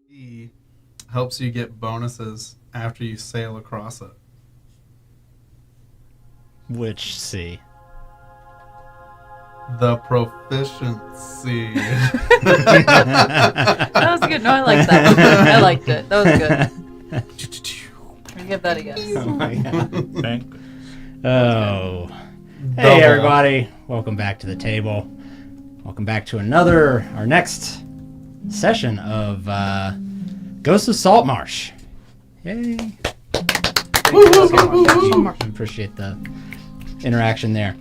He helps you get bonuses after you sail across it. Which C? The proficiency. That was good. No, I liked that. I liked it. That was good. I'll give that a yes. Oh my god. Thank Oh. Hey Double. everybody. Welcome back to the table. Welcome back to our next session of Ghosts of Saltmarsh. Yay. Appreciate the interaction there.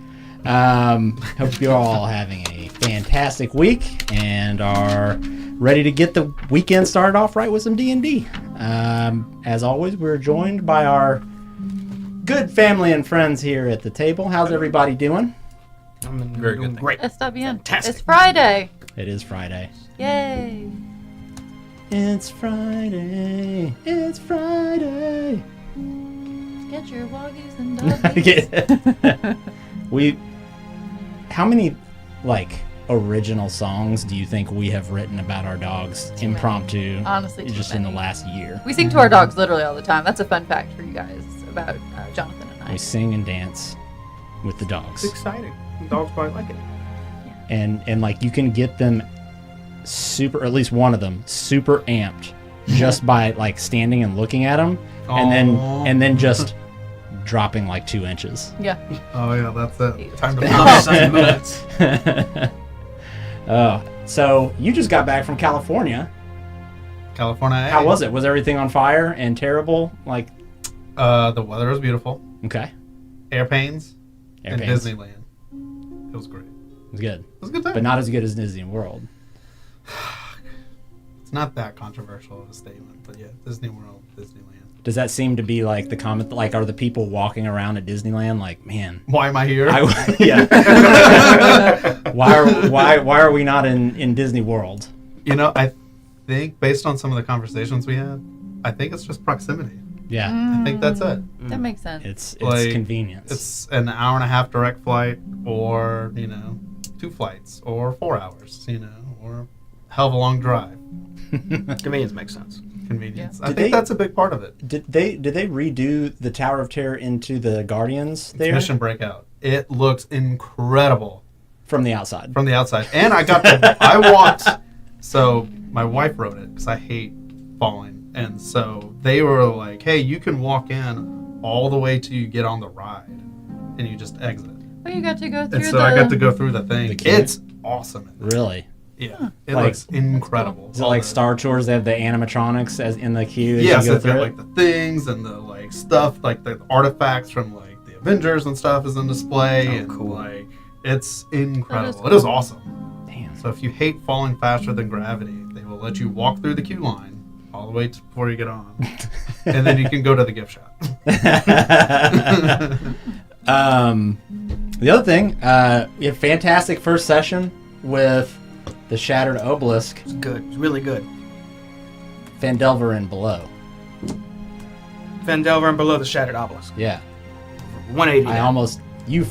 Hope you're all having a fantastic week and are ready to get the weekend started off right with some D&D. As always, we're joined by our good family and friends here at the table. How's everybody doing? I'm very good. Great. Está bien. Fantastic. It's Friday. It is Friday. Yay. It's Friday. It's Friday. Get your woggies and doggies. How many, original songs do you think we have written about our dogs impromptu? Honestly, too just in the many. last year. We sing to our dogs literally all the time. That's a fun fact for you guys about Jonathan and I. We sing and dance with the dogs. It's exciting. Dogs probably like it. And you can get them super, or at least one of them, super amped just by standing and looking at them and then just dropping 2 inches. Yeah. Oh yeah, that's it. Time to They pop. love Sunday minutes. Oh, so you just got back from California. California. How was it? Was everything on fire and terrible? The weather was beautiful. Okay. Airplanes. And Airplanes. Disneyland. It was great. It was good. It was a good time. But not as good as Disney World. It's not that controversial of a statement, but yeah, Disney World, Disneyland. Does that seem to be the comment? Are the people walking around at Disneyland man? Why am I here? Yeah. Why are we not in Disney World? I think based on some of the conversations we had, I think it's just proximity. Yeah. I think that's it. That makes sense. It's Like, convenience. It's an hour and a half direct flight, or 2 flights, or 4 hours, or a hell of a long drive. Convenience makes sense. Convenience. Yeah. I think that's a big part of it. Did they redo the Tower of Terror into the Guardians there Mission Breakout. It looks incredible from the outside? from the outside, and I walked. So my wife wrote it because I hate falling, and so they were like, "Hey, you can walk in all the way till you get on the ride, and you just exit." Oh, you got to go through And so I got to go through the thing. The queue? It's awesome. In there. Really? Yeah, it Like- looks incredible. Is it like Star Tours? They have the animatronics as in the queue. As Yes, you go it's got through it? the things and the stuff, the artifacts from the Avengers and stuff is on display. Oh, and cool. it's incredible. That It is is awesome. Damn. So if you hate falling faster than gravity, they will let you walk through the queue line all the way before you get on, and then you can go to the gift shop. The other thing, we had a fantastic first session with the Shattered Obelisk, It's good. It's really good. Phandelver and Below. Phandelver and Below the Shattered Obelisk. Yeah, 180. I almost you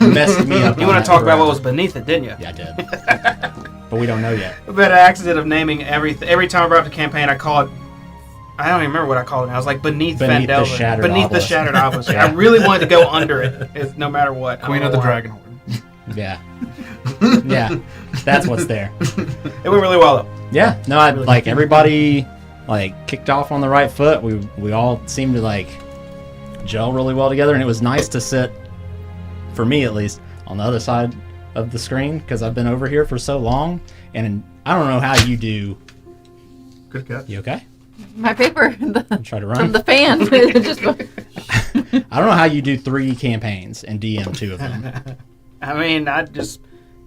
messed me up. You on want that to talk about what was forever. beneath it, didn't you? Yeah, I did. But we don't know yet. I've had an accident of naming everything. Every time I brought up the campaign, I call it. I don't even remember what I called it. I was like beneath Beneath the Phandelver. Shattered Beneath Obelisk. the Shattered Obelisk. Yeah. I really wanted to go under it, no matter what. I Queen don't of the know why. Dragon Horde. Yeah, yeah, that's what's there. It went really well though. Yeah, no, everybody kicked off on the right foot. We all seemed to gel really well together, and it was nice to sit, for me at least, on the other side of the screen because I've been over here for so long, and I don't know how you do. Good catch. You okay? My paper Try to from run. the fan. Just I don't know how you do 3 campaigns and DM 2 of them. I mean, I just,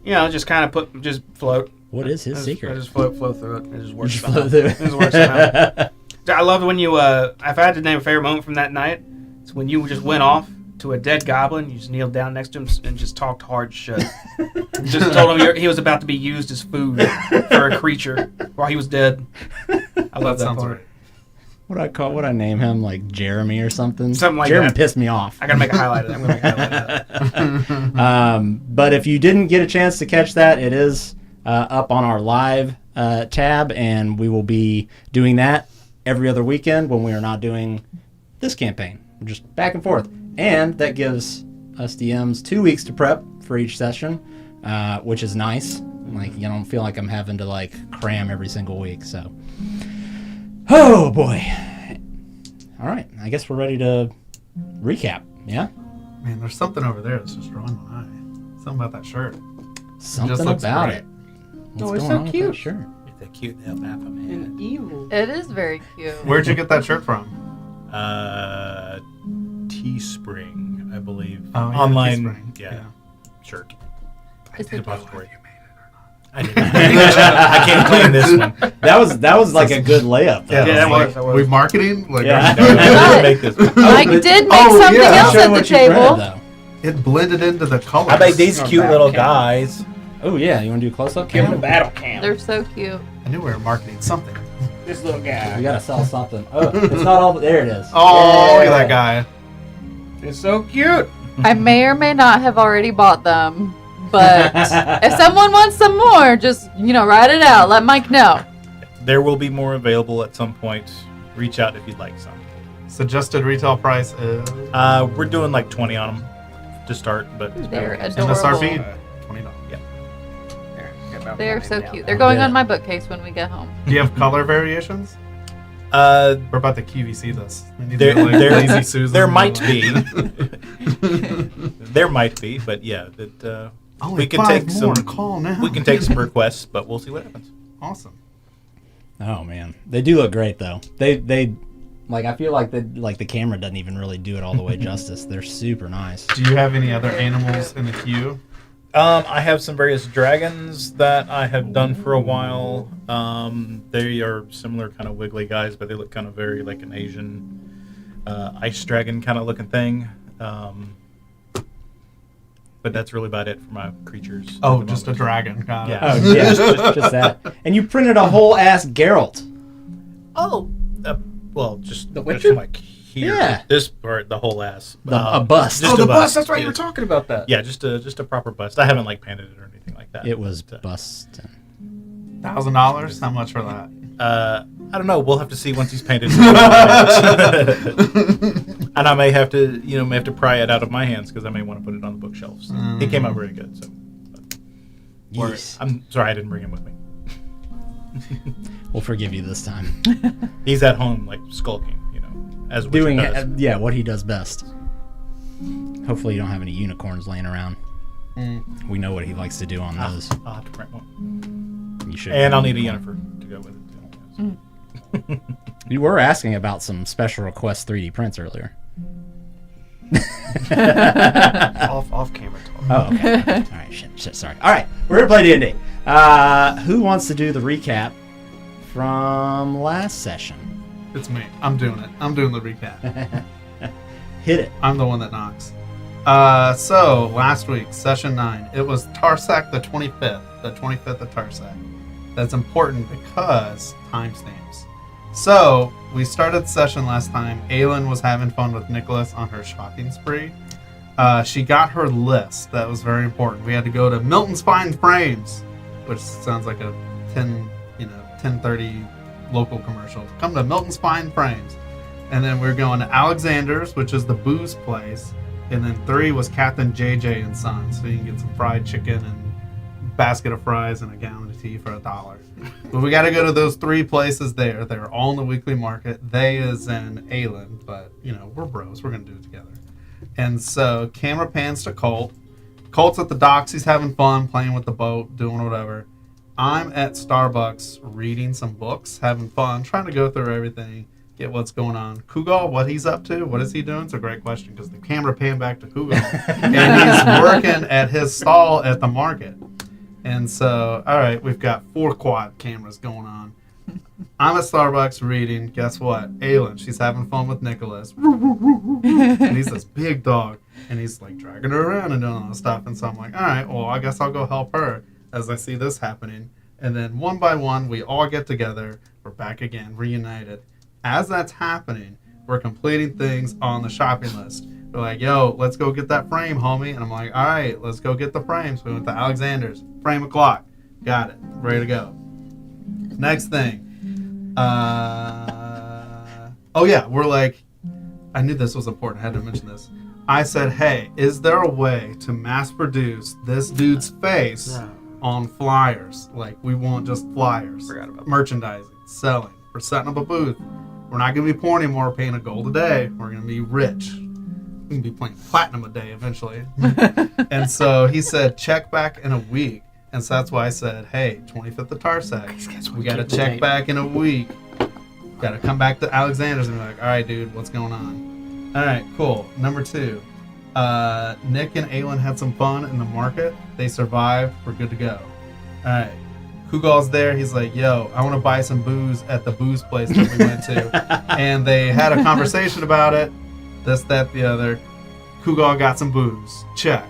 just kind of just float. What is his I secret? just flow through it. It just works. Just somehow. flow through it. It just works somehow. I loved when you. If I had to name a favorite moment from that night, it's when you just went off to a dead goblin. You just kneeled down next to him and just talked hard shit. Just told him he was about to be used as food for a creature while he was dead. I love that sounds part. right. What I name him, Jeremy or something? Something like Jeremy that. pissed me off. I gotta make a highlight of that. I'm gonna make a highlight of that. But if you didn't get a chance to catch that, it is up on our live tab, and we will be doing that every other weekend when we are not doing this campaign. We're just back and forth. And that gives us DMs 2 weeks to prep for each session, which is nice. Like, you don't feel like I'm having to like cram every single week. So, oh boy. All right, I guess we're ready to recap. Yeah. Man, there's something over there that's just drawing my eye. Something about that shirt. Something looks about great. it. What's Oh, it's going so on with cute. that shirt? It's a cute little map of man. And evil. It is very cute. Where'd you get that shirt from? Teespring, I believe. Oh, yeah, Online, Teespring. yeah, shirt. Is it- Depository. I didn't. I can't claim this one. That was like a good layup. Though. Yeah, that like, was- that was. We marketing? Like, Yeah. No, I didn't make this one. Mike did make Oh, something yeah. else Show at the what you printed, table. though. it blended into the colors. I made these Oh, cute battle little cam. guys. Oh yeah, you want to do close up? Give him the battle cam. They're so cute. I knew we were marketing something. This little We guy. gotta sell something. Oh, it's not all. There it is. Oh, look Yeah. at that guy. It's so cute. I may or may not have already bought them, but if someone wants some more, just write it out. Let Mike know. There will be more available at some point. Reach out if you'd like some. Suggested retail price is We're doing like 20 on them to start, but They're MSRP adorable. $20. They're so cute. They're going on my bookcase when we get home. Do you have color variations? uh, We're about to QVC this. We need There- to get, like, there- Lazy Susan. there might be. There might be, but yeah, that Only we can 5 take more. some. Call now. We can take some requests, but we'll see what happens. Awesome. Oh man, they do look great though. They like I feel like the camera doesn't even really do it all the way justice. They're super nice. Do you have any other animals in the queue? I have some various dragons that I have done for a while. They are similar kind of wiggly guys, but they look kind of very like an Asian ice dragon kind of looking thing. But that's really about it for my creatures. Oh, at the just a moment. dragon. Got it. Yeah. Oh yeah, just that. And you printed a whole ass Geralt. Oh, well, just The just Witcher? like here. Yeah. This part, the whole ass. A bust. Just Oh, the a bus. That's right. Yeah. You were talking about that. Yeah, just a proper bust. I haven't like painted it or anything like that. It was But, busting. $1,000? How much for that? I don't know. We'll have to see once he's painted. And I may have to, pry it out of my hands because I may want to put it on the bookshelves. He came out very good. So, Yes. I'm sorry I didn't bring him with me. We'll forgive you this time. He's at home, like skulking, as Witcher Doing does. what he does best. Hopefully you don't have any unicorns laying around. We know what he likes to do on those. I'll have to print one, You should. and I'll need a Yennefer to go with it too. You were asking about some special request 3D prints earlier. Off camera talk. Oh, okay. All right, shit, sorry. All right, we're gonna play D&D. Who wants to do the recap from last session? It's me. I'm doing it. I'm doing the recap. Hit it. I'm the one that knocks. So, last week, session 9, it was Tarsak the 25th. The 25th of Tarsak. That's important because timestamps. So, we started session last time. Aelin was having fun with Nicholas on her shopping spree. She got her list. That was very important. We had to go to Milton's Fine Frames, which sounds like a 10:30 local commercial. Come to Milton's Fine Frames. And then we're going to Alexander's, which is the booze place. And then 3 was Captain JJ and Sons. So you can get some fried chicken and a basket of fries and a gallon of tea for $1. But we got to go to those 3 places there. They're all in the weekly market. They is in Aelin, but we're bros. We're gonna do it together. And so camera pans to Colt. Colt's at the docks. He's having fun, playing with the boat, doing whatever. I'm at Starbucks reading some books, having fun, trying to go through everything, get what's going on. Kugal, what he's up to, what is he doing? It's a great question because the camera panned back to Kugal. And he's working at his stall at the market. And so, all right, we've got 4 quad cameras going on. I'm at Starbucks reading. Guess what? Aelin, she's having fun with Nicholas. And he's this big dog. And he's like dragging her around and doing all this stuff. And so I'm like, all right, well, I guess I'll go help her as I see this happening. And then one by one, we all get together. We're back again, reunited. As that's happening, we're completing things on the shopping list. We're like, yo, let's go get that frame, homie. And I'm like, all right, let's go get the frames. We went to Alexander's. Frame a clock. Got it. Ready to go. Next thing. Oh yeah, we're like, I knew this was important. I had to mention this. I said, hey, is there a way to mass produce this dude's face on flyers? Like, we want just flyers. Forgot about that. Merchandising, selling. We're setting up a booth. We're not going to be poor anymore, paying a gold a day. We're going to be rich. We're going to be playing platinum a day eventually. And so he said, check back in a week. And so that's why I said, hey, 25th of Tarsec, we got to check back in a week. Got to come back to Alexander's and be like, all right, dude, what's going on? All right, cool. Number 2, Nick and Aylin had some fun in the market. They survived. We're good to go. All right. Kugal's there. He's like, yo, I want to buy some booze at the booze place that we went to. And they had a conversation about it. This, that, the other. Kugal got some booze. Check.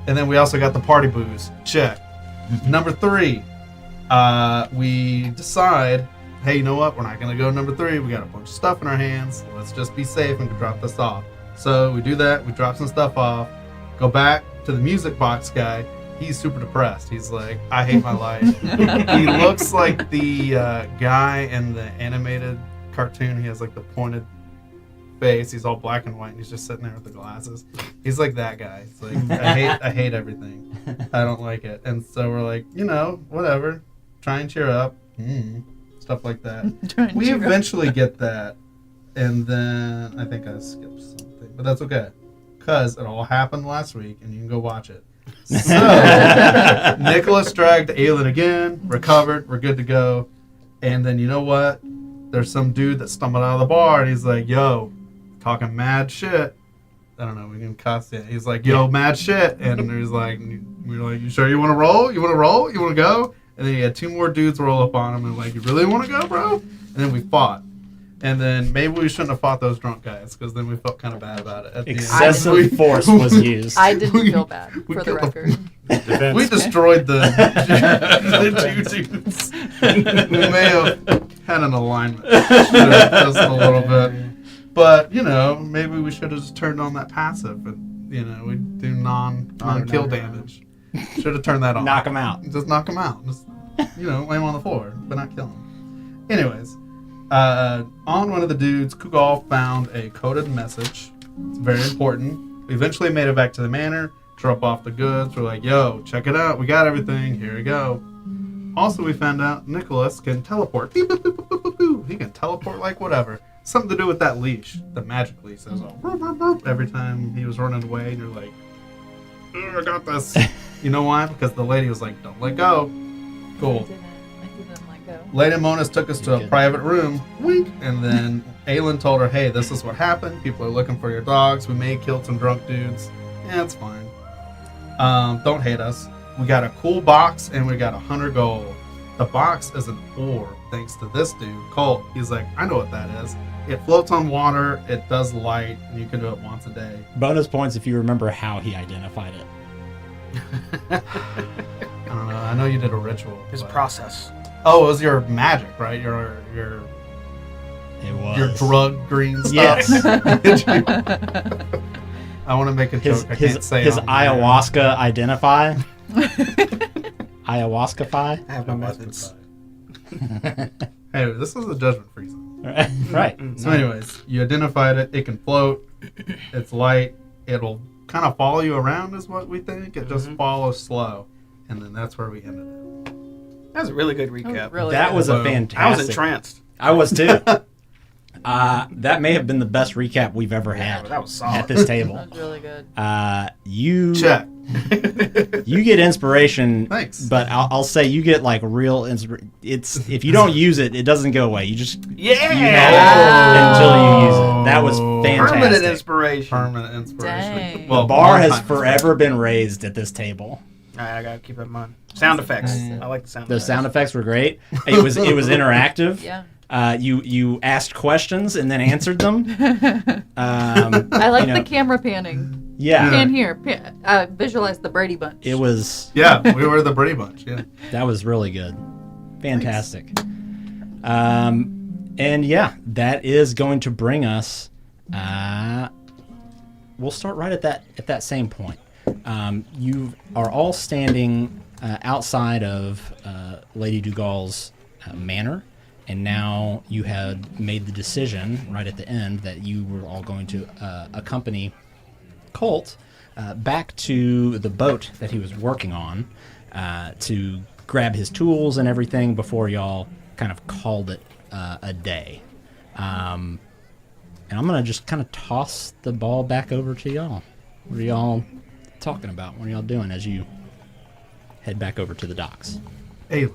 And then we also got the party booze. Check. Number 3, we decide, hey, you know what? We're not going to go number 3. We got a bunch of stuff in our hands. Let's just be safe and drop this off. So we do that. We drop some stuff off. Go back to the music box guy. He's super depressed. He's like, I hate my life. He looks like the guy in the animated cartoon. He has like the pointed face. He's all black and white, and he's just sitting there with the glasses. He's like that guy. It's like, I hate everything. I don't like it. And so we're like, you know, whatever. Try and cheer up. Stuff like that. We eventually get that, and then I think I skipped something, but that's okay, because it all happened last week, and you can go watch it. So Nicholas dragged Aylin again, recovered, we're good to go. And then you know what? There's some dude that stumbled out of the bar, and he's like, yo, talking mad shit. I don't know, we can cuss it. He's like, yo, mad shit. And he's like, we're like, you sure you want to roll? You want to roll? You want to go? And then he had 2 more dudes roll up on him and like, you really want to go, bro? And then we fought. And then maybe we shouldn't have fought those drunk guys, because then we felt kind of bad about it. At Excessive force was used. I didn't feel bad, for the record. We destroyed the 2 dudes. We may have had an alignment just a little bit. But, you know, maybe we should have just turned on that passive and, you know, we do non-kill damage. Should have turned that on. Knock him out. Just knock him out. Just, you know, lay him on the floor, but not kill him. Anyways, on one of the dudes, Kugal found a coded message. It's very important. We eventually made it back to the manor, drop off the goods. We're like, yo, check it out. We got everything. Here we go. Also, we found out Nicholas can teleport. Beep, boop, boop, boop, boop, boop. He can teleport like whatever. Something to do with that leash. The magic leash. Says all boop, boop, boop. Every time he was running away, and you're like, I got this. You know why? Because the lady was like, don't let go. Cool. I didn't let go. Lady Monas took us to a private room. Wink. And then Aylin told her, hey, this is what happened. People are looking for your dogs. We may have killed some drunk dudes. Yeah, it's fine. Don't hate us. We got a cool box, and we got 100 gold. The box is an orb, thanks to this dude, Colt. He's like, I know what that is. It floats on water, it does light, and you can do it once a day. Bonus points if you remember how he identified it. I don't know. I know you did a ritual. His but- process. Oh, it was your magic, right? Your It was. your drug green stuff. Yes. I want to make a joke. I can't say his on here. ayahuasca identify. Ayahuascafy. I have no methods. Hey, this is a judgment-free zone. Right. So, anyways, you identified it. It can float. It's light. It'll kind of follow you around, is what we think. It just follows slow, and then that's where we ended it. That was a really good recap. That was a Boom. fantastic. I was entranced. I was too. That may have been the best recap we've ever had That was solid. at this table. That was really good. You Check. you get inspiration. Thanks. But I'll say you get like real inspiration. It's if you don't use it, it doesn't go away. You just Yeah. you have it until you use it. That was fantastic. Permanent inspiration. Permanent inspiration. Dang. Well, The bar has long-time forever been raised at this table. All right, I gotta keep that in mind. Sound effects. I like the sound. The effects. sound effects were great. It was interactive. Yeah. You asked questions and then answered them. I like the camera panning. Yeah. Can hear. Visualize the Brady Bunch. It was Yeah, we were the Brady Bunch. Yeah. that was really good. Fantastic. And yeah, that is going to bring us we'll start right at that same point. You are all standing outside of Lady Dougal's manor, and now you had made the decision right at the end that you were all going to accompany Colt back to the boat that he was working on to grab his tools and everything before y'all kind of called it a day. And I'm going to just kind of toss the ball back over to y'all. What are y'all talking about? What are y'all doing as you head back over to the docks? Hey,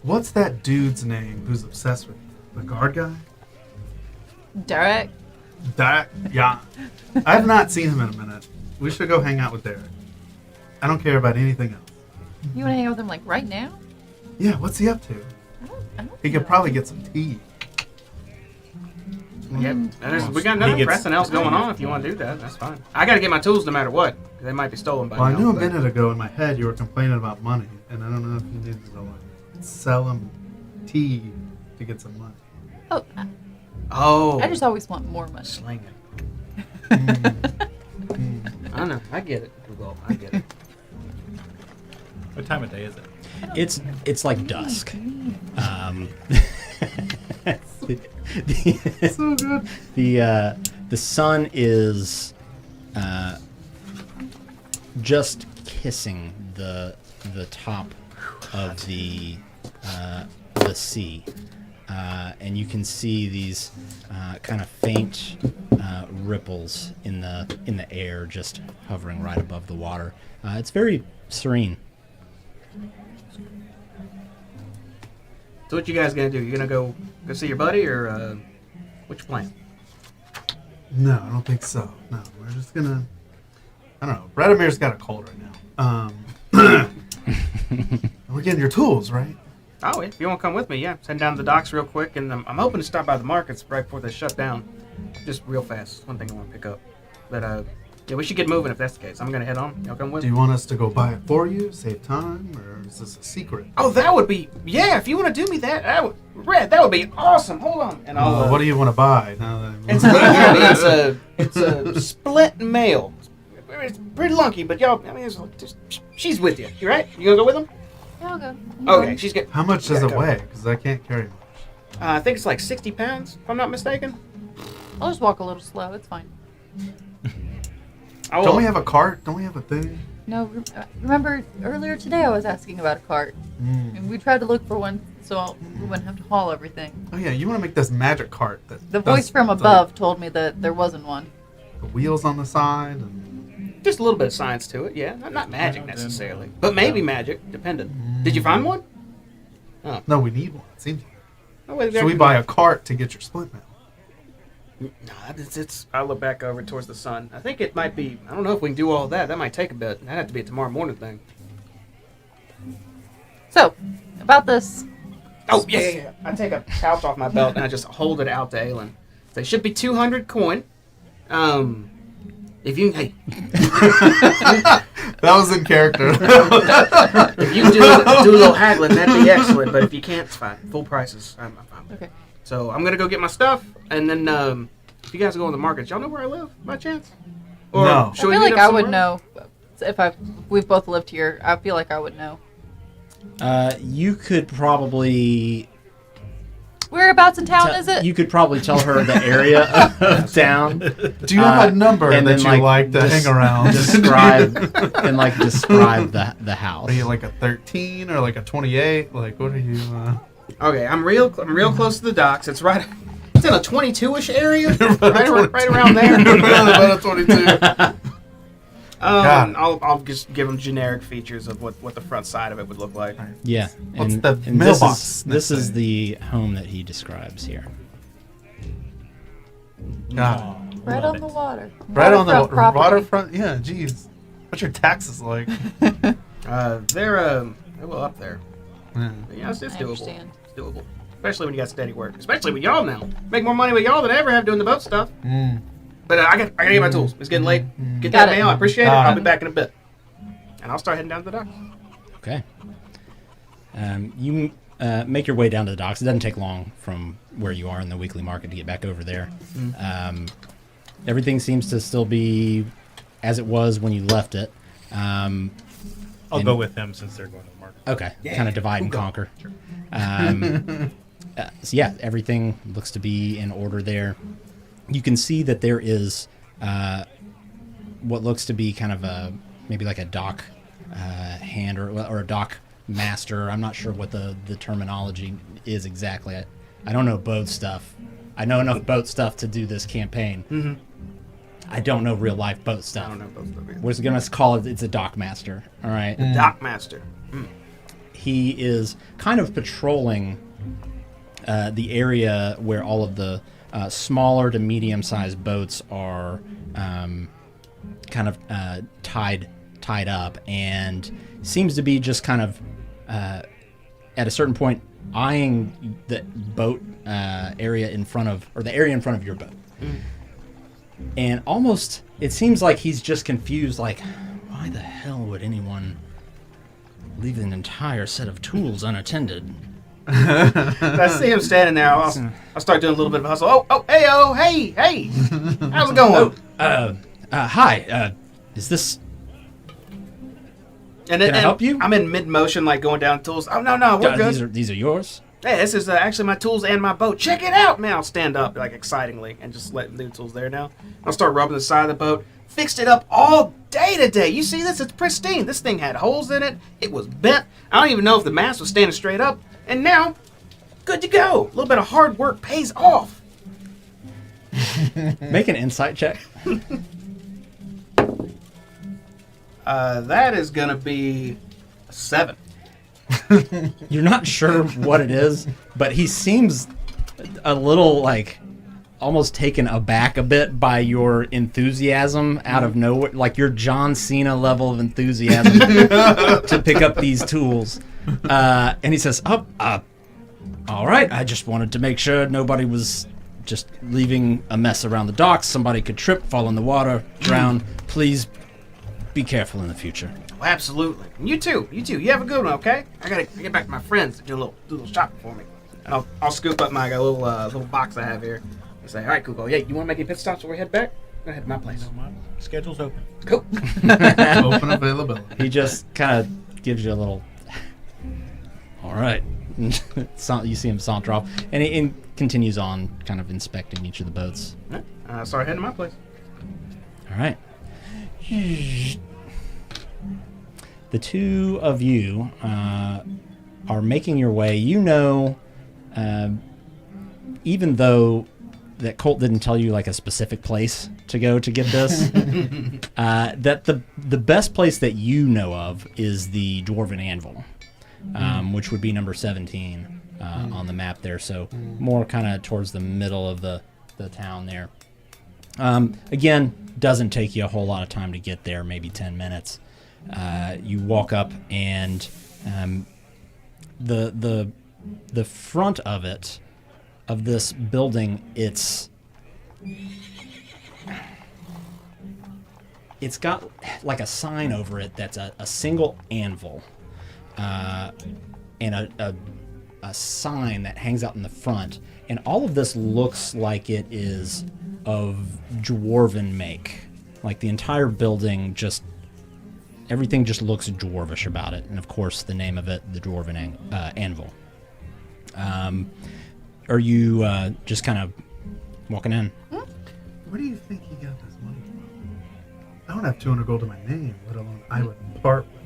what's that dude's name who's obsessed with you? The guard guy? Derek? Derek? Yeah. I have not seen him in a minute. We should go hang out with Derek. I don't care about anything else. You want to hang out with him like right now? Yeah, what's he up to? I don't He could probably get some tea. Yeah, we got nothing pressing else going on. If you want to do that, that's fine. I got to get my tools no matter what. They might be stolen by Well, I now, knew a but- minute ago in my head you were complaining about money, and I don't know if you needed to like, sell him tea to get some money. Oh, Oh, I just always want more money. slinging. Mm. I don't know. I get it, Google. I get it. What time of day is it? It's like dusk. So good. The sun is just kissing the top of the sea, and you can see these kind of faint ripples in the air, just hovering right above the water. It's very serene. So what you guys gonna do? You gonna go see your buddy, or what's your plan? No, I don't think so. No, we're just gonna. I don't know. Radimir's got a cold right now. We're getting your tools, right? Oh, if you want to come with me, yeah. Send down to the docks real quick, and I'm hoping to stop by the markets right before they shut down. Just real fast. One thing I want to pick up. But yeah, we should get moving if that's the case. I'm gonna head on. Y'all come with Do me? you want us to go buy it for you, save time, or is this a secret? Oh, that would be If you want to do me that would Red. That would be awesome. Hold on, and I'll. What do you want to buy? Now It's a split mail. It's pretty lunky, but y'all. I mean, she's with you. You right? You gonna go with him? Yeah, I'll go. Okay, she's good. How much does Yeah, it go. weigh? Because I can't carry much. I think it's like 60 pounds, if I'm not mistaken. I'll just walk a little slow. It's fine. I Don't will- we have a cart? Don't we have a thing? No, remember earlier today I was asking about a cart, and we tried to look for one so we wouldn't have to haul everything. Oh yeah, you want to make this magic cart that The does, voice from like, above told me that there wasn't one. the wheels on the side and Just a little bit of science to it, yeah. Not magic necessarily, but maybe magic, dependent. Did you find one? no, we need one. It seems. Oh, wait, Should we buy a cart to get your split mail? No, it's. I'll look back over towards the sun. I think it might be. I don't know if we can do all that. That might take a bit. That'd have to be a tomorrow morning thing. So, about this. Oh yeah. I take a pouch off my belt and I just hold it out to Aelin. They should be 200 coin. If you That was in character. if you do a little haggling, that'd be excellent. But if you can't, it's fine. Full prices. I'm fine. Okay. So I'm gonna go get my stuff, and then if you guys go in the market, y'all know where I live by chance? Or No. I should we feel meet like up I would somewhere? know if we've both lived here. I feel like I would know. You could probably Whereabouts in town is it? You could probably tell her the area of town. Do you have a number and that then, you like to hang around? Describe the house. Are you like a 13 or like a 28? Like what are you? Okay, I'm real close to the docks. It's right. It's in a 22-ish area, right around there. About a 22. Got it. I'll just give them generic features of what the front side of it would look like. Yeah. What's and, the and mailbox This next is to the home that he describes here. Got it. Right on the water. Right on the Waterfront property. waterfront. Yeah, geez. What's your taxes like? They're a little up there. Yeah. But yeah, it's I doable. understand. It's doable. Especially when you got steady work. Especially with y'all now. Make more money with y'all than I ever have doing the boat stuff. Mm. But I gotta get my tools. It's getting late. Get Got that it. mail. I appreciate it. Got I'll it. be back in a bit. And I'll start heading down to the docks. Okay. You make your way down to the docks. It doesn't take long from where you are in the weekly market to get back over there. Everything seems to still be as it was when you left it. I'll go with him since they're going to the market. Okay. Yeah. Kind of divide and We'll go. conquer. So yeah, everything looks to be in order there. You can see that there is what looks to be kind of maybe like a dock hand or a dock master. I'm not sure what the terminology is exactly. I don't know boat stuff. I know enough boat stuff to do this campaign. Mm-hmm. I don't know real life boat I stuff. don't know both of them. We're going to call it, it's a dock master. All right. Dock Master. He is kind of patrolling the area where all of the smaller to medium-sized boats are kind of tied up, and seems to be just kind of at a certain point eyeing the boat area in front of, or the area in front of your boat. And almost, it seems like he's just confused, like, why the hell would anyone leave an entire set of tools unattended? I see him standing there. I'll start doing a little bit of a hustle. Hey, how's it going? Hi, is this... Can I help you? I'm in mid-motion, like going down tools. Oh, no, we're good. These are yours? Hey, this is actually my tools and my boat. Check it out, man. I'll stand up, like, excitingly, and just let the tools there now. I'll start rubbing the side of the boat. Fixed it up all day today. You see this? It's pristine. This thing had holes in it. It was bent. I don't even know if the mast was standing straight up. And now, good to go. A little bit of hard work pays off. Make an insight check. That is going to be a 7. You're not sure what it is, but he seems a little, like, almost taken aback a bit by your enthusiasm out of nowhere, like your John Cena level of enthusiasm to pick up these tools. And he says, all right, I just wanted to make sure nobody was just leaving a mess around the docks. Somebody could trip, fall in the water, drown. Please be careful in the future. Oh, absolutely. And you too. You have a good one, okay? I gotta get back to my friends to do a little shopping for me. And I'll scoop up my little box I have here and say, all right, cool. Yeah, you want to make any pit stops before we head back? Go ahead to my place. My schedule's open. Cool. Open availability. He just kind of gives you a little, all right. You see him saunter off, and he continues on kind of inspecting each of the boats. Start heading to my place. All right. The two of you are making your way. You know, even though that Colt didn't tell you like a specific place to go to get this, that the best place that you know of is the Dwarven Anvil, which would be number 17 on the map there. So more kind of towards the middle of the town there. Again, doesn't take you a whole lot of time to get there, maybe 10 minutes. You walk up, and the front of it, of this building, it's got like a sign over it that's a single anvil, and a sign that hangs out in the front, and all of this looks like it is of dwarven make. Like the entire building, just everything just looks dwarvish about it, and of course the name of it, the Dwarven Anvil. Are you just kind of walking in? Where do you think he got this money from? I don't have 200 gold to my name, let alone I would part with.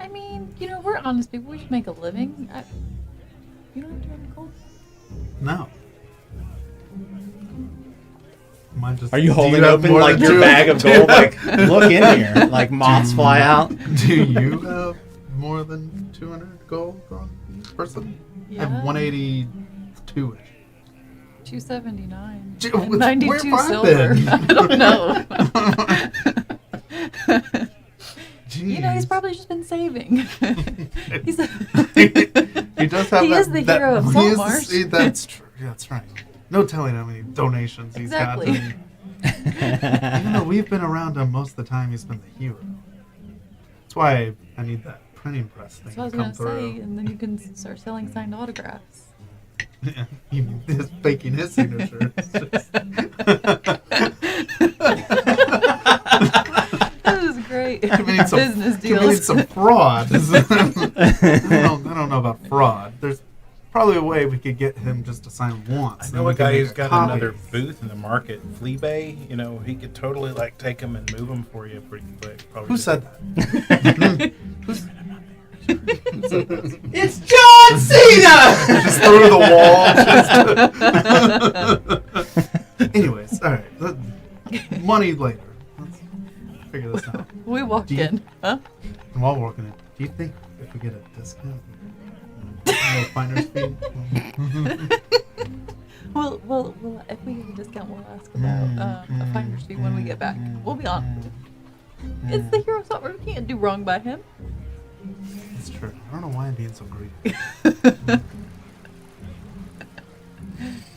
I mean, we're honest people. We should make a living. You don't have 200 gold? No. Are you holding open like your bag of gold? Like, look in here. Like moths fly out. Do you have more than 200 gold on each person? Yeah. I have 182-ish. 279. Gee, And 92 where have I silver. been? I don't know. Jeez. He's probably just been saving. He does have He that. is the hero of Saltmarsh. That's true. Yeah, that's right. No telling how many donations Exactly. he's got. Even though we've been around him most of the time, he's been the hero. That's why I need that printing press thing That's what I to was come going to through. say. And then you can start selling signed autographs. Yeah, he's faking his signature. It's just- That was great. right committing some business committing deals. some fraud. I don't know about fraud. There's probably a way we could get him just to sign once. I and know we a can guy make who's got copy. another booth in the market, Flea Bay. You know, he could totally like take them and move them for you pretty quick. Probably Who just- said that? It's John Cena! Just through the wall. Anyways, all right. Money later. Let's figure this out. We walked Do you- in. Huh? And while we're working it, do you think if we get a discount, no finder's fee? Well, if we get a discount, we'll ask about a finder's fee when we get back. We'll be on. It's the hero software. We can't do wrong by him. That's true. I don't know why I'm being so greedy.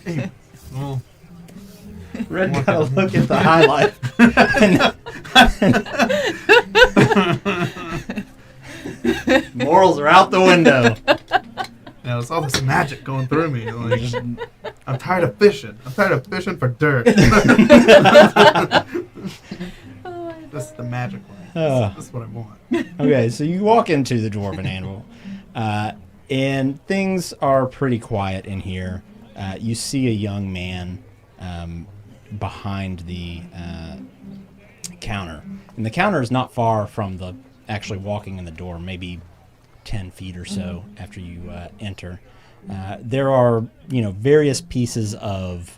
Anyway, well, Red got a look at the highlight. Morals are out the window. yeah, it's all this magic going through me. Like, I'm tired of fishing. I'm tired of fishing for dirt. This is the magic one. This is what I want. Okay, so you walk into the Dwarven Anvil, and things are pretty quiet in here. You see a young man behind the counter. And the counter is not far from the actually walking in the door, maybe 10 feet or so after you enter. There are, various pieces of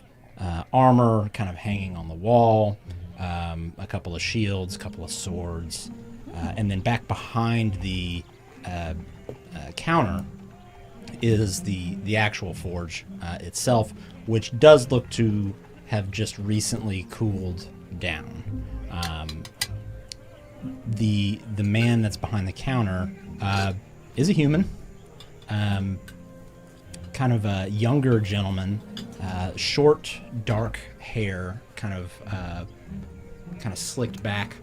armor kind of hanging on the wall, a couple of shields, a couple of swords, and then back behind the counter is the actual forge itself, which does look to have just recently cooled down. The man that's behind the counter is a human, kind of a younger gentleman, short, dark hair, kind of slicked back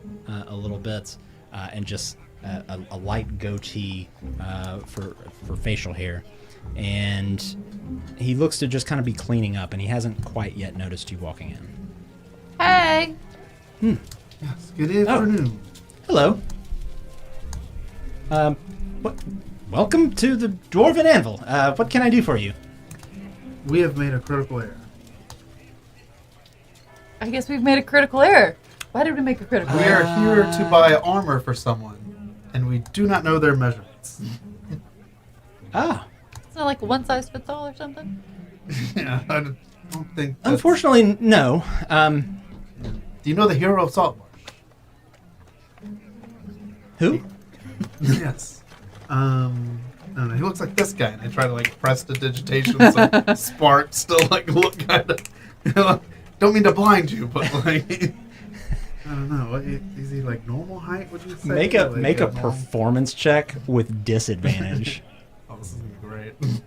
a little bit, and just a light goatee for facial hair. And he looks to just kind of be cleaning up, and he hasn't quite yet noticed you walking in. Hey. Yes, good afternoon. Hello. Welcome to the Dwarven Anvil. What can I do for you? We have made a critical error. I guess we've made a critical error. Why did we make a critical We error? are here to buy armor for someone, and we do not know their measurements. Ah. It's not like a one-size-fits-all or something? Yeah, I don't think. That's... Unfortunately, no. Do you know the hero of Saltmarsh? Who? Yes. I don't know. He looks like this guy, and I try to press the digitation, so sparks still look kind of. Don't mean to blind you, but I don't know. What, is he normal height? Would you say? Make a normal- performance check with disadvantage. Oh, this is gonna be great.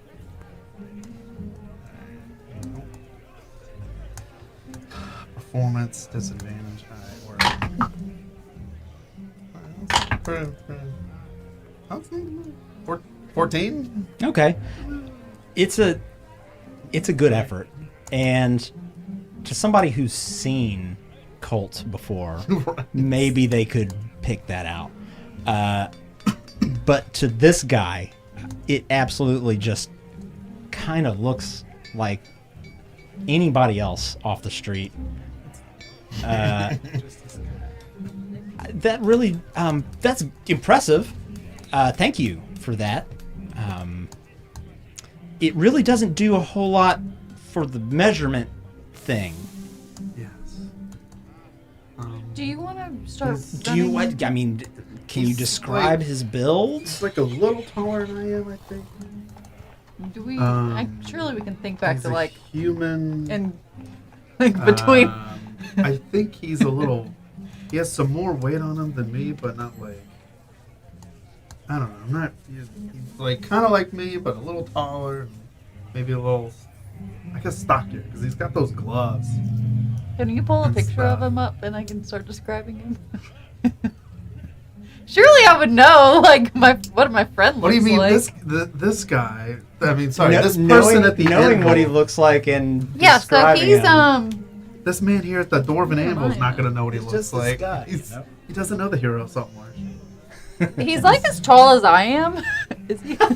Performance disadvantage. All right, 14? Okay. It's a good effort. And to somebody who's seen Colt before, Right. maybe they could pick that out. But to this guy, it absolutely just kind of looks like anybody else off the street. That really, that's impressive. Thank you for that. It really doesn't do a whole lot for the measurement thing. Yes. Do you want to start Do you? running? I mean, can you He's describe his build? He's a little taller than I am, I think. Do we? Surely we can think back He's to a human. and between. I think he's a little. He has some more weight on him than me, but not I don't know. I'm not. He's kind of like me, but a little taller, and maybe a little. I guess stockier because he's got those gloves. Can you pull a and picture of stuff. him up and I can start describing him? Surely I would know, what my friend looks like. What do you mean, this guy? I mean, sorry, No- this person knowing, at the knowing end. what he looks like and Yeah, so describing he's him. this man here at the Dwarven Yeah, Anvil's I not am. going to know what he He's looks just this like. guy, you know? He doesn't know the hero of Saltmarsh. He's like as tall as I am. Is he? Well,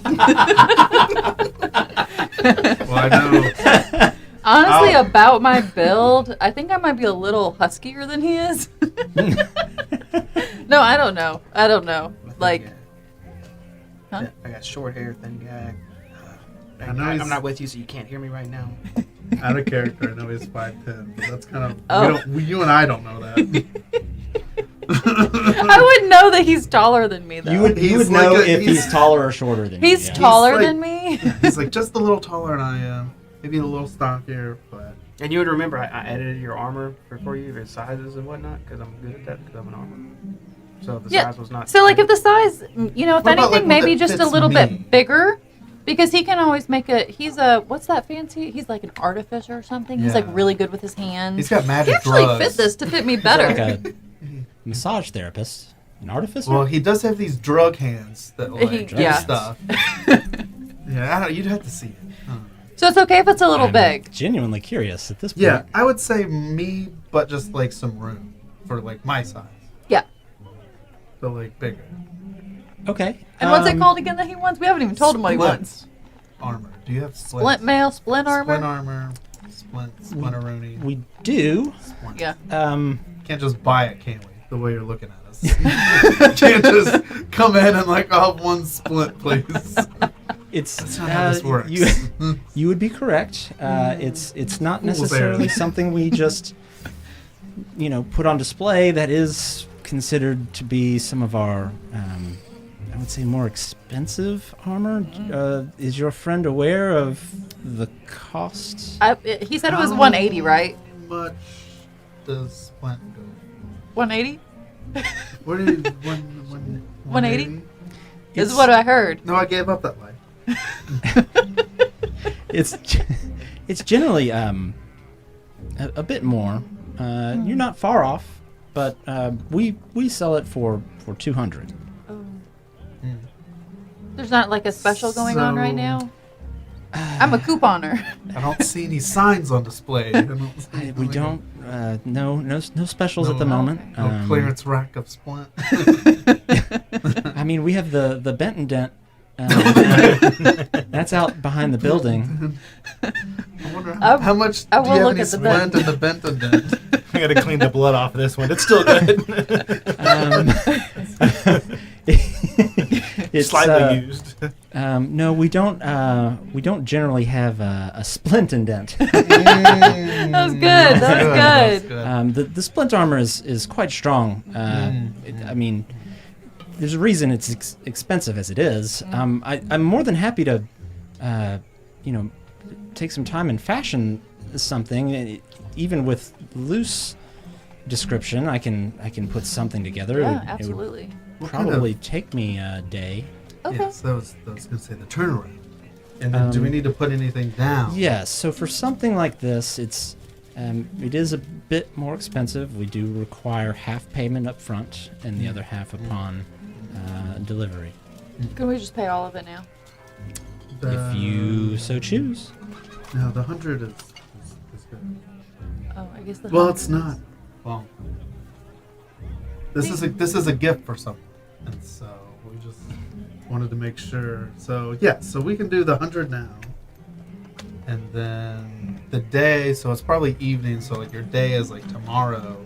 I know. Honestly, I'll- about my build, I think I might be a little huskier than he is. No, I don't know. Like, huh? I got short hair, thin guy. I know he's- I'm not with you, so you can't hear me right now. Out of character, I know he's 5'10", but that's kind of... Oh. You and I don't know that. I wouldn't know that he's taller than me, though. You would He's know like if he's taller or shorter than He's you. taller like- than me. He's like just a little taller than I am. Maybe a little stockier, but... And you would remember I edited your armor for you, your sizes and whatnot, because I'm good at that because I'm an armor. So if the Yeah. size was not... So, like, if the size, you know, if What about, anything, like, one maybe that just a fits little me? bit bigger. Because he can always make he's a, what's that fancy? He's like an artificer or something. He's like Yeah. really good with his hands. He's got magic He actually drugs. fit this to fit me better. Like a massage therapist, an artificer. Well, he does have these drug hands that like He- do yeah. stuff. Yeah, I don't, you'd have to see it. So it's okay if it's a little I'm big. Genuinely curious at this point. Yeah, I would say me, but just like some room for like my size. Yeah. So like bigger. Okay. And what's it called again that he wants? We haven't even told him what he wants. Armor. Do you have splint? Splint mail, splint armor. Splint armor. Splinteroonie. We do. Splint. Yeah. Can't just buy it, can we? The way you're looking at us. Can't just come in and like, I'll have one splint, please. It's That's not how this works. You would be correct. It's not Fools necessarily errand. something we just put on display. That is considered to be some of our I would say more expensive armor. Is your friend aware of the cost? He said it was 180, right? How much does splint go? 180 Where do you, 180? It's- is what I heard. No, I gave up that lie. It's generally a bit more. You're not far off, but we sell it for 200. Oh. There's not like a special going on right So- now. I'm a couponer. I don't see any signs on display. We don't. No specials at the No. moment. No clearance rack of splint. I mean, we have the Benton Dent. That's out behind the building. I wonder how much I do will you have look any at the splint in the Benton dent? I got to clean the blood off of this one. It's still good. It's Slightly used. No, we don't. We don't generally have a splint indent. That was good. That was good. The splint armor is quite strong. I mean, there's a reason it's expensive as it is. I'm more than happy to, take some time and fashion something, even with loose description. I can put something together. Yeah, It would absolutely. probably take me a day. Okay. Yes, that was going to say the turnaround. And then do we need to put anything down? Yes. So for something like this, it is a bit more expensive. We do require half payment up front and the other half upon delivery, Can we just pay all of it now? if you so choose. No, the 100 is good. Oh, I guess the. Well, it's not. Well, this is a gift for someone, and so we just wanted to make sure. So yeah, so we can do the 100 now, and then the day. So it's probably evening. So like your day is like tomorrow,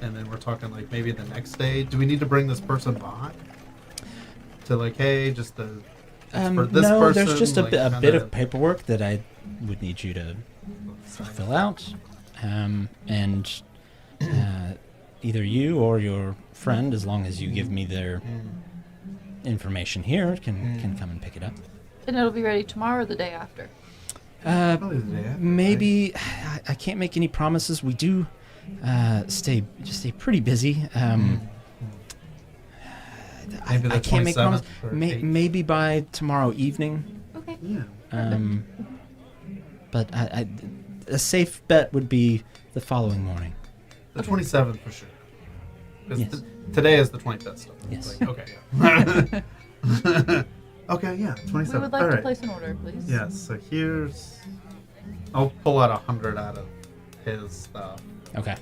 and then we're talking like maybe the next day. Do we need to bring this person by? To like, hey, just the. For this no, person, there's just like, a bit kinda- of paperwork that I would need you to fill out, and either you or your friend, as long as you give me their information here, can come and pick it up. And it'll be ready tomorrow or the day after. Probably the day after, Maybe I can't make any promises. We do stay pretty busy. Maybe the I can't make 27th promises. or 8th. Maybe by tomorrow evening. Okay. Yeah. But a safe bet would be the following morning. The 27th for sure. 'Cause Yes. Today is the 25th. So Yes. like, okay. Yeah. Okay. Yeah. 27th. We would like All to right. place an order, please. Yes. So here's. I'll pull out 100 out of his stuff. Okay.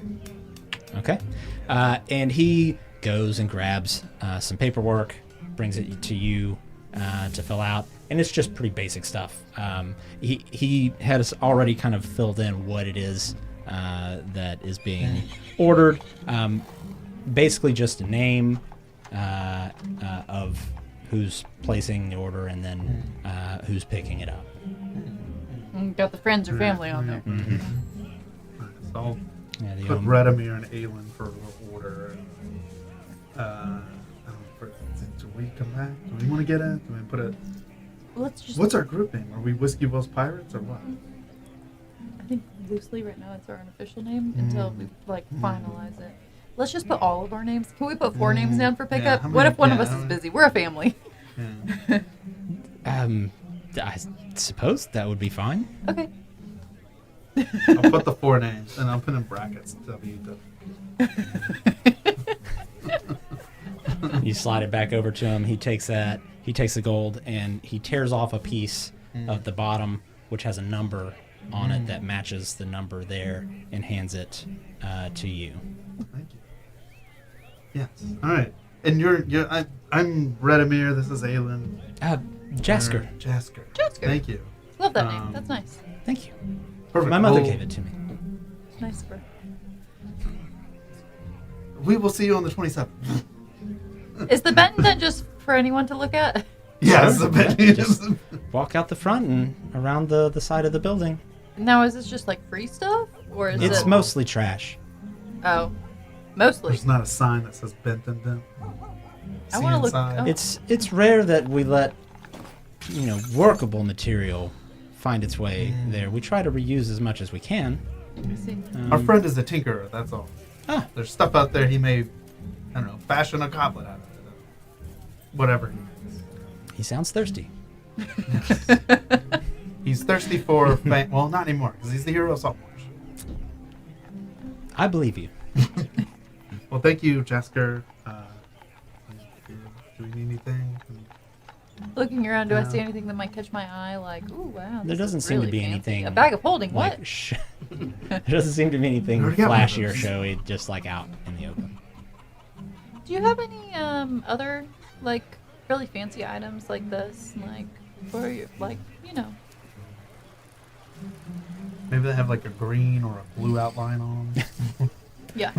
And he goes and grabs some paperwork, brings it to you to fill out, and it's just pretty basic stuff. He has already kind of filled in what it is that is being ordered. Basically just a name of who's placing the order and then who's picking it up. Got the friends or family on there. Mm-hmm. So I'll Yeah, the put Redimir and Aelin for order. Do we come back? Do we want to get it? Do we put it? Let's just. What's our group name? Are we Whiskey Wells Pirates or what? I think loosely right now it's our unofficial name until we finalize it. Let's just put all of our names. Can we put 4 names down for pickup? how What many- if one of yeah, us how is many- busy? We're a family. Yeah. I suppose that would be fine. Okay. I'll put the 4 names and I'll put in brackets. You slide it back over to him. He takes that. He takes the gold and he tears off a piece of the bottom, which has a number on it that matches the number there, and hands it to you. Thank you. Yes. All right. And I'm Redimir. This is Aelin. Jasker. Jasker. Jasker. Thank you. Love that name. That's nice. Thank you. Perfect. My mother Well, gave it to me. Nice for. We will see you on the 27th. Is the Benton just for anyone to look at? Yes. Sure. the bed is- Walk out the front and around the side of the building. Now, is this just like free stuff, or is It's it? mostly trash. Oh, mostly. There's not a sign that says Benton. I wanna look- inside. oh. It's rare that we let workable material find its way there. We try to reuse as much as we can. I see. Our friend is a tinkerer. That's all. Ah. There's stuff out there he may, I don't know, fashion a goblet out of it. Whatever he is. He sounds thirsty. He's thirsty for fame. Well, not anymore because he's the hero of Saltmarsh. I believe you. Well, thank you, Jasker. Do we need anything? Looking around, do I Yeah. see anything that might catch my eye? Like, ooh, wow. There this doesn't is seem to really be fancy. anything A bag of holding. Like, What? there doesn't seem to be anything We already got one of flashy or those. showy, just like out in the open. Do you have any other like really fancy items like this, like for your, like Maybe they have like a green or a blue outline on them. Yeah.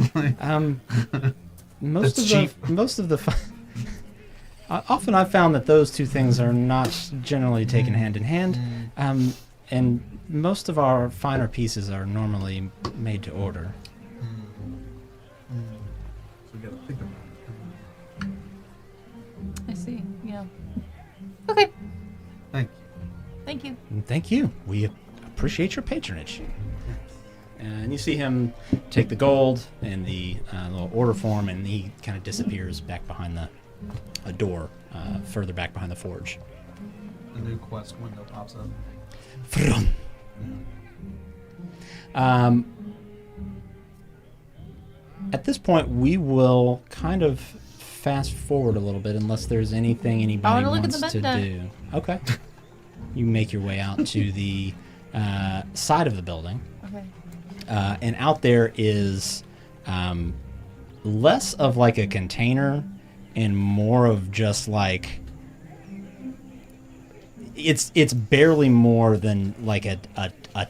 Most That's of cheap. often I've found that those two things are not generally taken hand in hand, and most of our finer pieces are normally made to order. So we gotta think about it. I see. Yeah. Okay. Thank you. Thank you. And thank you. We appreciate your patronage. And you see him take the gold and the little order form, and he kind of disappears back behind a door, further back behind the forge. The new quest window pops up. Vroom. At this point, we will kind of fast forward a little bit, unless there's anything anybody wanna look at wants the to bed do. Okay. You make your way out to the side of the building, Okay. and out there is less of like a container and more of just like it's barely more than like a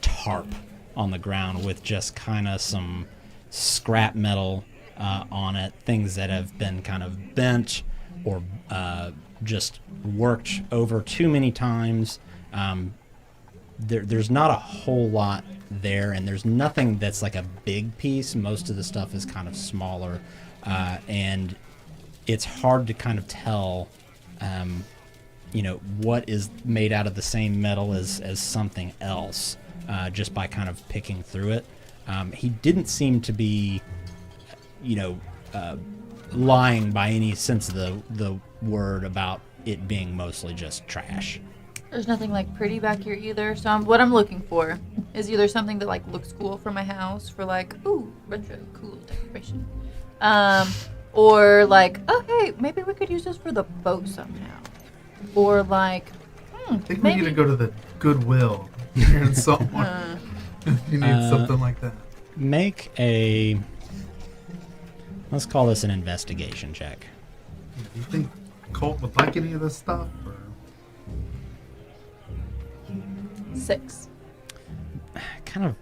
tarp on the ground with just kind of some scrap metal on it, things that have been kind of bent or just worked over too many times. There's not a whole lot there, and there's nothing that's like a big piece. Most of the stuff is kind of smaller, and it's hard to kind of tell what is made out of the same metal as something else, just by kind of picking through it. He didn't seem to be, lying by any sense of the word about it being mostly just trash. There's nothing like pretty back here either. So what I'm looking for is either something that like looks cool for my house, for like retro cool decoration, or like hey, maybe we could use this for the boat somehow, or like I think we maybe need to go to the Goodwill here in Saltmarsh if you need something like that. make a... Let's call this an investigation check. Do you think Colt would like any of this stuff? Or? 6. Kind of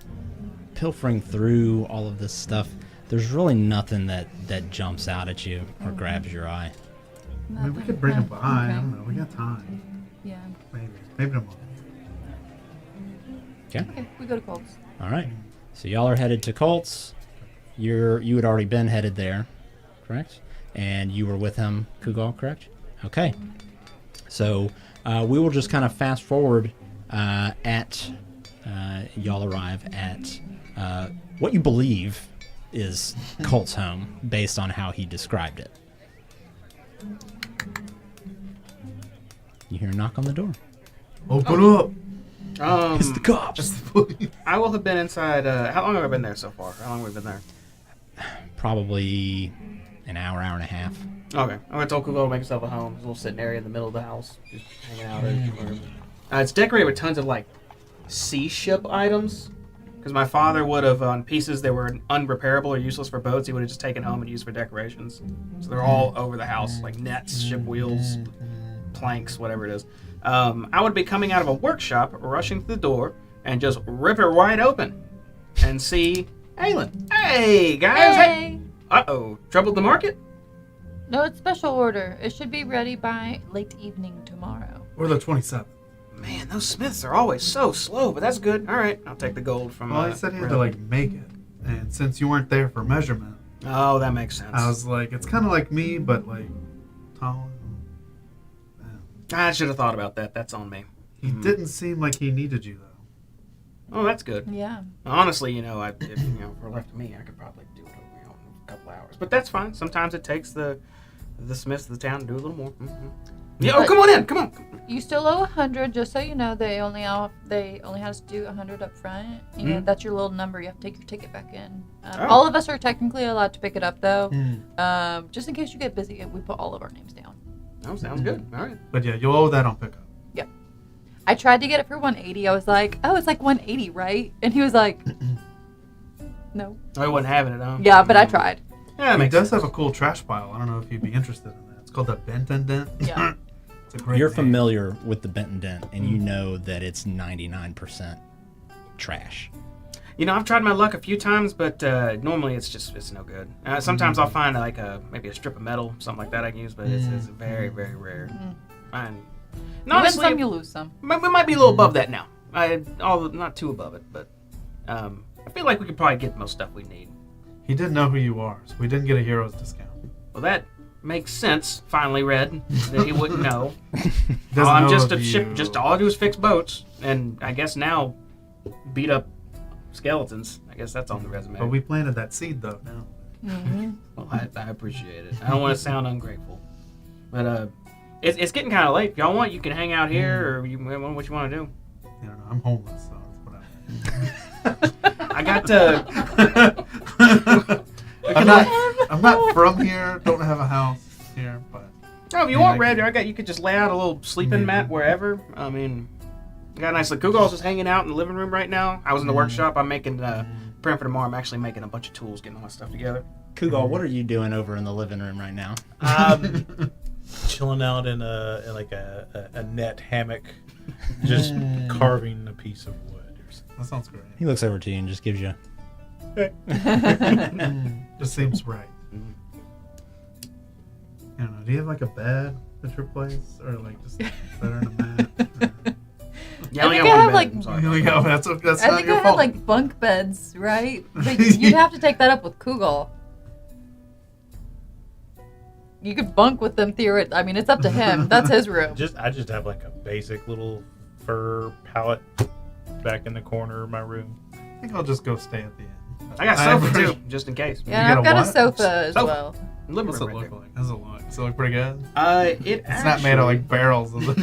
pilfering through all of this stuff, there's really nothing that jumps out at you or grabs your eye. I mean, we could bring him by. I Okay. don't know. We got time. Yeah. Maybe tomorrow. Okay. Okay, we go to Colts. All right. So y'all are headed to Colts. You had already been headed there, correct? And you were with him, Kugal, correct? Okay. So we will just kind of fast forward y'all arrive at what you believe is Colt's home, based on how he described it. You hear a knock on the door. Open up. It's the cops. Just the police. I will have been inside. How long have I been there so far? How long have we been there? Probably an hour and a half. Okay. I'm going to tell Kugo to make himself a home. There's a little sitting area in the middle of the house. Just hanging out. It's decorated with tons of, like, sea ship items. Because my father would have, on pieces that were unrepairable or useless for boats, he would have just taken home and used for decorations. So they're all over the house, like nets, ship wheels, planks, whatever it is. I would be coming out of a workshop, rushing through the door, and just rip it wide open and see Aylin. Hey, guys! Hey! Uh-oh. Troubled the market? No, it's special order. It should be ready by late evening tomorrow. Or the 27th. Man, those smiths are always so slow, but that's good. All right, I'll take the gold from... Well, he said he had to, like, make it. And since you weren't there for measurement, Oh, that makes sense. I was like, it's kind of like me, but, like, taller. I should have thought about that. That's on me. He didn't seem like he needed you, though. Oh, that's good. Yeah. Honestly, if for left to me, I could probably do it over in a couple hours. But that's fine. Sometimes it takes the smiths of the town to do a little more. Mm-hmm. Yeah. Oh, But- come on in. Come on. You still owe 100, just so you know. They only has to do 100 up front. And that's your little number. You have to take your ticket back in. Oh. All of us are technically allowed to pick it up, though. Just in case you get busy, we put all of our names down. Oh, sounds good. All right. But yeah, you'll owe that on pickup. Yep. I tried to get it for 180. I was like, oh, it's like 180, right? And he was like, no. I wasn't having it, huh? Yeah, but I tried. Yeah, that He makes does sense. have a cool trash pile. I don't know if you'd be interested in that. It's called the Benton Dent. Yeah. It's a great You're name. familiar with the Benton Dent, and you know that it's 99% trash. I've tried my luck a few times, but normally it's no good. Sometimes I'll find like maybe a strip of metal, something like that I can use, but it's very, very rare. And You win honestly, some, you lose some. we might be a little above that now. Not too above it, but I feel like we could probably get most stuff we need. He didn't know who you are, so we didn't get a hero's discount. Well, that makes sense. Finally read that he wouldn't know. Doesn't I'm know just a of ship. you. Just all I do is fix boats, and I guess now beat up skeletons. I guess that's on the resume. But we planted that seed, though, now. Well, I appreciate it. I don't want to sound ungrateful, but it's getting kind of late. If y'all want, you can hang out here, or what you want to do. I don't know. I'm homeless, so that's what I I got to. I'm not from here. Don't have a house here, but Oh, if you Yeah, want, I Red, you could just lay out a little sleeping mat wherever. I mean, I got a nice. Kugal's just hanging out in the living room right now. I was in the workshop. I'm making praying for tomorrow. I'm actually making a bunch of tools, getting all my stuff together. Kugal, what are you doing over in the living room right now? Chilling out in a net hammock, just carving a piece of wood. Or something. that sounds great. He looks over to you and just gives you... Just seems right. I don't know. Do you have like a bed at your place, or like just better in a mat? Or... Yeah, I only I got think I one have, bed. like- I'm sorry. You only got- that's I not think your I had fault. like bunk beds, right? But you'd have to take that up with Kugal. You could bunk with them theoretically. I mean, it's up to him. That's his room. I just have like a basic little fur pallet back in the corner of my room. I think I'll just go stay at the end. I got I'm sofa pretty- too, just in case. Yeah, got I've a got a what? sofa as Sofa. well. Living What's it room right look there. like? How's it look? Does it look pretty good? It's Not made of like barrels. Is it?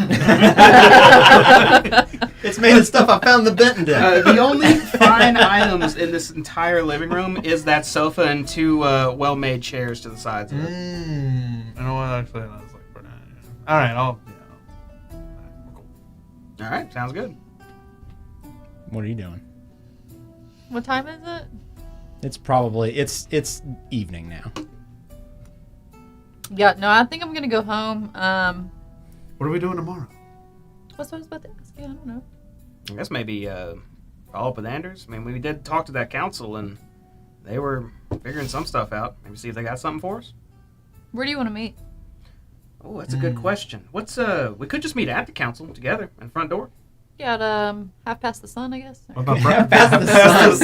It's made of stuff I found in the Benton Dent. The only fine items in this entire living room is that sofa and two well-made chairs to the sides of it. You know what? Actually, that's like pretty. All right, I'll. All right, sounds good. What are you doing? What time is it? It's probably it's evening now. Yeah, no, I think I'm gonna go home. What are we doing tomorrow? What's what I was about to ask you? I don't know. I guess maybe follow up with Anders. I mean, we did talk to that council, and they were figuring some stuff out. Maybe see if they got something for us. Where do you want to meet? Oh, that's a good question. What's we could just meet at the council together in the front door. Yeah, at 1:30, I guess. What about breakfast?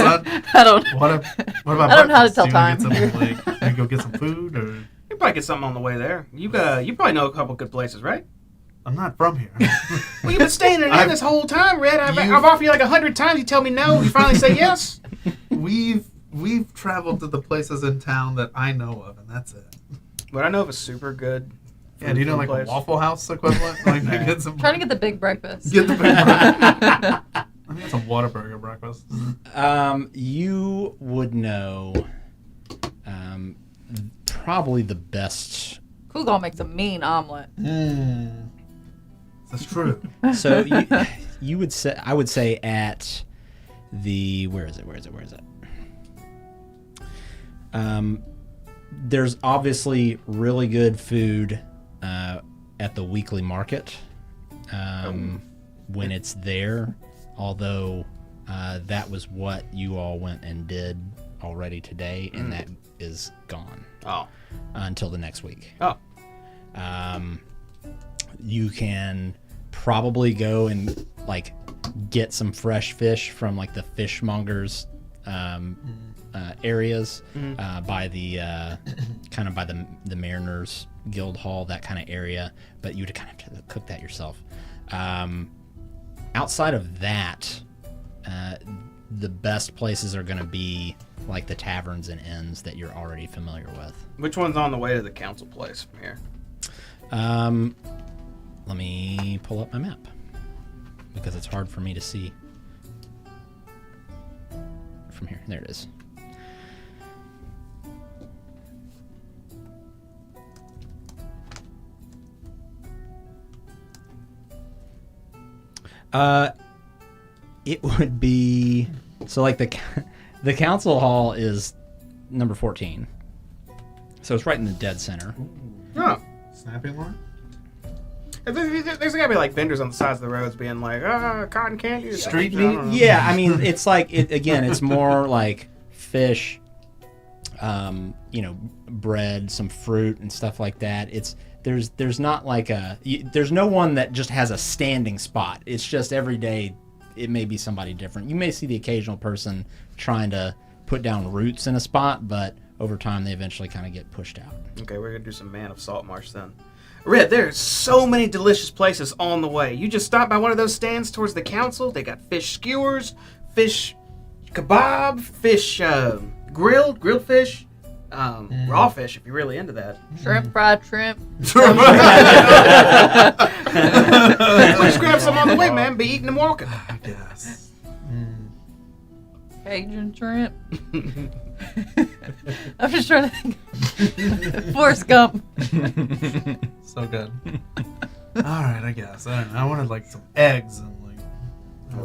I don't. What about I don't know how to breakfast? tell Do time. you wanna get some, you go get some food, or You probably get something on the way there. You probably know a couple good places, right? I'm not from here. Well, you've been staying in this whole time, Red. I've offered you like 100 times. You tell me no. You finally say yes. We've traveled to the places in town that I know of, and that's it. But I know of a super good. Yeah, do you know like place. a Waffle House equivalent? Like to get some. Trying to get the big breakfast. Get the big breakfast. I think it's a Whataburger breakfast. You would know probably the best. Cougal makes a mean omelet. That's true. So you would say, I would say at the where is it? There's obviously really good food at the weekly market when it's there. Although that was what you all went and did already today, and that is gone. Oh. Until the next week. Oh. You can probably go and like get some fresh fish from like the fishmongers areas by the kind of by the Mariners Guild Hall, that kind of area, but you'd kind of have to cook that yourself. Outside of that, the best places are going to be like the taverns and inns that you're already familiar with. Which one's on the way to the council place from here? Let me pull up my map because it's hard for me to see from here. There it is. It would be so like the council hall is number 14, so it's right in the dead center. Oh. Snapping line? There's gotta be like vendors on the sides of the roads being like, cotton candy. Street I don't know. Yeah, I mean it's like again, it's more like fish, bread, some fruit and stuff like that. There's not like there's no one that just has a standing spot. It's just every day it may be somebody different. You may see the occasional person trying to put down roots in a spot, but over time they eventually kind of get pushed out. Okay, we're gonna do some Man of Saltmarsh then. Red, there's so many delicious places on the way. You just stop by one of those stands towards the council. They got fish skewers, fish kebab, fish grilled fish, raw fish if you're really into that. Shrimp, fried shrimp. Just grab some on the way, man. Be eating and walking. I guess. Cajun shrimp. I'm just trying to think. Forrest Gump. So good. All right, I guess. I don't know. I wanted like some eggs and like,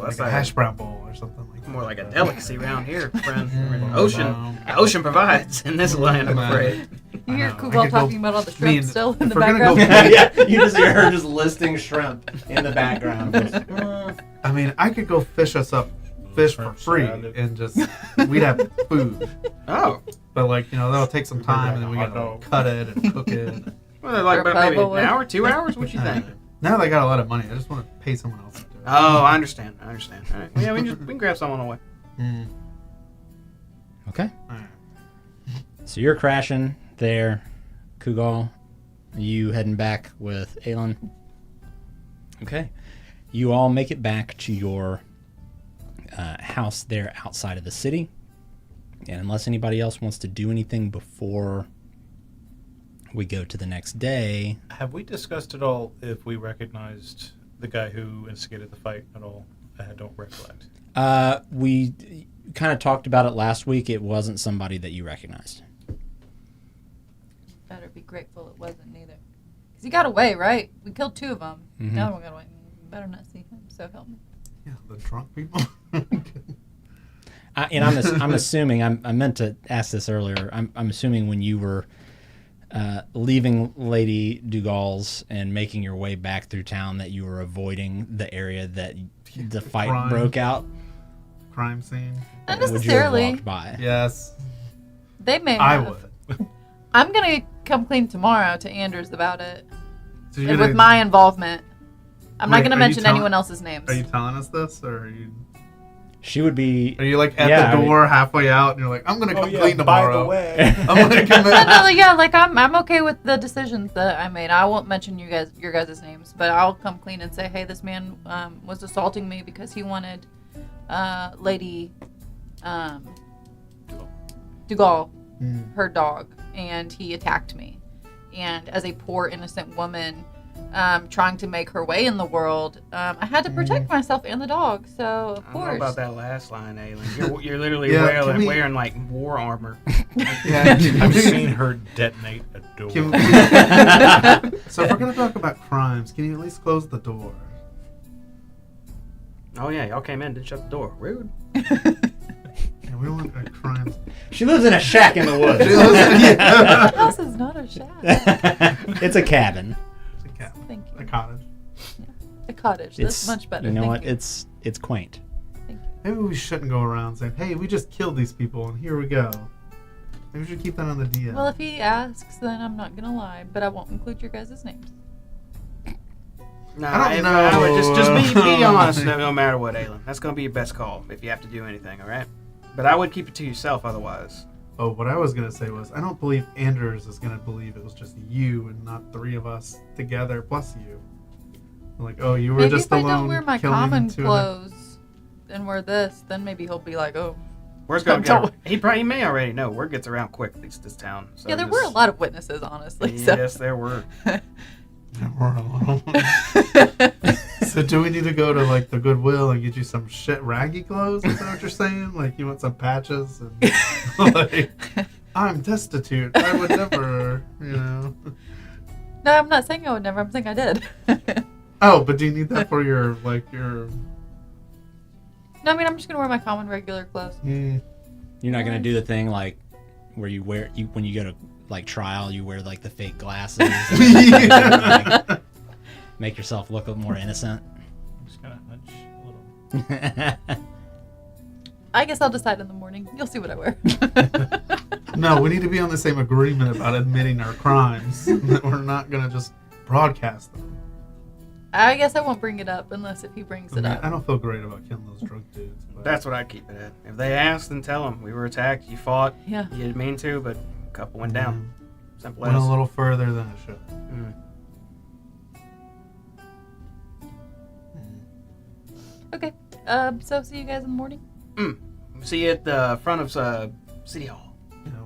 that's like a like hash brown bowl or something like that. More like a delicacy around here, friend. Wow. Ocean provides in this land, I'm afraid. You hear I know. I Cougal could go- talking about all the shrimp mean, still in if the we're gonna background. go- Yeah, you just hear her just listing shrimp in the background. I mean, I could go fish us up fish for free and just we'd have food. Oh. But like, that'll take some time and then we gotta cut it and cook it. Well, they're like Or about maybe an Phandelver. hour, 2 hours? What you think? Now that I got a lot of money, I just want to pay someone else to do it. Oh, I understand. All right. Well, yeah, we can grab some on the way. Okay. All right. So you're crashing there, Cougal. You heading back with Aelin. Okay. You all make it back to your house there outside of the city. And unless anybody else wants to do anything before we go to the next day. Have we discussed at all if we recognized the guy who instigated the fight at all? I don't recollect. We kind of talked about it last week. It wasn't somebody that you recognized. Better be grateful it wasn't neither. Because he got away, right? We killed 2 of them. Mhm. The other one got away. Better not see him, so help me. Yeah, the drunk people. I'm assuming. I meant to ask this earlier. I'm assuming when you were leaving Lady Dougal's and making your way back through town that you were avoiding the area that the fight Crime. broke out. Crime scene. Not Would you have necessarily. walked by? Yes, They may I have. would. I'm gonna come clean tomorrow to Anders about it, So and you're with gonna- my involvement. I'm Wait, not gonna are you mention telling- anyone else's names. Are you telling us this, or She would be. are you like at Yeah, I the mean- door halfway out, and you're like, I'm gonna come clean by tomorrow. the way. I'm gonna come in. No, yeah, like I'm okay with the decisions that I made. I won't mention your guys' names, but I'll come clean and say, hey, this man was assaulting me because he wanted Lady Dougal, her dog, and he attacked me. And as a poor innocent woman trying to make her way in the world, I had to protect myself and the dog. So of I don't know course, about that last line, Aylin. You're literally Yeah, can we- wearing like war armor. Yeah, I've seen her detonate a door. Can we- so if we're gonna talk about crimes, can you at least close the door? Oh yeah, y'all came in, didn't shut the door. Rude. Yeah, we don't want crimes. She lives in a shack in the woods. the house is not a shack. It's a cabin. It's a cabin, Thank you. a cottage. A cottage. That's much better. You know Thank what? you. It's quaint. Thank you. Maybe we shouldn't go around saying, "Hey, we just killed these people, and here we go." Maybe we should keep that on the DL. Well, if he asks, then I'm not gonna lie, but I won't include your guys' names. No, I don't I would know. just be honest. No matter what, Aylin. That's gonna be your best call if you have to do anything. All right. But I would keep it to yourself otherwise. Oh, what I was gonna say was, I don't believe Anders is gonna believe it was just you and not three of us together plus you. Like, oh, you were Maybe just if I alone. don't wear my killing common two other- clothes and wear this, then maybe he'll be like, oh. Word's gonna Don't- get. He may already know. Word gets around quick. At least this town. So Yeah, there just- were a lot of witnesses, honestly. So. Yes, there were. We're alone. So do we need to go to like the Goodwill and get you some shit raggy clothes? Is that what you're saying? Like you want some patches and like, I'm destitute. I would never, No, I'm not saying I would never. I'm saying I did. Oh, but do you need that for your like your? No, I mean I'm just gonna wear my common regular clothes. You're not gonna do the thing like where you wear when you go to like trial, you wear like the fake glasses, and, like, make yourself look a little more innocent. I'm just gonna hunch a little. I guess I'll decide in the morning. You'll see what I wear. No, we need to be on the same agreement about admitting our crimes. That we're not gonna just broadcast them. I guess I won't bring it up unless if he brings it I up. don't feel great about killing those drunk dudes. But That's what I'd keep it at. If they ask, then tell them we were attacked. You fought. Yeah. You didn't mean to, but a couple went down. Simple went a as. little further than it should. Mm. Okay. So see you guys in the morning. See you at the front of City Hall.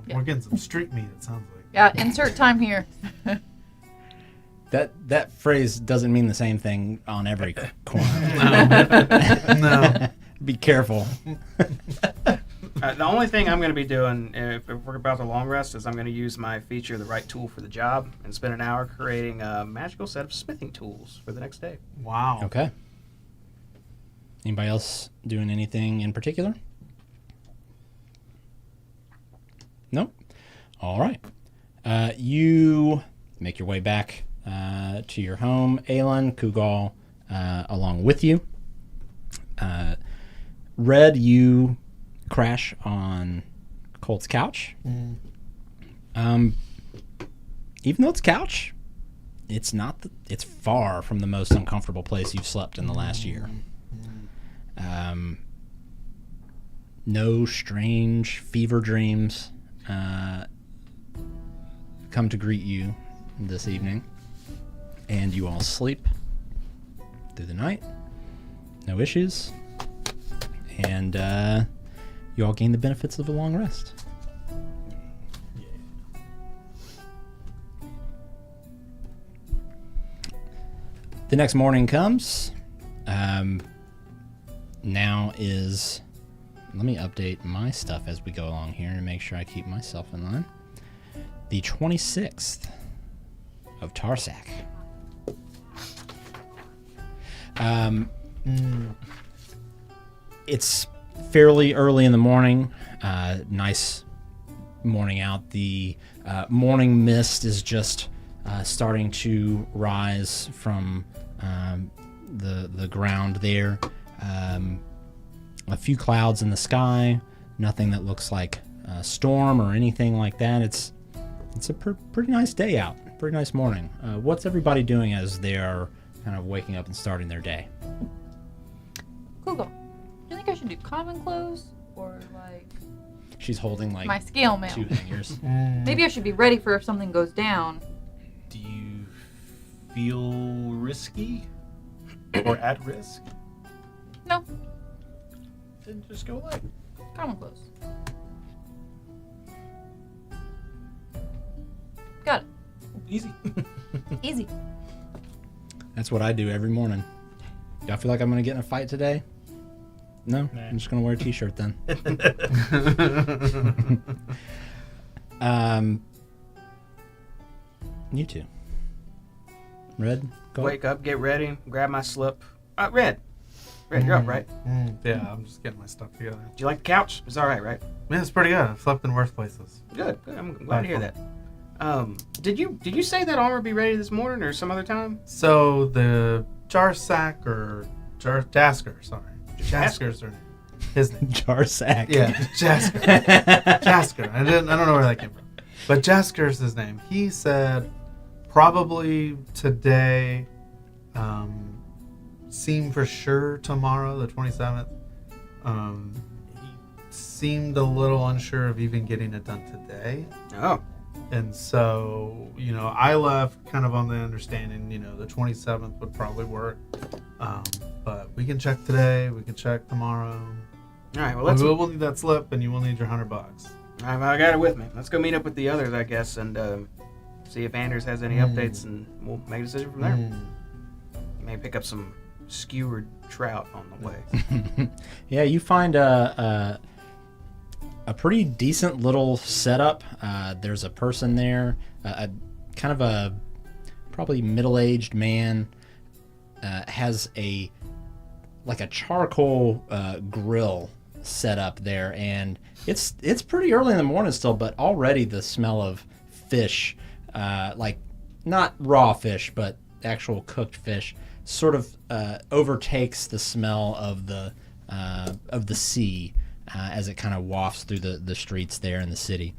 Yeah. We're getting some street meat. It sounds like. Yeah. Insert time here. That phrase doesn't mean the same thing on every corner. No. Be careful. The only thing I'm going to be doing, if we're about the long rest, is I'm going to use my feature, the right tool for the job, and spend an hour creating a magical set of smithing tools for the next day. Wow. Okay. Anybody else doing anything in particular? Nope. All right. You make your way back to your home. Aelin, Kugal, along with you. Red, you crash on Colt's couch. Even though it's couch, it's not. It's far from the most uncomfortable place you've slept in the last year. No strange fever dreams come to greet you this evening, and you all sleep through the night. No issues, and you all gain the benefits of a long rest. The next morning comes. Now is... Let me update my stuff as we go along here and make sure I keep myself in line. The 26th of Tarsak. It's fairly early in the morning. Nice morning out. The morning mist is just starting to rise from the ground there. A few clouds in the sky. Nothing that looks like a storm or anything like that. It's a pretty nice day out. Pretty nice morning. What's everybody doing as they are kind of waking up and starting their day? Google, do you think I should do common clothes or like She's holding like my scale mail? 2 hangers. Maybe I should be ready for if something goes down. Do you feel risky or at risk? No, Then just go light. common clothes. Got it. Easy. Easy. That's what I do every morning. Do I feel like I'm going to get in a fight today? No? Nah. I'm just going to wear a t-shirt then. You two. Red, go. Wake up, get ready, grab my slip. Red, you're up, right? Yeah, I'm just getting my stuff together. Do you like the couch? It's all right, right? Yeah, it's pretty good. I've slept in worse places. Good. I'm glad to hear that. Did you say that armor be ready this morning or some other time? So the Jasker, sorry. Jasker's her name. His name. Jarsack. Yeah, Jasker. Jasker. I don't know where that came from. But Jasker's his name. He said probably today, seem for sure tomorrow, the 27th. He seemed a little unsure of even getting it done today. Oh. And so, I left kind of on the understanding, the 27th would probably work. But we can check today. We can check tomorrow. All right. Well, let's. We'll need that slip, and you will need your $100. All right, well, I got it with me. Let's go meet up with the others, I guess, and see if Anders has any updates, and we'll make a decision from there. You may pick up some skewered trout on the way. Yeah, you find a pretty decent little setup. There's a person there, a kind of a probably middle-aged man, has a charcoal grill set up there, and it's pretty early in the morning still, but already the smell of fish, like not raw fish, but actual cooked fish, sort of overtakes the smell of the sea as it kind of wafts through the streets there in the city.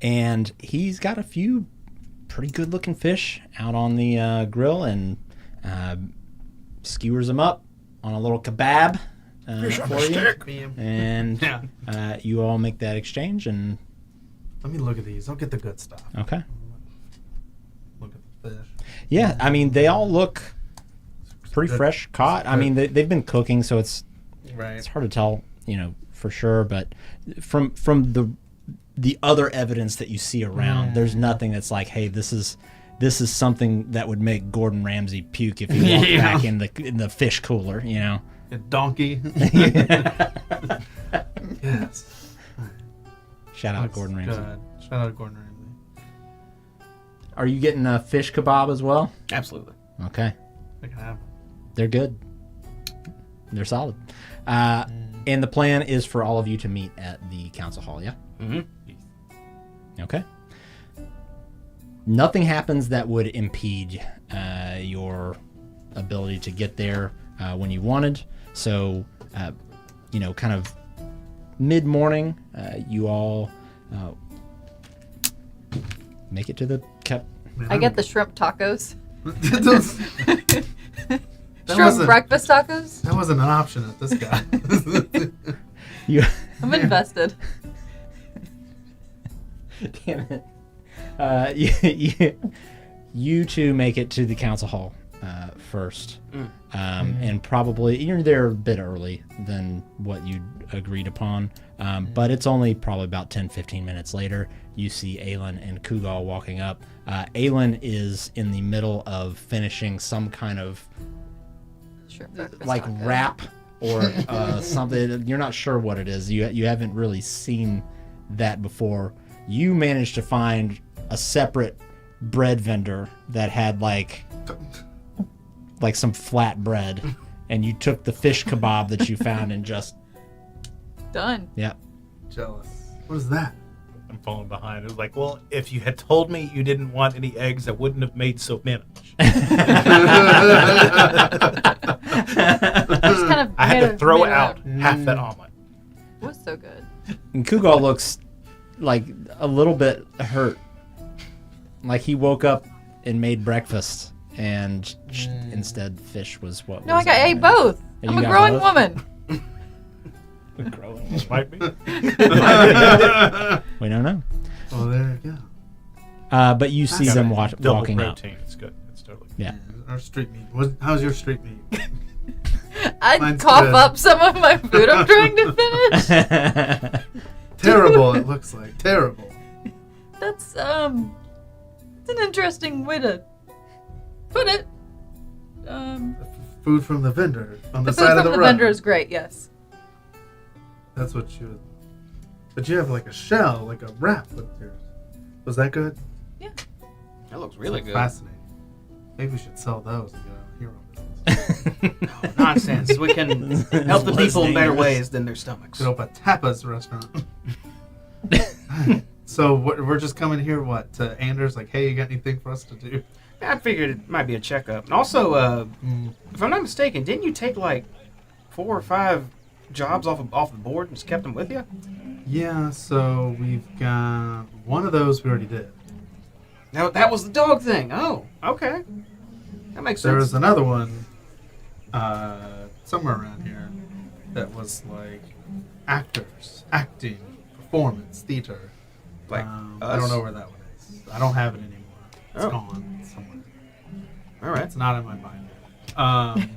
And he's got a few pretty good looking fish out on the grill, and skewers them up on a little kebab for you. And you all make that exchange, and Let me look at these. I'll get the good stuff. okay. Look at the fish. Yeah, I mean, they all look pretty Good. fresh caught. I mean, they've been cooking, so it's Right. hard to tell, for sure. But from the other evidence that you see around, there's nothing that's like, hey, this is something that would make Gordon Ramsay puke if he walked back in the fish cooler, A donkey. Yes. Shout out That's Gordon Ramsay. good. Shout out Gordon Ramsay. Are you getting a fish kebab as well? Absolutely. Okay, I can have they're good. They're solid. And the plan is for all of you to meet at the council hall, yeah? Mm-hmm. Okay. Nothing happens that would impede your ability to get there when you wanted. So, kind of mid-morning, you all make it to the I get the shrimp tacos. That Shrimp wasn't- breakfast tacos. That wasn't an option at this guy. you. I'm invested. Damn it. You two make it to the council hall first. And probably, you're there a bit early than what you'd agreed upon. But it's only probably about 10-15 minutes later. You see Aelin and Kugal walking up. Aelin is in the middle of finishing some kind of Shrimp breakfast like taco. wrap or something. You're not sure what it is. You haven't really seen that before. You managed to find a separate bread vendor that had like some flat bread, and you took the fish kebab that you found and just Done. yeah. Jealous. What is that? I'm falling behind. It was like, well, if you had told me you didn't want any eggs, I wouldn't have made so much. Just kind of I had to throw out it half that omelet. It was so good. And Kugal looks like a little bit hurt. Like he woke up and made breakfast, and instead fish was what No, was I ate both. And I'm you a got growing both? woman. growing. This might be. We don't know. Well, there you go. But you see them Double walking out. protein. It's good. It's totally good. Yeah. Our street meat. How's your street meat? I'd Mine's cough good. up some of my food I'm trying to finish. Terrible, it looks like. Terrible. That's it's an interesting way to put it. Food from the vendor on the, The food side of from the the road. vendor is great. Yes. That's what you would. But you have like a shell, like a wrap with yours. Was that good? That looks really good. Fascinating. Maybe we should sell those and get a hero business. Oh, nonsense. We can help the people in better ways than their stomachs. Set up a tapas restaurant. So we're just coming here, what, to Anders? Like, hey, you got anything for us to do? I figured it might be a checkup. And also, if I'm not mistaken, didn't you take like 4 or 5 jobs off the board and just kept them with you? Yeah, so we've got one of those we already did. Now, that was the dog thing. Oh, okay. That makes There sense. was another one somewhere around here that was like actors, acting, performance, theater. Like I don't know where that one is. I don't have it anymore. It's Oh. gone somewhere. All right. It's not in my binder.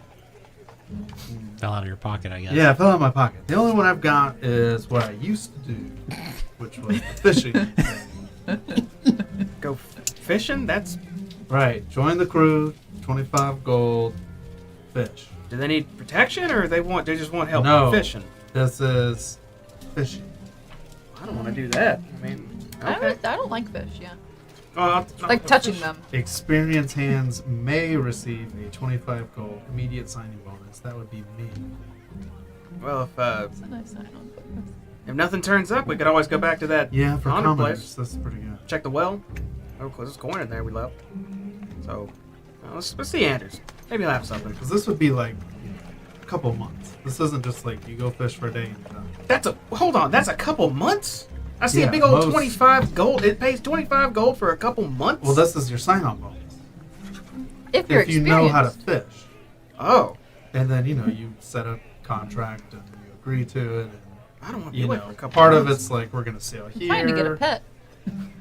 Fell out of your pocket, I guess. Yeah, it fell out of my pocket. The only one I've got is what I used to do, which was the fishing thing. Go fishing? That's. Right. Join the crew, 25 gold, fish. Do they need protection or they just want help No. fishing? This is fishing. I don't want to do that. I mean, okay. I don't like fish. Yeah. Like Touching them. Experienced hands may receive a 25 gold immediate signing bonus. That would be me. Well, It's a nice sign on. if nothing turns up, we could always go back to that Yeah, for haunted commoners, place. that's pretty good. Check the well. Oh, because there's corn in there we left. So, let's see Anders. Maybe he'll have something. Because this would be like a couple months. This isn't just like you go fish for a day and you're done. Hold on, that's a couple months? I see Yeah, a big old most- 25 gold. It pays 25 gold for a couple months? Well, this is your sign-on bonus. If you're If you know how to experienced. fish. Oh, And then, you set a contract and you agree to it. And, I don't want to be away for a couple part of months. it's like, we're going to sail here. Trying to get a pet.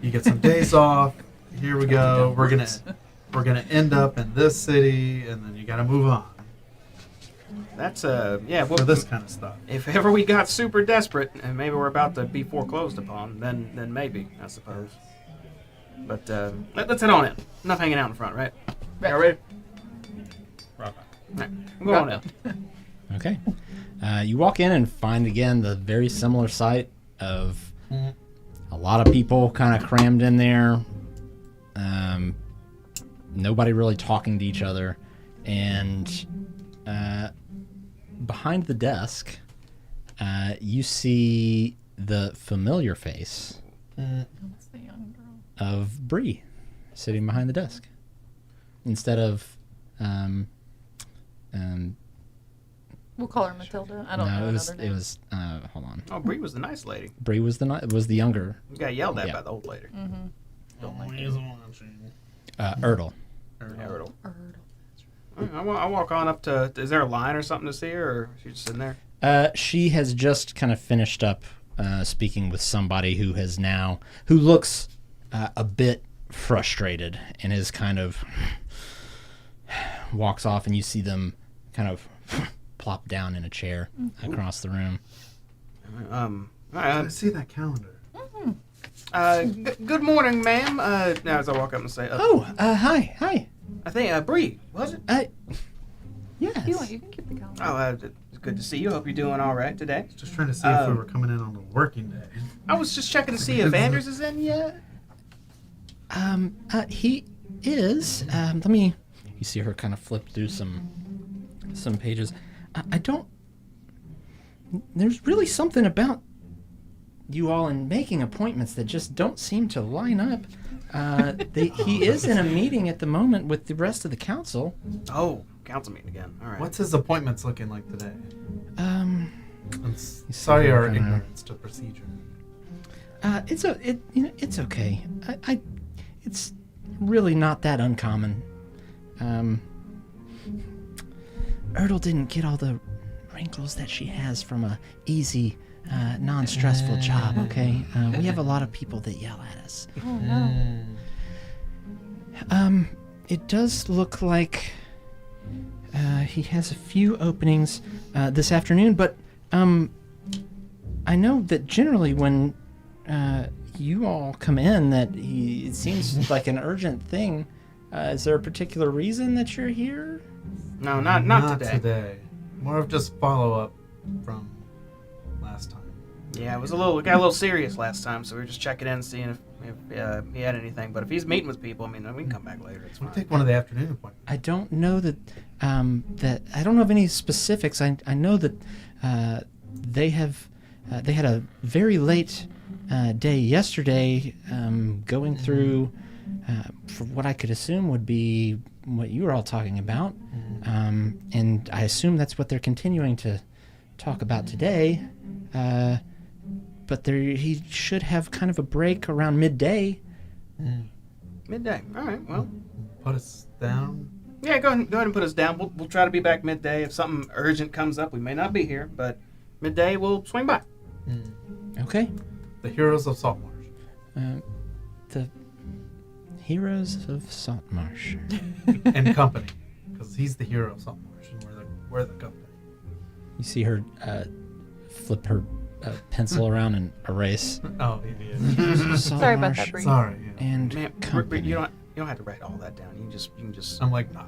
You get some days off. Here we go. We're gonna end up in this city, and then you got to move on That's, yeah, well, for this kind of stuff. if ever we got super desperate and maybe we're about to be foreclosed upon, then maybe, I suppose. But, let's head on in. Enough hanging out in front, right? Right. Y'all ready? Right. Right. I'm going in. Okay. You walk in and find again the very similar sight of a lot of people kind of crammed in there. Nobody really talking to each other. And behind the desk, you see the familiar face That's the young girl. of Bree sitting behind the desk. Instead of We'll call her Matilda. I don't know it was another name. hold on. Oh, Bree was the nice lady. Bree was the younger We got yelled at Yeah. by the old lady. Erdl. Yeah, Erdl. Erd. I walk on up to. Is there a line or something to see her, or she's just sitting there? She has just kind of finished up speaking with somebody who looks a bit frustrated and is kind of walks off, and you see them kind of plop down in a chair across the room. I see that calendar. Good morning, ma'am. Now as I walk up and say, Hi. I think Bree, was it? Yes. If you want, you can keep the calendar. Oh, it's good to see you. Hope you're doing all right today. Just trying to see if we were coming in on a working day. I was just checking to see if Anders is in yet. He is. Let me. You see her kind of flip through some some pages. I don't. There's really something about you all in making appointments that just don't seem to line up. He is in a meeting at the moment with the rest of the council. Oh, council meeting again. All right. What's his appointments looking like today? Um, I'm sorry our ignorance to procedure. It's okay. It's really not that uncommon. Erdl didn't get all the wrinkles that she has from a easy, non-stressful job. Okay, we have a lot of people that yell at us. Oh no. It does look like he has a few openings this afternoon, but I know that generally when you all come in, that it seems like an urgent thing. Is there a particular reason that you're here? No, not today. More of just follow up from last time. Yeah, it got a little serious last time, so we were just checking in, seeing if he had anything. But if he's meeting with people, I mean, we can come back later. It's We'll fine. take one of the afternoon appointments. I don't know that I don't know of any specifics. I know that they had a very late day yesterday, going through for what I could assume would be what you were all talking about, and I assume that's what they're continuing to talk about today. But he should have kind of a break around midday. Midday. All right. Well, Put us down. yeah. Go ahead and put us down. We'll try to be back midday. If something urgent comes up, we may not be here, but midday we'll swing by. Okay. The heroes of Saltmarsh. The heroes of Saltmarsh. And company. Because he's the hero of Saltmarsh, and we're the company. You see her flip her pencil around and erase. Oh, yeah. Sorry about that, Bree. Sorry. Yeah. And Man, company. you don't have to write all that down. You can just. I'm like, not.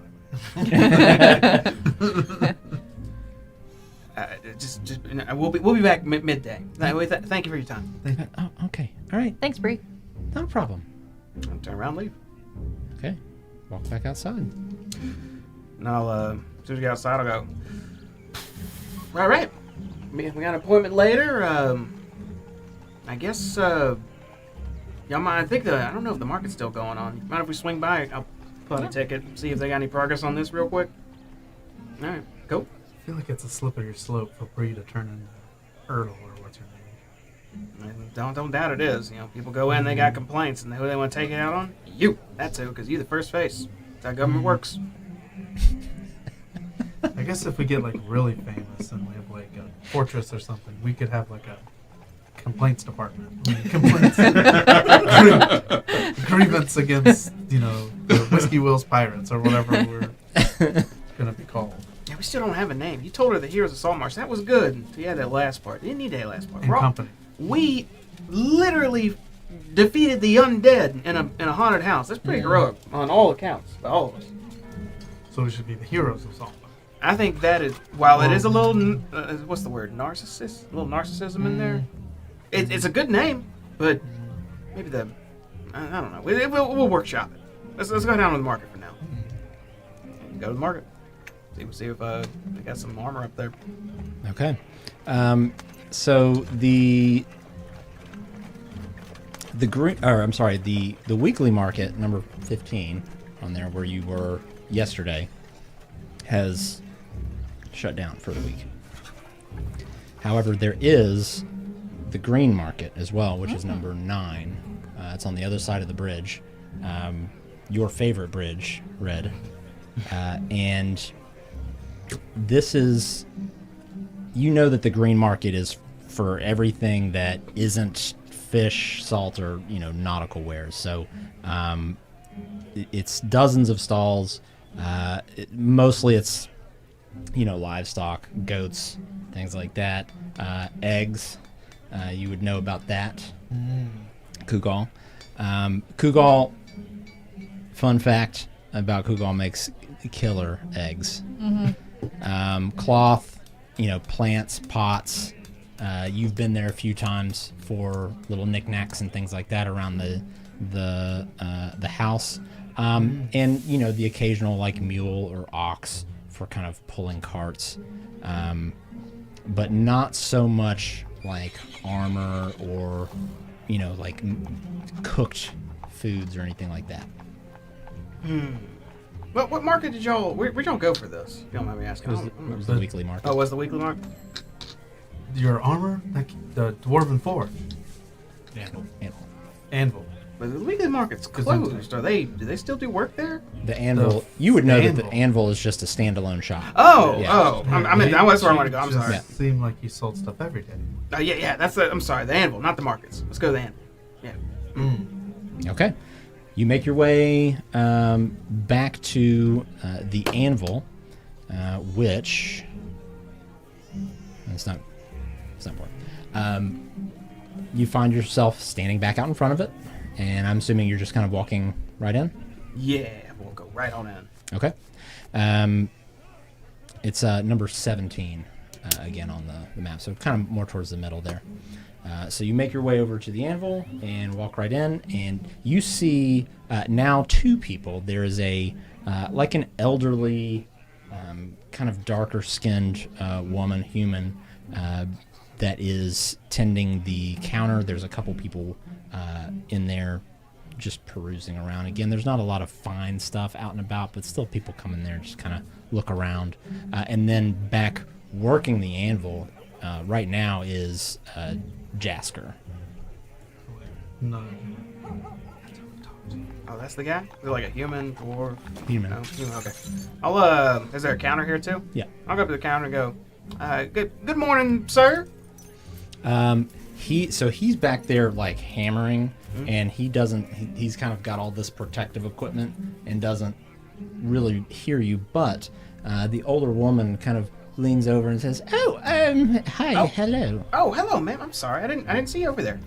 We'll be back midday. Thank you for your time. Oh, okay. All right. Thanks, Bree. No problem. I'll turn around, and leave. Okay. Walk back outside. And I'll as soon as we get outside, I'll go. All right. We got an appointment later. I guess y'all mind. I don't know if the market's still going on. Mind if we swing by? I'll put a ticket, see if they got any progress on this real quick. All right, go. I feel like it's a slippery slope for Bree to turn into Erdl or what's her name. And don't doubt it is. You know, people go in, they got complaints, and who they want to take it out on? You. That's who, because you the first face. That's how government works. I guess if we get like really famous and we have like a fortress or something, we could have like a complaints department. Complaints, grievance against the Whiskey Wills Pirates or whatever we're gonna be called. Yeah, we still don't have a name. You told her the heroes of Saltmarsh. That was good. You had that last part. You didn't need that last part. And company. We literally defeated the undead in a haunted house. That's pretty heroic on all accounts, by all of us. So we should be the heroes of Saltmarsh. I think that is, while it is a little, what's the word, narcissist? A little narcissism in there. It's a good name, but maybe I don't know. We'll workshop it. Let's go down to the market for now. Go to the market. See if they got some armor up there. Okay. So the weekly market number 15 on there where you were yesterday has shut down for the week. However, there is the green market as well, which is number 9. It's on the other side of the bridge, your favorite bridge, Red, and this is, that the green market is for everything that isn't fish, salt, or nautical wares. So it's dozens of stalls. Mostly it's livestock, goats, things like that. Eggs, you would know about that. Kugal. Kugal, fun fact about Kugal, makes killer eggs. Cloth, plants, pots. You've been there a few times for little knickknacks and things like that around the house. And the occasional mule or ox for kind of pulling carts, but not so much like armor or, like cooked foods or anything like that. What market did y'all? Where y'all go for this? If you don't mind me asking. It was the weekly market. Oh, was the weekly market? Your armor? Like the Dwarven Fort. Anvil. But the weekly market's closed. Do they still do work there? The Anvil. You would know that the Anvil is just a standalone shop. Oh, Yeah. oh. That's where I want to go. I'm sorry. Yeah. Seemed like you sold stuff every day. Yeah. I'm sorry. The Anvil, not the markets. Let's go to the Anvil. Yeah. Okay. You make your way back to the Anvil, which it's not important. You find yourself standing back out in front of it, and I'm assuming you're just kind of walking right in. Yeah, we'll go right on in. Okay. It's number 17 again on the map, so kind of more towards the middle there. So you make your way over to the Anvil and walk right in, and you see now two people. There is a like an elderly, kind of darker skinned human, that is tending the counter. There's a couple people in there just perusing around. Again, there's not a lot of fine stuff out and about, but still people come in there and just kind of look around. And then back working the Anvil right now is Jasker. No. Oh, that's the guy? Is it like a human or Human. No, human. Okay. Is there a counter here too? Yeah. I'll go up to the counter and go. Good morning, sir. He's back there like hammering, and he's kind of got all this protective equipment and doesn't really hear you, but the older woman kind of leans over and says, hi, hello. Oh, hello, ma'am. I'm sorry. I didn't see you over there.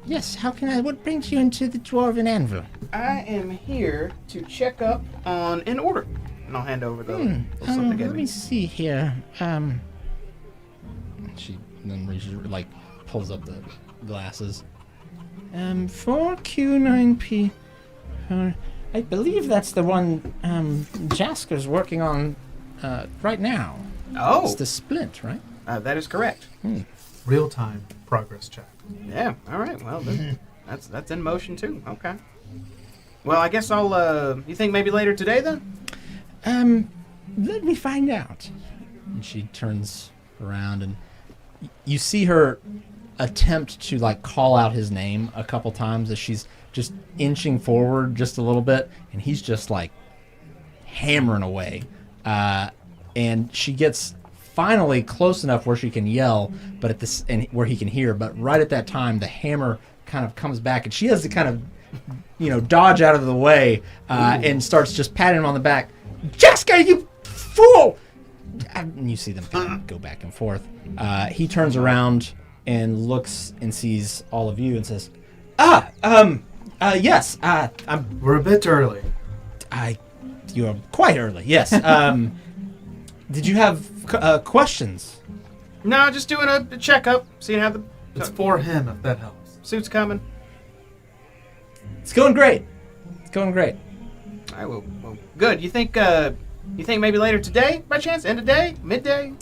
Yes, what brings you into the Dwarven Anvil? I am here to check up on an order. And I'll hand over the little slip they gave Let me see here. She then reaches, like, pulls up the glasses. 4Q9P. I believe that's the one Jasker's working on right now. Oh. It's the splint, right? That is correct. Real-time progress check. Yeah. All right. Well, that's in motion too. Okay. Well, I guess I'll. You think maybe later today then? Let me find out. And she turns around, and you see her attempt to like call out his name a couple times as she's just inching forward just a little bit, and he's just like hammering away. And she gets finally close enough where she can yell, but and where he can hear. But right at that time, the hammer kind of comes back, and she has to kind of, dodge out of the way and starts just patting him on the back. Jasker, you fool! And you see them kind of go back and forth. He turns around and looks and sees all of you and says, yes, We're a bit early. you are quite early, yes. Did you have questions? No, just doing a checkup, seeing how the It's for him, if that helps. suit's coming. It's going great. It's going great. All right. Well, good. You think maybe later today, by chance? End of day? Midday?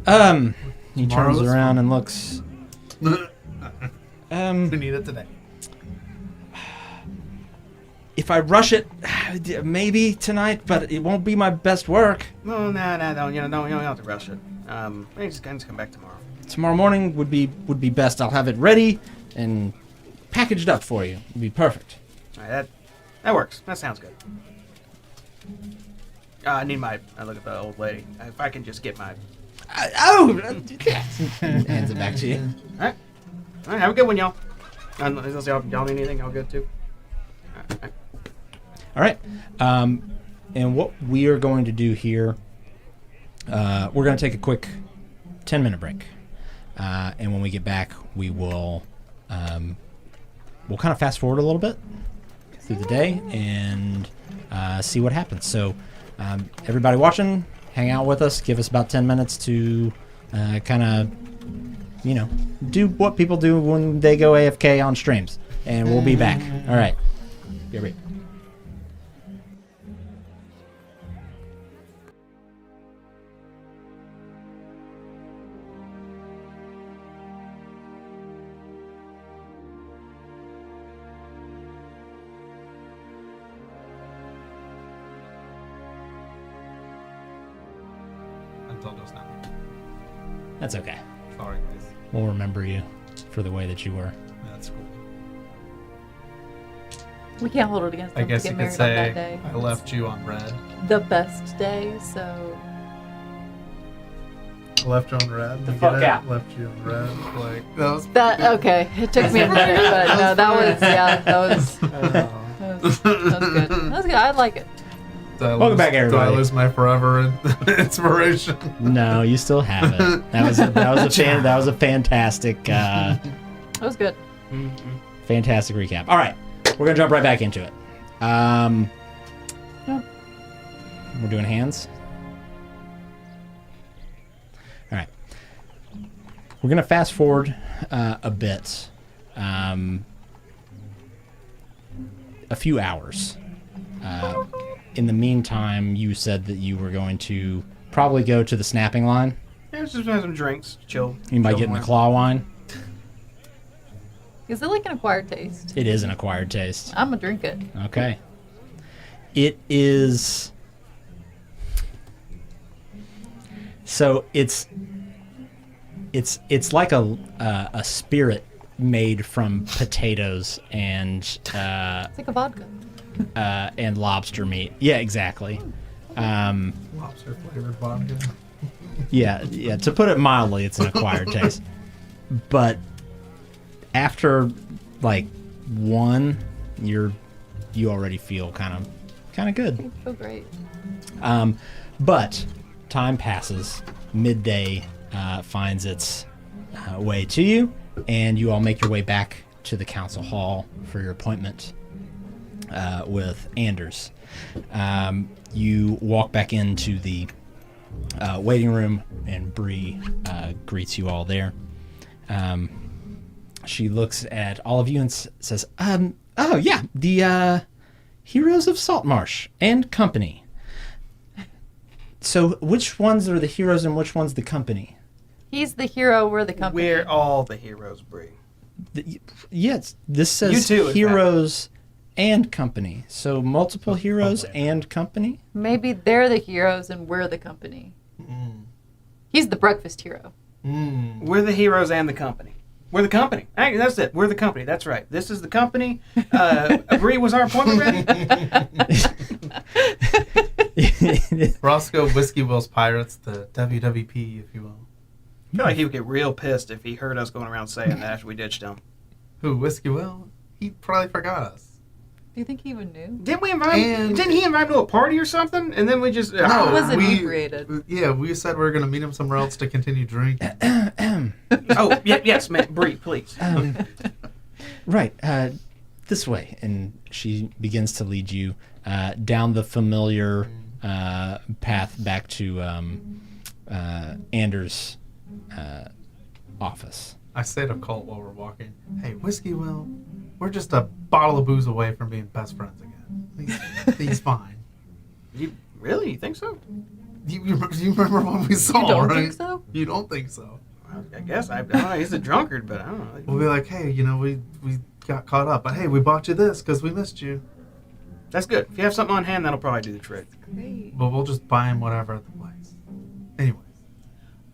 He turns Tomorrow's around and looks. We need it today. If I rush it, maybe tonight, but it won't be my best work. No, don't. You don't have to rush it. Maybe just come back tomorrow. Tomorrow morning would be best. I'll have it ready and packaged up for you. It'd be perfect. All right, that works. That sounds good. I need I look at the old lady. If I can just get my. Hands it back to you. All right. Have a good one, y'all. Y'all need anything? Y'all good too? All right. And what we are going to do here, we're going to take a quick 10-minute break. And when we get back, we'll kind of fast forward a little bit through the day and see what happens. So everybody watching, hang out with us. Give us about 10 minutes to kind of, do what people do when they go AFK on streams. And we'll be back. All right. Be right back. still just now. That's okay. Sorry, guys. We'll remember you for the way that you were. That's cool. We can't hold it against I them guess to you get could married on that say day. I left you on red. The best day, so I left you on red. The You fuck get it? out. Left you on red. Like that was. that okay. It took me a minute, but no, that was that was good. That was good. I like it. Welcome back, everybody. Do I lose my forever inspiration? No, you still have it. That was a fantastic That was good. fantastic recap. All right, we're gonna jump right back into it. Yeah. We're doing hands. All right, we're gonna fast forward a bit, a few hours. In the meantime, you said that you were going to probably go to the snapping line. Yeah, just have some drinks, chill. You might get in the claw wine. Is it like an acquired taste? It is an acquired taste. I'm gonna drink it. Okay. It is. So it's like a spirit made from potatoes and It's like a vodka. and lobster meat. Yeah, exactly. Lobster flavored vodka. Yeah. To put it mildly, it's an acquired taste. But after like one, you already feel kind of good. Oh, great. But time passes. Midday finds its way to you, and you all make your way back to the council hall for your appointment with Anders. You walk back into the waiting room, and Bree greets you all there. She looks at all of you and says, "Oh yeah, the Heroes of Saltmarsh and Company. So which ones are the heroes and which one's the company?" He's the hero. We're the company. We're all the heroes, Bree. Yes, this says You too, in Heroes and Company. So multiple heroes and company? Maybe they're the heroes and we're the company. He's the breakfast hero. We're the heroes and the company. We're the company. Hey, that's it. We're the company. That's right. This is the company. Bree, was our appointment ready? Roscoe Whiskey Will's Pirates, the WWP, if you will. I feel like he would get real pissed if he heard us going around saying that after we ditched him. Who, Whiskey Will? He probably forgot us. Do you think he even knew? Didn't we invite him? Didn't he invite him to a party or something? And then we just... How was inebriated? Yeah, we said we were going to meet him somewhere else to continue drinking. Oh, yes, man. Bree, please. Right, this way. And she begins to lead you down the familiar path back to Anders' office. I say to Colt while we're walking, "Hey, Whiskey Will, we're just a bottle of booze away from being best friends again. He's fine." You really? You think so? You remember what we saw, You don't right? think so? You don't think so? Well, I guess. I don't know. He's a drunkard, but I don't know. We'll be like, "Hey, we got caught up, but hey, we bought you this because we missed you." That's good. If you have something on hand, that'll probably do the trick. Great. But we'll just buy him whatever at the place. Anyways.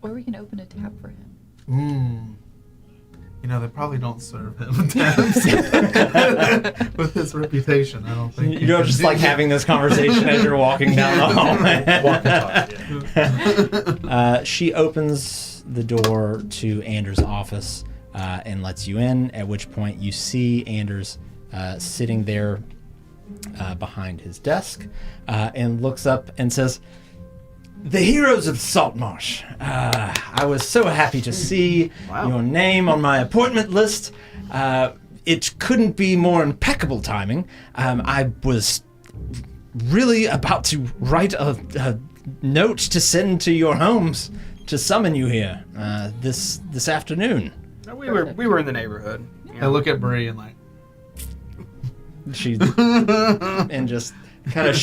Or we can open a tab for him. They probably don't serve him tabs. With his reputation, I don't think. You know, just like having this conversation as you're walking down the hallway. Walk and talk, yeah. She opens the door to Anders' office and lets you in, at which point you see Anders sitting there behind his desk and looks up and says, "The Heroes of Saltmarsh. I was so happy to see your name on my appointment list. It couldn't be more impeccable timing. I was really about to write a note to send to your homes to summon you here this afternoon." We were in the neighborhood. You I know. look at Bree and like, She and just kind of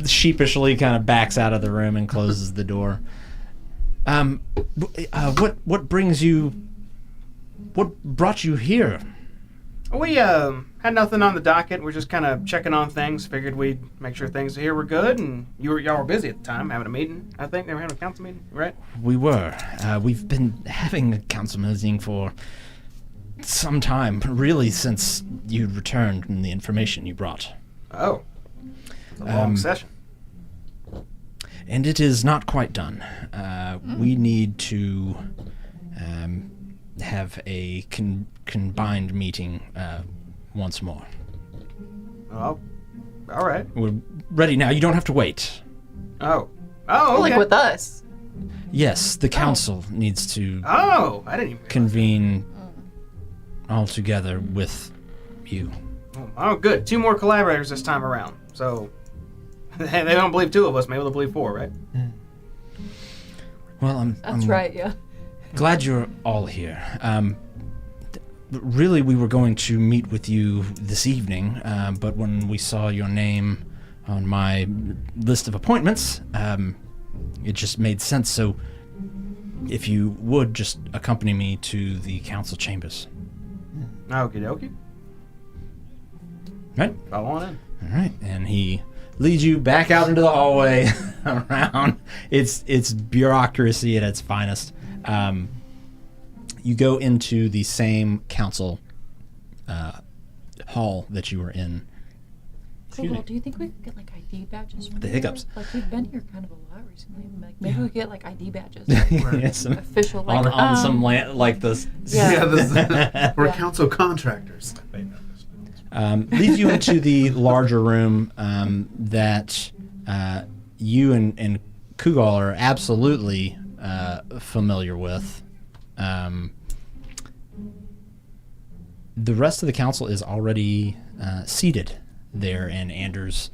sheepishly kind of backs out of the room and closes the door. What brings you? What brought you here? We had nothing on the docket. We're just kind of checking on things. Figured we'd make sure things here were good, and y'all were busy at the time having a meeting. I think they were having a council meeting, right? We were. We've been having a council meeting for some time, really since you returned and the information you brought. Oh, it's a long session. And it is not quite done. We need to have a combined meeting once more. Oh, all right. We're ready now. You don't have to wait. Oh, okay. Like with us. Yes, the council needs to Oh, I didn't even realize convene all together with you. that. Oh, good. 2 more collaborators this time around. So they don't believe 2 of us. Maybe they'll believe 4, right? Well, That's I'm right, yeah. glad you're all here. Really, we were going to meet with you this evening, but when we saw your name on my list of appointments, it just made sense. So if you would just accompany me to the council chambers. Okie dokie. Right? Follow on in. All right. And he leads you back out into the hallway around. It's bureaucracy at its finest. You go into the same council hall that you were in. Well, do you think we could get like ID badges from The here? hiccups. Like we've been here kind of a lot recently. Like maybe we could get like ID badges. Yes, some- Official like on some land like this. Yeah. We're Yeah. council contractors. They know this. Leads you into the larger room that you and Kugal are absolutely familiar with. The rest of the council is already seated there, and Anders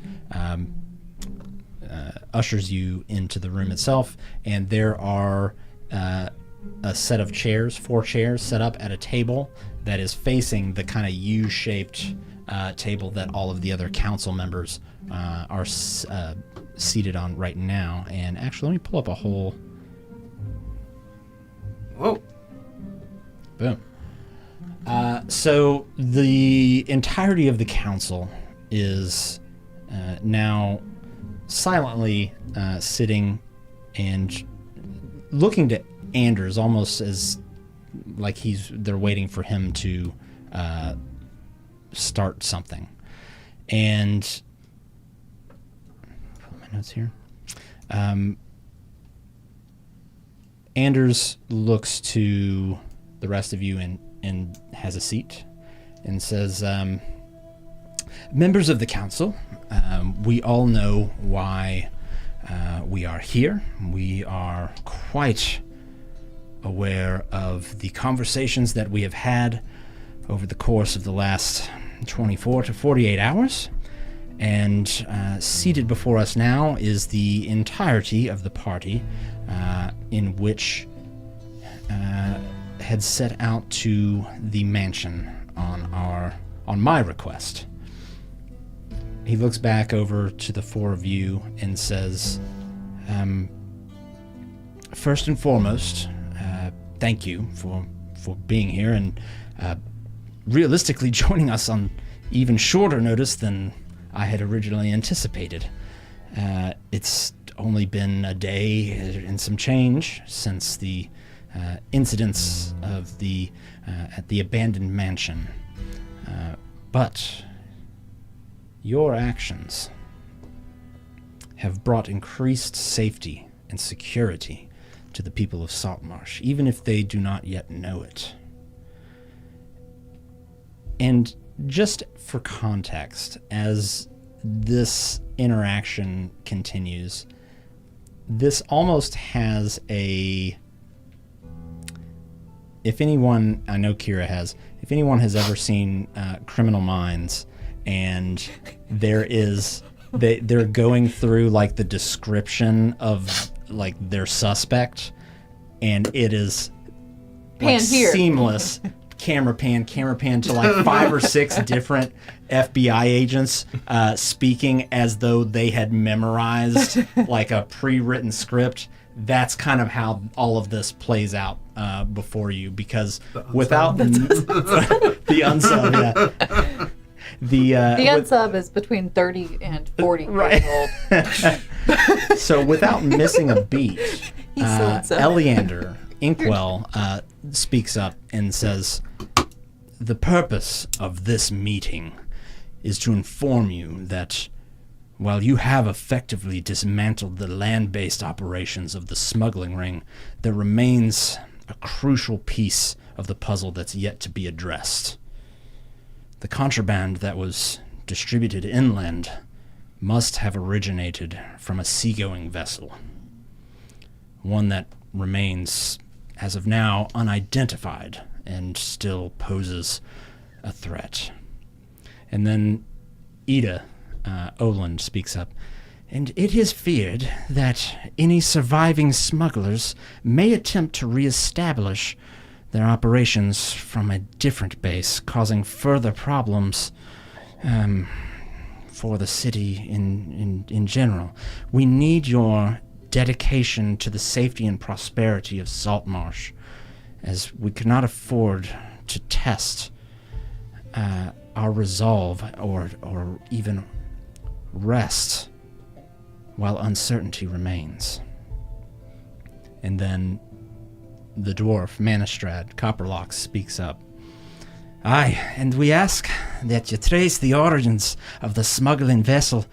ushers you into the room itself, and there are a set of chairs, 4 chairs set up at a table that is facing the kind of U-shaped table that all of the other council members are seated on right now. And actually, let me pull up a whole... Whoa. Boom. So the entirety of the council is now silently sitting and looking to Anders, almost as like they're waiting for him to start something. And pull my notes here. Anders looks to the rest of you and has a seat and says, members of the council, we all know why we are here. We are quite aware of the conversations that we have had over the course of the last 24 to 48 hours. And seated before us now is the entirety of the party in which had set out to the mansion on my request. He looks back over to the 4 of you and says, first and foremost, thank you for being here and realistically joining us on even shorter notice than I had originally anticipated. It's only been a day and some change since the incidents of at the abandoned mansion. But your actions have brought increased safety and security to the people of Saltmarsh, even if they do not yet know it. And just for context, as this interaction continues, this almost has if anyone, I know Kira has, if anyone has ever seen Criminal Minds, and they're going through like the description of like their suspect, and it is Pan like here. seamless camera pan to like 5 or 6 different FBI agents speaking as though they had memorized like a pre-written script. That's kind of how all of this plays out before you because The unsub. without the unsub, yeah. The unsub is between 30 and 40 right. years old. So without missing a beat, He's so unsub. Eleander Inkwell speaks up and says, "The purpose of this meeting is to inform you that while you have effectively dismantled the land-based operations of the smuggling ring, there remains a crucial piece of the puzzle that's yet to be addressed. The contraband that was distributed inland must have originated from a seagoing vessel, one that remains, as of now, unidentified and still poses a threat." And then Ida Oland speaks up, "And it is feared that any surviving smugglers may attempt to reestablish their operations from a different base, causing further problems for the city in general. We need your dedication to the safety and prosperity of Saltmarsh, as we cannot afford to test our resolve or even rest while uncertainty remains." And then the dwarf, Manistrad Copperlocks, speaks up. "Aye, and we ask that you trace the origins of the smuggling vessel,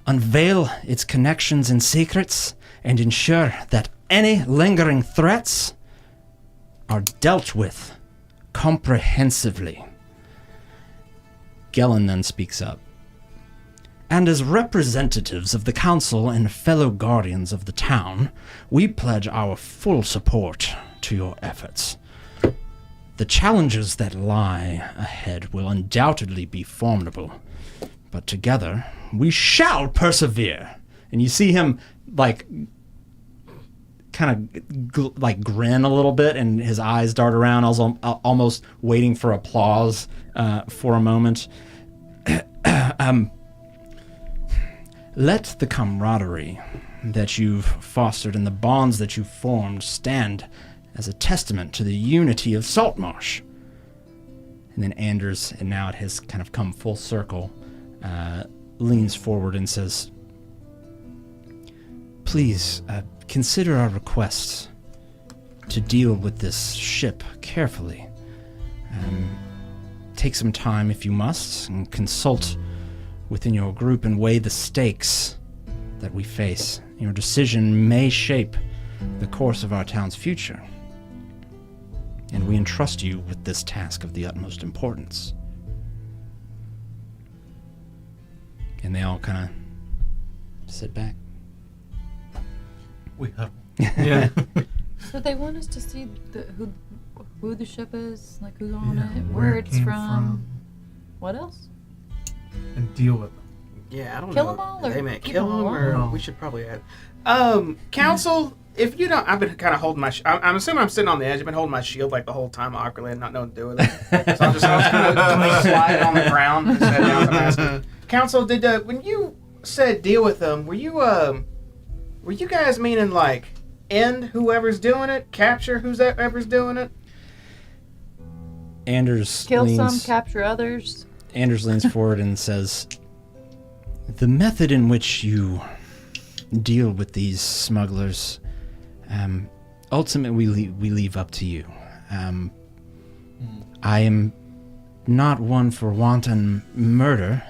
unveil its connections and secrets, and ensure that any lingering threats are dealt with comprehensively." Gellin then speaks up. "And as representatives of the council and fellow guardians of the town, we pledge our full support to your efforts. The challenges that lie ahead will undoubtedly be formidable, but together we shall persevere." And you see him, like, kind of like grin a little bit, and his eyes dart around, almost waiting for applause for a moment. "Let the camaraderie that you've fostered and the bonds that you've formed stand as a testament to the unity of Saltmarsh." And then Anders, and now it has kind of come full circle, leans forward and says, "Please consider our request to deal with this ship carefully. Take some time if you must, and consult within your group and weigh the stakes that we face. Your decision may shape the course of our town's future, and we entrust you with this task of the utmost importance." And they all kind of sit back. We have. Yeah. So they want us to see who the ship is, like who's on Yeah, it, where where it it's came from. What else? And deal with them. Yeah, I don't Kill know. 'em all, They or meant keep kill 'em them, all? or No. we should probably add. Council, if you don't, I've been kind of holding my. I'm assuming I'm sitting on the edge. I've been holding my shield like the whole time, awkwardly, and not knowing what to do with it. So I'm just gonna slide it on the ground and head down to Master. Council, did when you said deal with them, were you guys meaning like end whoever's doing it, capture whoever's doing it? Anders Kill some, leans, capture others. Anders leans forward and says, "The method in which you deal with these smugglers, ultimately we leave up to you. I am not one for wanton murder,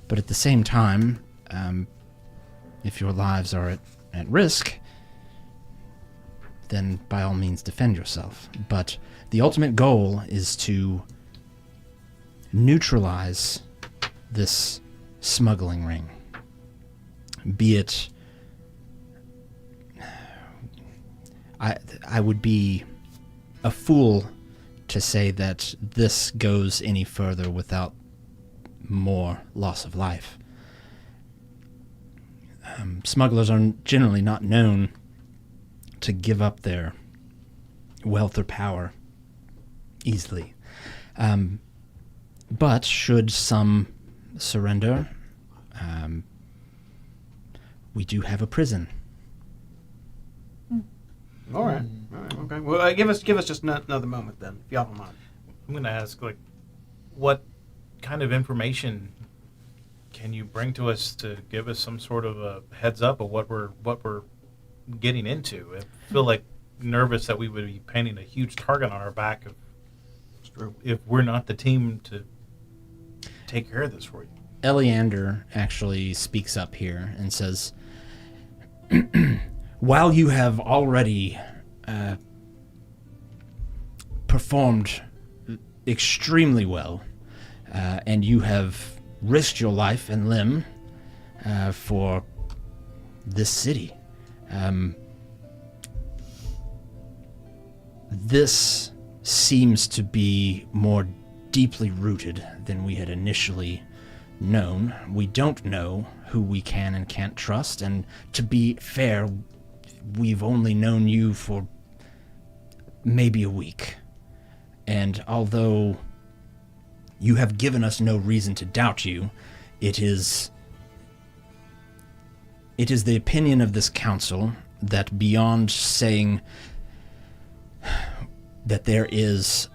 but at the same time, if your lives are at risk, then by all means defend yourself. But the ultimate goal is to neutralize this smuggling ring. Be it... I would be a fool to say that this goes any further without more loss of life. Smugglers are generally not known to give up their wealth or power easily. But should some surrender, we do have a prison. All right. All right, okay. Well, give us just another moment then, if y'all don't mind. I'm going to ask, like, what kind of information can you bring to us to give us some sort of a heads up of what we're getting into? I feel like nervous that we would be painting a huge target on our back if we're not the team to take care of this for you. Eleander actually speaks up here and says, while you have already performed extremely well, and you have risked your life and limb for this city, this seems to be more deeply rooted than we had initially known. We don't know who we can and can't trust, and to be fair, we've only known you for maybe a week. And although you have given us no reason to doubt you, it is the opinion of this council that beyond saying that there is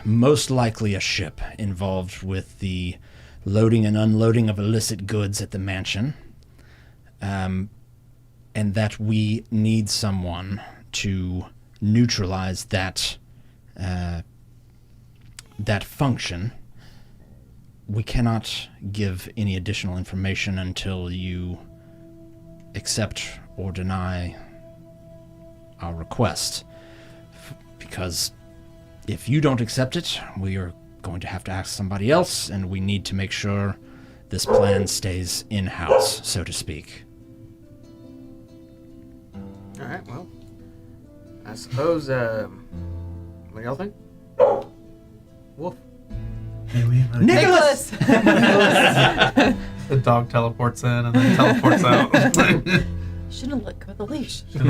most likely a ship involved with the loading and unloading of illicit goods at the mansion, and that we need someone to neutralize that function. We cannot give any additional information until you accept or deny our request, because if you don't accept it, we are going to have to ask somebody else, and we need to make sure this plan stays in-house, so to speak. All right, well, I suppose, what do y'all think? Wolf? Nicholas! The dog teleports in and then teleports out. Shouldn't let go of the leash. We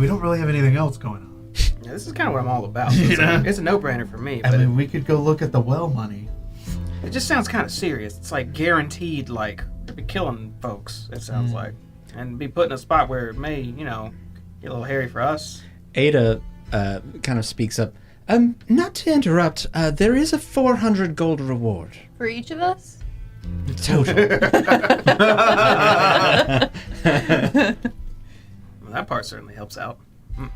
don't really have anything else going on. Yeah, this is kind of what I'm all about. It's a no-brainer for me, I but mean, we could go look at the well money. it just sounds kind of serious. It's like guaranteed, like, to be killing folks, it sounds like. And be put in a spot where it may, get a little hairy for us. Ada kind of speaks up. Not to interrupt, there is a 400 gold reward. For each of us? Total. Well, that part certainly helps out. I'm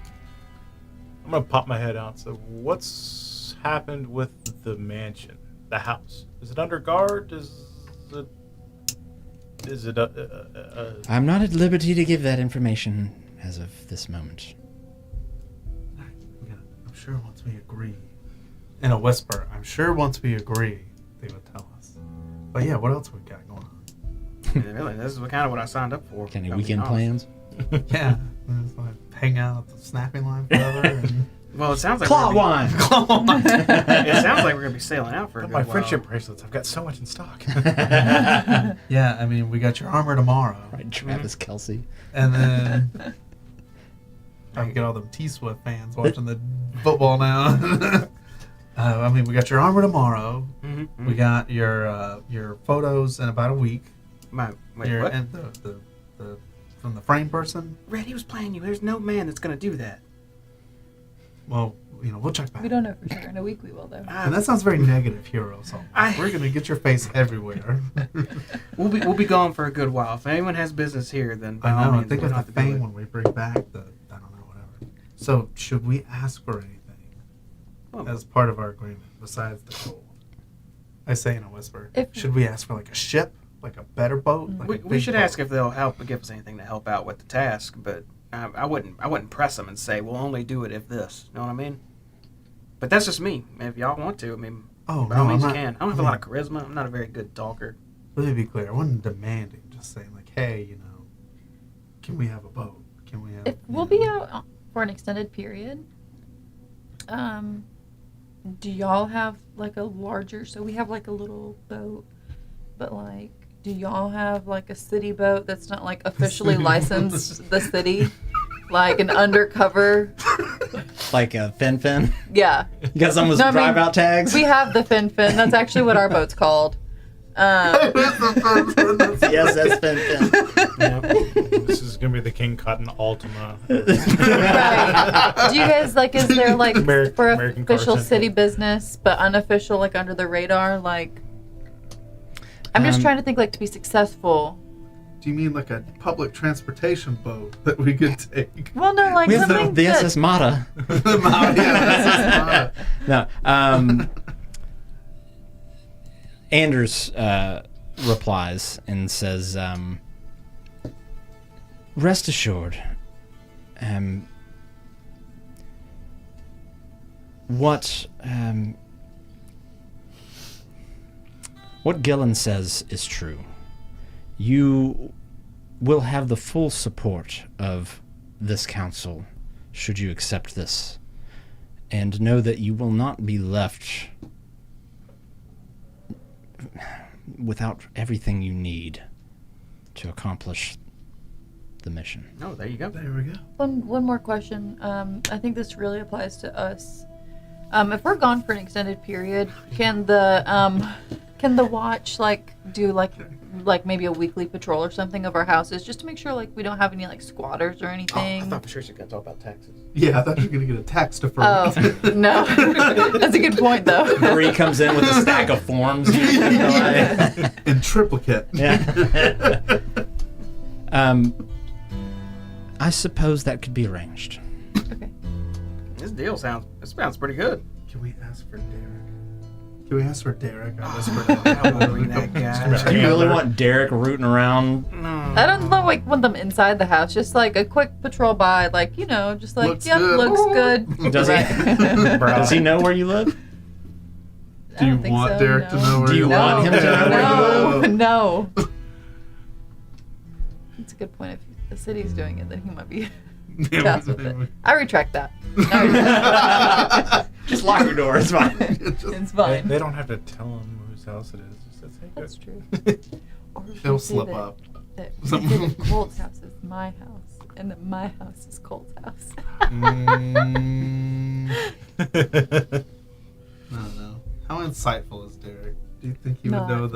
going to pop my head out. So what's happened with the mansion, the house? Is it under guard? Is it I'm not at liberty to give that information as of this moment. I'm sure once we agree. In a whisper, I'm sure once we agree, they would tell us. But yeah, what else we got going on? Yeah, really, this is kind of what I signed up for. Any if I'm weekend being honest. plans? Yeah, just like hang out at the snapping line forever. And Well, it sounds like Claw wine! it sounds like we're gonna be sailing out for a good my while. friendship bracelets? I've got so much in stock. yeah, I mean, we got your armor tomorrow. Right, Travis Kelsey. And then I can get all them T-Swift fans watching the football now. I mean, we got your armor tomorrow. Mm-hmm. We got your photos in about a week. Wait, Your, what? and the from the frame person. Red, he was playing you. There's no man that's gonna do that. Well, we'll check back. We don't know for sure. In a week we will, though. And that sounds very negative, hero. So we're gonna get your face everywhere. We'll be gone for a good while. If anyone has business here, then by I all know. I means, think we'll of have the to do fame it. when we bring back the whatever. So should we ask for anything Well, as part of our agreement besides the gold? I say in a whisper. If- Should we ask for like a ship, like a better boat? Like a we big should boat? ask if they'll give us anything to help out with the task, but I wouldn't press them and say we'll only do it if this. You know what I mean? But that's just me. If y'all want to, I mean, Oh by all no, means I'm you not. can. I don't have a lot of charisma. I'm not a very good talker. Let me be clear. I wasn't demanding. Just saying like, hey, can we have a boat? Can we have? If we'll be out for an extended period, do y'all have like a larger? So we have like a little boat, but like, do y'all have like a city boat that's not like officially licensed the city, like an undercover? Like a fin. Yeah, You got some with No, I mean, drive-out tags? we have the fin. That's actually what our boat's called. Yes, that's been. Yep. This is gonna be the King Cotton Ultima. Right. Do you guys like? Is there like for American official Car city Central. business, but unofficial, like under the radar? Like, I'm just trying to think, like, to be successful. Do you mean like a public transportation boat that we could take? Well, no, like We have something the that- SS Mata. No. Anders replies and says, rest assured, what Gillen says is true. You will have the full support of this council should you accept this, and know that you will not be left without everything you need to accomplish the mission. Oh, there you go. There we go. One more question. I think this really applies to us. If we're gone for an extended period, can the watch do maybe a weekly patrol or something of our houses, just to make sure like we don't have any like squatters or Oh, anything? I thought for sure she was going to talk about taxes. Yeah, I thought you were gonna get a tax deferment. Oh no, that's a good point though. Bree comes in with a stack of forms. In triplicate. Yeah. I suppose that could be arranged. Okay. This sounds pretty good. Can we ask for Derek? Can we ask for Derek? I whispered Probably that guy. Do you really want Derek rooting around? No. I don't know, like want them inside the house, just like a quick patrol by, like just like Looks yep, good. looks good. Does he? Does he know where you live? I Do you don't think want so, Derek to no. know where Do you you want him to know where you No, no. That's a good point. If the city's doing it, then he might be tasked with it. I retract that. Just lock your door. It's fine. It's fine. They don't have to tell him whose house it is. Just say, hey, That's good. true. Or if It'll we say slip that- up. That we say that Colt's house is my house, and that my house is Colt's house. Mm, I don't know. How insightful is Derek? Do you think he would Not. know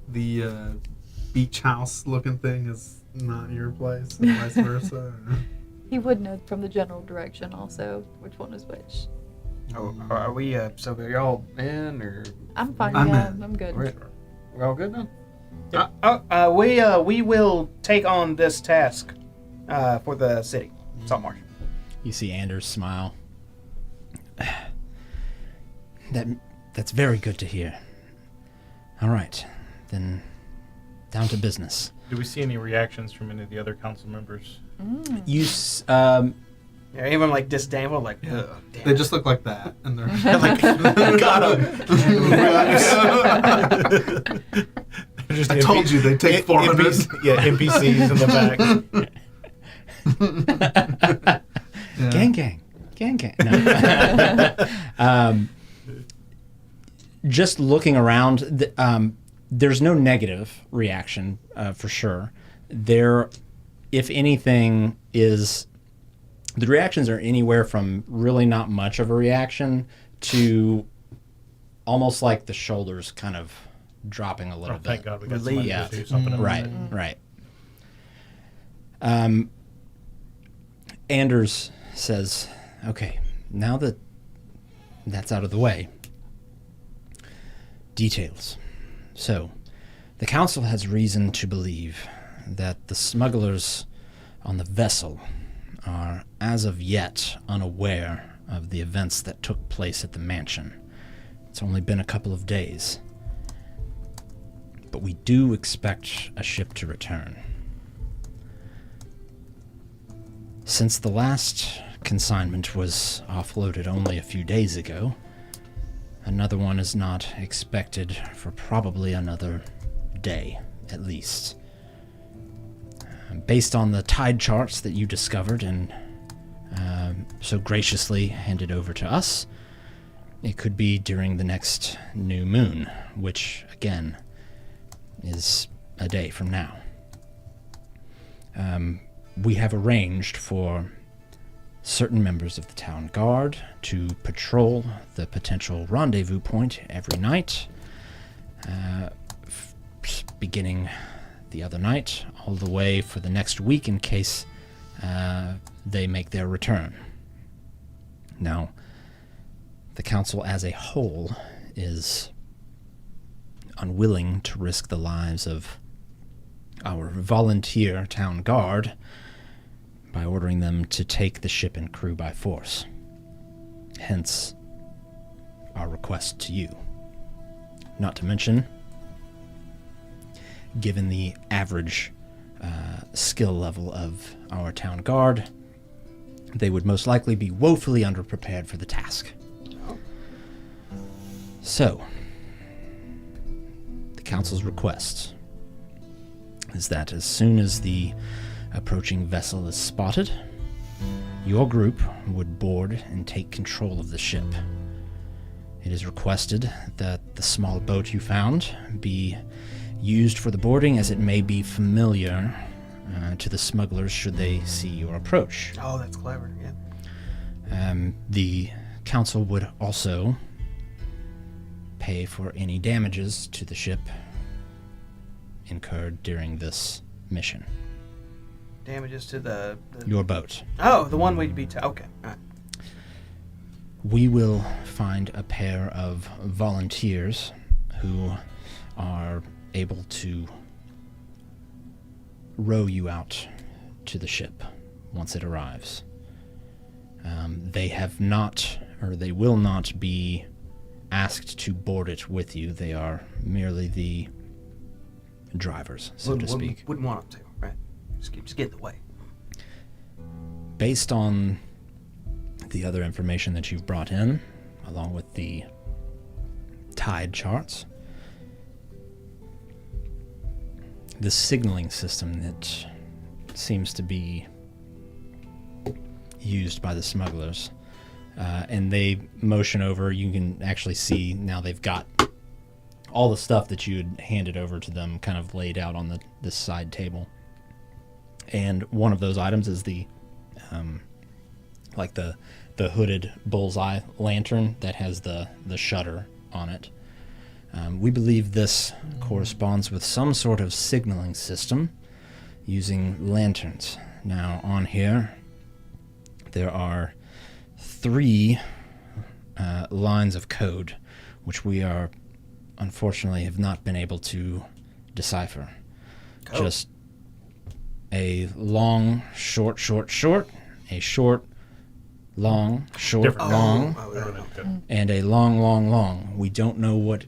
the beach house looking thing is not your place and vice versa? He would know from the general direction also which one is which. Oh, are we, so are y'all in, or? I'm fine. I'm yeah, in. I'm good. We're all good then? We will take on this task for the city, Saltmarsh. You see Anders smile. That's very good to hear. All right, then down to business. Do we see any reactions from any of the other council members? Yeah, even like disdainful, like, ugh, damn. They just look like that, and they're like, got Just I told you they'd take 400. NPCs in the back. Yeah. Gang. No. Just looking around, there's no negative reaction for sure. There, if anything, is the reactions are anywhere from really not much of a reaction to almost like the shoulders kind of dropping a little Oh, bit. thank God we got Relief. somebody to do something about Right, it. right. Anders says, okay, now that that's out of the way, details. So, the council has reason to believe that the smugglers on the vessel are, as of yet, unaware of the events that took place at the mansion. It's only been a couple of days. But we do expect a ship to return. Since the last consignment was offloaded only a few days ago, another one is not expected for probably another day, at least. Based on the tide charts that you discovered and so graciously handed over to us, it could be during the next new moon, which, again, is a day from now. We have arranged for certain members of the town guard to patrol the potential rendezvous point every night beginning the other night, all the way for the next week in case they make their return. Now, the council as a whole is unwilling to risk the lives of our volunteer town guard by ordering them to take the ship and crew by force. Hence, our request to you. Not to mention, given the average skill level of our town guard, they would most likely be woefully underprepared for the task. So, the council's request is that as soon as the approaching vessel is spotted, your group would board and take control of the ship. It is requested that the small boat you found be used for the boarding, as it may be familiar to the smugglers should they see your approach. Oh, that's clever. Yeah. The council would also pay for any damages to the ship incurred during this mission. Damages to the Your boat. Oh, the one we'd be okay. All right. We will find a pair of volunteers who are able to row you out to the ship once it arrives. They have not, or they will not be asked to board it with you. They are merely the drivers, so to speak. Wouldn't want them to, right? Just get in the way. Based on the other information that you've brought in, along with the tide charts, the signaling system that seems to be used by the smugglers, and they motion over, you can actually see now they've got all the stuff that you had handed over to them kind of laid out on this side table. And one of those items is the hooded bullseye lantern that has the shutter on it. We believe this corresponds with some sort of signaling system using lanterns. Now, on here, there are 3 lines of code, which we are, unfortunately, have not been able to decipher. Code. Just a long, short, a short, long, short, Different. long, Oh. and a long, long, long. We don't know what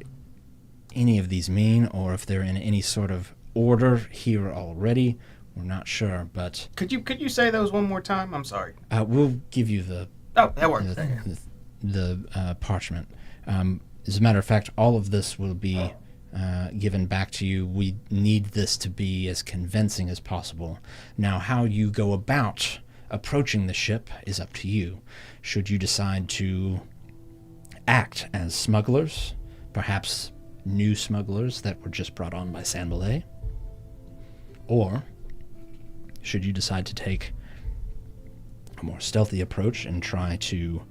any of these mean, or if they're in any sort of order here already. We're not sure, but Could you say those one more time? I'm sorry. we'll give you the Oh, that works. There you go. parchment. As a matter of fact, all of this will be given back to you. We need this to be as convincing as possible. Now, how you go about approaching the ship is up to you. Should you decide to act as smugglers, perhaps new smugglers that were just brought on by Sandbalay, or should you decide to take a more stealthy approach and try to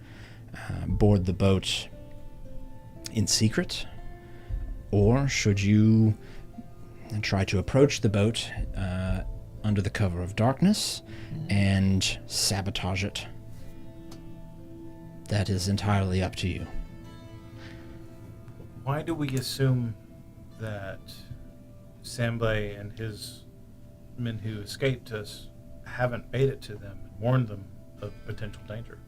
board the boat in secret, or should you try to approach the boat under the cover of darkness and sabotage it? That is entirely up to you. Why do we assume that Samblay and his men who escaped us haven't made it to them and warned them of potential danger?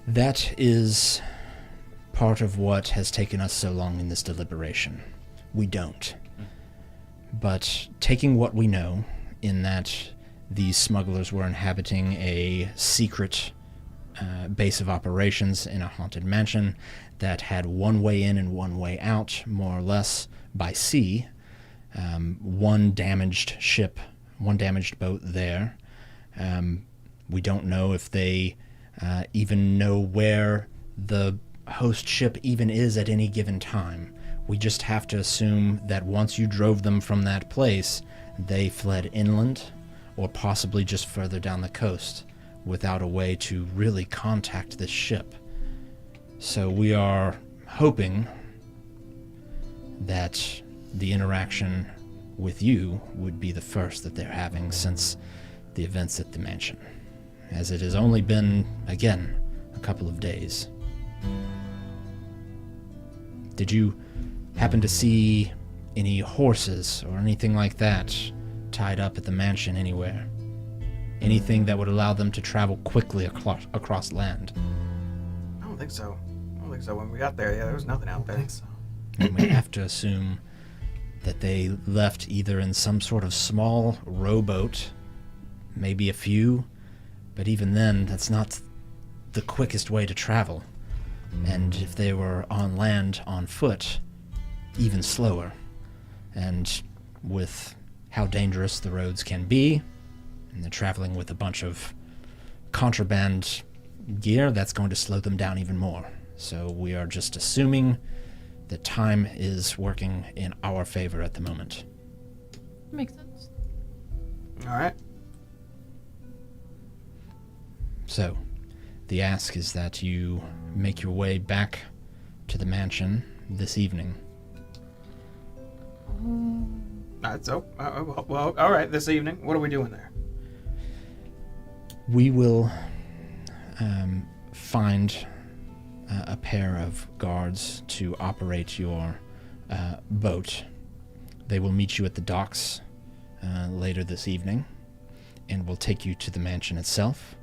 That is part of what has taken us so long in this deliberation. We don't. But taking what we know, in that these smugglers were inhabiting a secret base of operations in a haunted mansion that had one way in and one way out, more or less, by sea. One damaged ship, one damaged boat there. We don't know if they even know where the host ship even is at any given time. We just have to assume that once you drove them from that place, they fled inland, or possibly just further down the coast, without a way to really contact this ship. So we are hoping that the interaction with you would be the first that they're having since the events at the mansion, as it has only been, again, a couple of days. Did you happen to see any horses or anything like that tied up at the mansion anywhere? Anything that would allow them to travel quickly across land? I don't think so. When we got there, yeah, there was nothing out there. I think so. And we have to assume that they left either in some sort of small rowboat, maybe a few, but even then, that's not the quickest way to travel. And if they were on land on foot, even slower. And with how dangerous the roads can be, and they're traveling with a bunch of contraband gear, that's going to slow them down even more. So we are just assuming that time is working in our favor at the moment. Makes sense. All right. So, the ask is that you make your way back to the mansion this evening. Well, all right, this evening. What are we doing there? We will find a pair of guards to operate your boat. They will meet you at the docks later this evening and will take you to the mansion itself,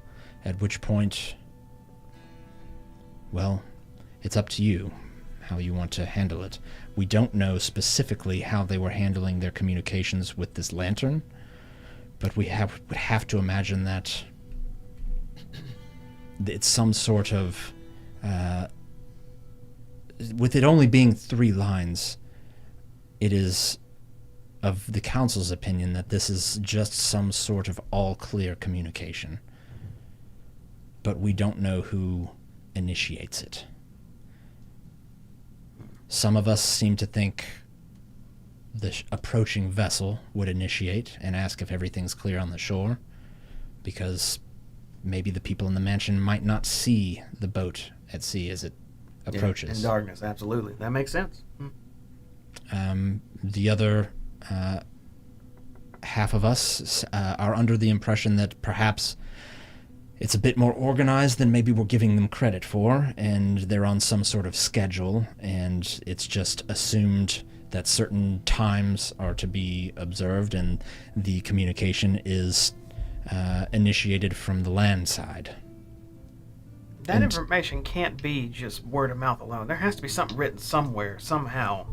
at which point, well, it's up to you how you want to handle it. We don't know specifically how they were handling their communications with this lantern, but we would have to imagine that it's some sort of... with it only being 3 lines, it is of the council's opinion that this is just some sort of all-clear communication. But we don't know who initiates it. Some of us seem to think the approaching vessel would initiate and ask if everything's clear on the shore, because maybe the people in the mansion might not see the boat at sea as it approaches. Yeah, in darkness, absolutely. That makes sense. The other half of us are under the impression that perhaps it's a bit more organized than maybe we're giving them credit for, and they're on some sort of schedule, and it's just assumed that certain times are to be observed, and the communication is initiated from the land side. That And- information can't be just word of mouth alone. There has to be something written somewhere, somehow,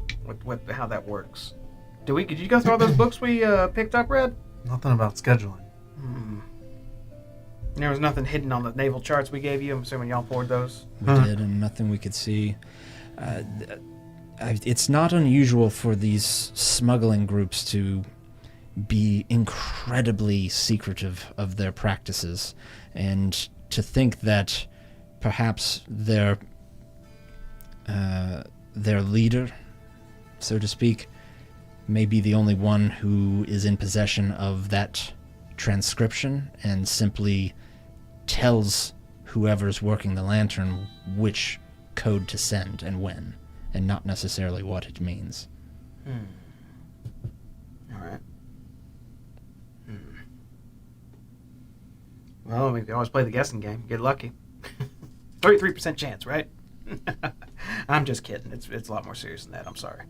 with how that works. Did you go through all those books we picked up, Red? Nothing about scheduling. There was nothing hidden on the naval charts we gave you. I'm assuming y'all poured those. We did, and nothing we could see. It's not unusual for these smuggling groups to be incredibly secretive of their practices, and to think that perhaps their leader, so to speak, may be the only one who is in possession of that transcription and simply tells whoever's working the lantern which code to send and when, and not necessarily what it means. All right. Well, we can always play the guessing game. Get lucky. 33% chance, right? I'm just kidding. It's a lot more serious than that. I'm sorry.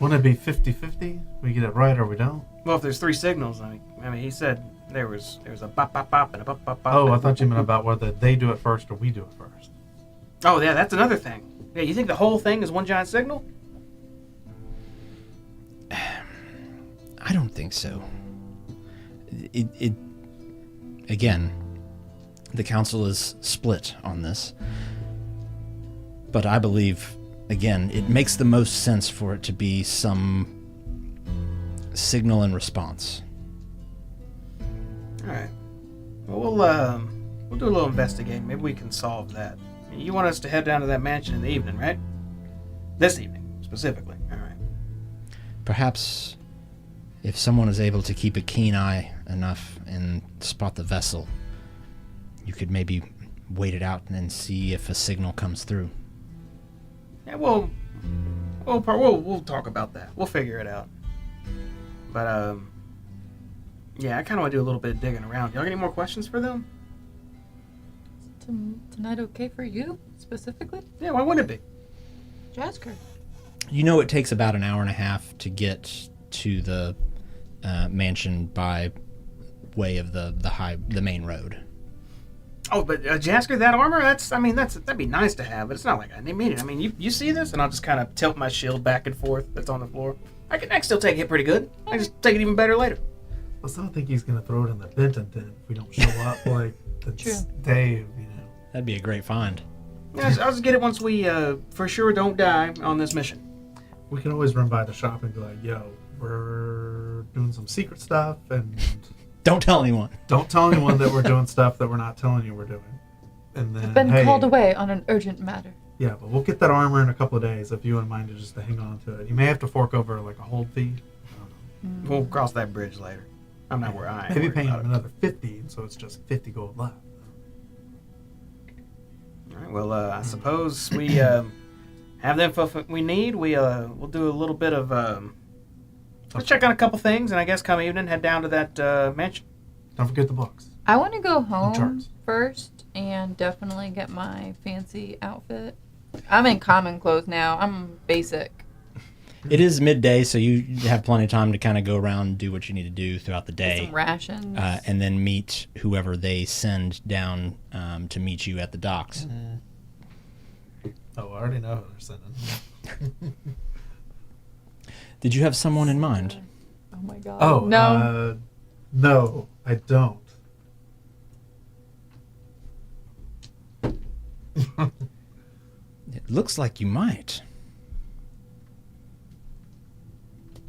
Wouldn't it be 50-50? We get it right or we don't? Well, if there's 3 signals, I mean, he said there was a bop bop bop and a bop bop bop. Oh, I thought you meant about whether they do it first or we do it first. Oh, yeah, that's another thing. Yeah, you think the whole thing is one giant signal? I don't think so. It again, the council is split on this, but I believe, again, it makes the most sense for it to be some signal and response. All right. Well, we'll do a little investigating. Maybe we can solve that. You want us to head down to that mansion in the evening, right? This evening, specifically. All right. Perhaps if someone is able to keep a keen eye enough and spot the vessel, you could maybe wait it out and then see if a signal comes through. Yeah, we'll We'll talk about that. We'll figure it out. But yeah, I kind of want to do a little bit of digging around. Y'all got any more questions for them? Tonight okay for you specifically? Yeah, why wouldn't it be? Jasker. You know it takes about an hour and a half to get to the mansion by way of the main road. Oh, but Jasker, that armor, that'd be nice to have, but it's not like I need it. I mean, you see this? And I'll just kind of tilt my shield back and forth that's on the floor. I can still take it pretty good. I can just take it even better later. I still think he's gonna throw it in the Benton tent if we don't show up like the day, you know. That'd be a great find. Yeah, I'll just get it once we for sure don't die on this mission. We can always run by the shop and be like, yo, we're doing some secret stuff, and Don't tell anyone. don't tell anyone that we're doing stuff that we're not telling you we're doing. And then, Been hey, called away on an urgent matter. yeah, but we'll get that armor in a couple of days if you wouldn't mind just to hang on to it. You may have to fork over like a hold fee. I don't know. We'll cross that bridge later. I'm not where I am. Maybe worried paying about him it. another 50, so it's just 50 gold left. All right, well, I suppose we have the info we need. We'll do a little bit of let's check on a couple things, and I guess come evening head down to that mansion. Don't forget the books. I want to go home charts. first and definitely get my fancy outfit. I'm in common clothes now. I'm basic. It is midday, so you have plenty of time to kind of go around and do what you need to do throughout the Get day. some rations. And then meet whoever they send down to meet you at the docks. Oh, I already know who they're sending. Did you have someone in mind? Oh my god. Oh, No. No, I don't. It looks like you might.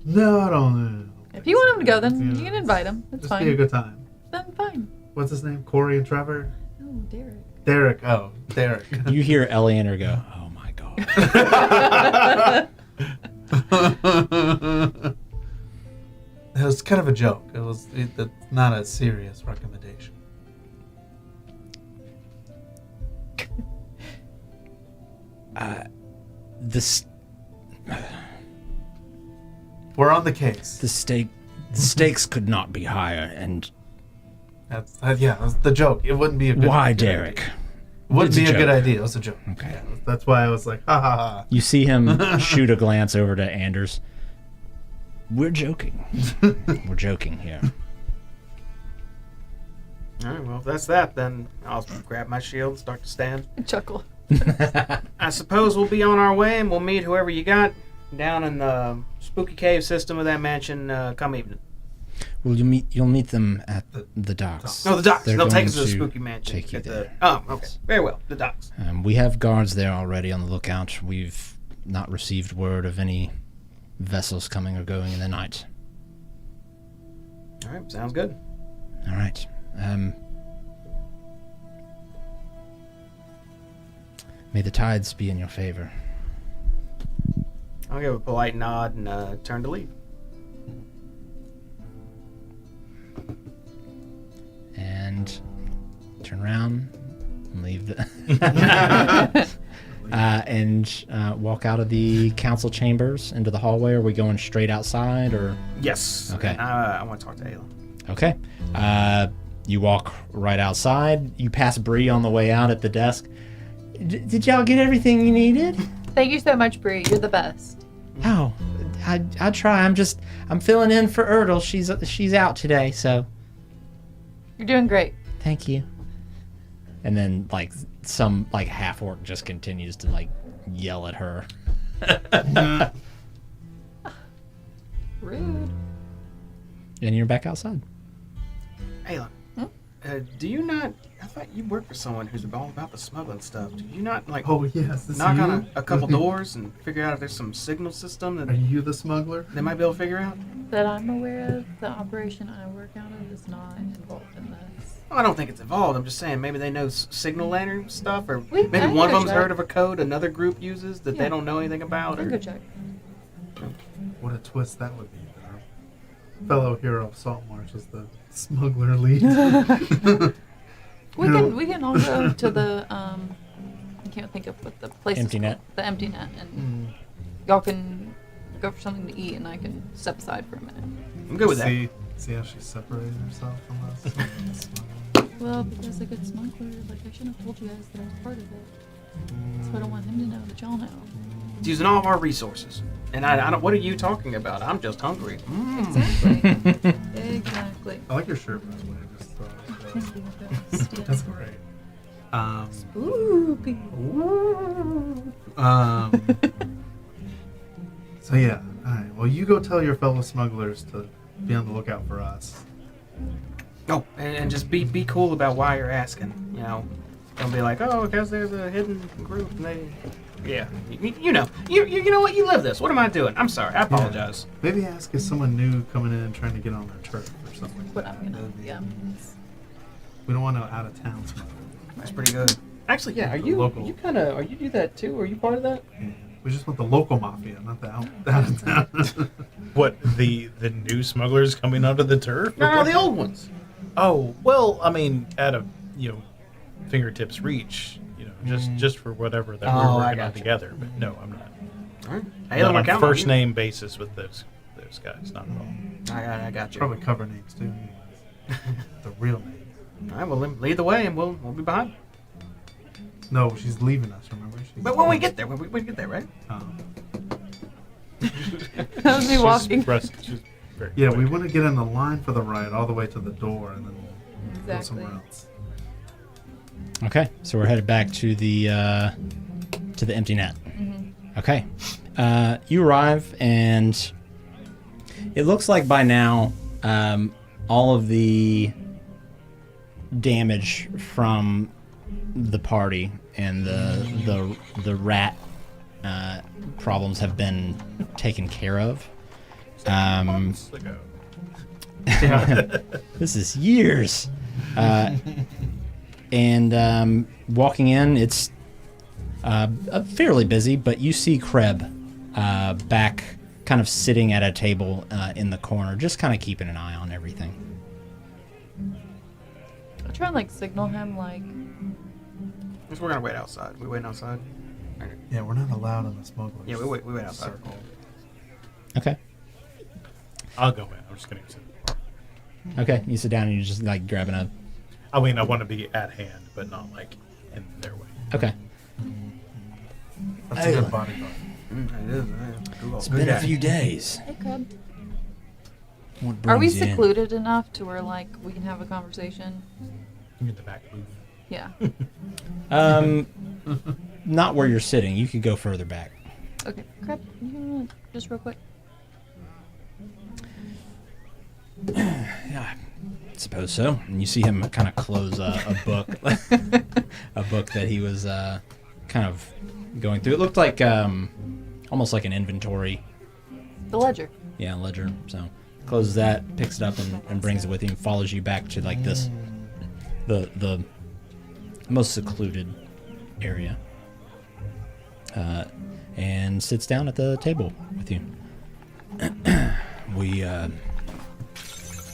No, I don't. If you want him to go, then Yeah, you can invite him. It's Just fine. be a good time. Then fine. What's his name? Corey and Trevor? Oh, Derek. Derek. Oh, Derek. You hear Eleanor go, "Oh my god." It was kind of a joke. It's not a serious recommendation. The We're on the case. stakes could not be higher. And That's the joke. It wouldn't be a good. why, good Derek? idea. It wouldn't It's a be a good joke. idea. It was a joke. Okay. Yeah, that's why I was like, ha ha ha. You see him shoot a glance over to Anders. We're joking. We're joking here. All right, well, if that's that, then I'll grab my shield and start to stand. Chuckle. I suppose we'll be on our way, and we'll meet whoever you got down in the spooky cave system of that mansion come evening. Well, you'll meet them at the docks. No, the docks. They're They'll take going us to the to spooky mansion. take you at there. Oh, okay. Very well. The docks. We have guards there already on the lookout. We've not received word of any vessels coming or going in the night. All right, sounds good. All right. May the tides be in your favor. I'll give a polite nod and turn to leave. And turn around and leave the and walk out of the council chambers into the hallway. Are we going straight outside or? Yes. Okay. And, I want to talk to Ayla. Okay. You walk right outside. You pass Bree on the way out at the desk. Did y'all get everything you needed? Thank you so much, Bree. You're the best. Oh, I try. I'm filling in for Erdl. She's out today, so You're doing great. thank you. And then some half orc just continues to yell at her. Rude. And you're back outside. Ayla, do you not... I thought you worked for someone who's all about the smuggling stuff. Do you not, Oh yes. This knock you? on a couple doors and figure out if there's some signal system Are that you the smuggler? they might be able to figure out? That I'm aware of, the operation I work out of is not involved in this. Well, I don't think it's involved. I'm just saying maybe they know signal lantern stuff, or I maybe can one of go them's check. heard of a code another group uses that Yeah. they don't know anything about. I'll Or... go check. What a twist that would be. Our fellow hero of Saltmarsh is the smuggler lead. We can all go to the I can't think of what the place Empty is net. called. The empty net and y'all can go for something to eat, and I can step aside for a minute. I'm good with that. See how she's separated herself from us? Well, because a good smuggler, like I shouldn't have told you guys that I was part of it. So I don't want him to know that y'all know. It's using all of our resources. And I don't. What are you talking about? I'm just hungry. Exactly. Exactly. I like your shirt, by the way. I just thought Thank you, Ghost. Yeah. that's great. Spooky. So yeah, all right. Well, you go tell your fellow smugglers to be on the lookout for us. Oh, and just be cool about why you're asking. You know, don't be like, oh, because there's a hidden group. And they, yeah, you know, you know what? You live this. What am I doing? I'm sorry. I apologize. Yeah. Maybe ask if someone new coming in and trying to get on their turf or something. What I'm gonna, yeah. We don't want no out of town smuggler. That's pretty good. Actually, yeah. Are The you local. you kind of are you do that too? Are you part of that? Yeah. We just want the local mafia, not the out of town. What, the new smugglers coming onto the turf? No, the old ones. Oh, well, I mean, at a, fingertips reach, just for whatever that Oh, we're I working on gotcha. together. But no, I'm not. All right. I'm Hey, not I'm on counting first on you. name basis with those guys, not at all. I got you. Probably cover names too. The real name. All right. Well, lead the way, and we'll be behind. No, she's leaving us. Remember? But when we get there, we get there, right? How's he walking? She's very Yeah, quick. we want to get in the line for the ride all the way to the door and then go Exactly. somewhere else. Okay, so we're headed back to the empty net. Okay, you arrive, and it looks like by now all of the damage from the party and the rat problems have been taken care of. Months ago. This is years. And walking in, it's fairly busy, but you see Kreb back kind of sitting at a table in the corner, just kind of keeping an eye on everything. I try and signal him Guess we're gonna wait outside. We waiting outside. Yeah, we're not allowed in the smugglers. Yeah, we wait outside. circle. Okay. I'll go in. I'm just going to sit. Okay, you sit down and you're just grabbing a... I mean, I want to be at hand, but not in their way. Okay. That's a good bodyguard. It is. Cool. It's been a few days. Hey, Crab. What Are we brings you in? secluded enough to where we can have a conversation? You get the back booth. Yeah. Not where you're sitting. You could go further back. Okay. Crab, you just real quick. Yeah, I suppose so. And you see him kind of close a book, a book that he was kind of going through. It looked like almost like an inventory. The ledger. Yeah, ledger. So closes that, picks it up, and brings it with him. Follows you back to this, the most secluded area, and sits down at the table with you. We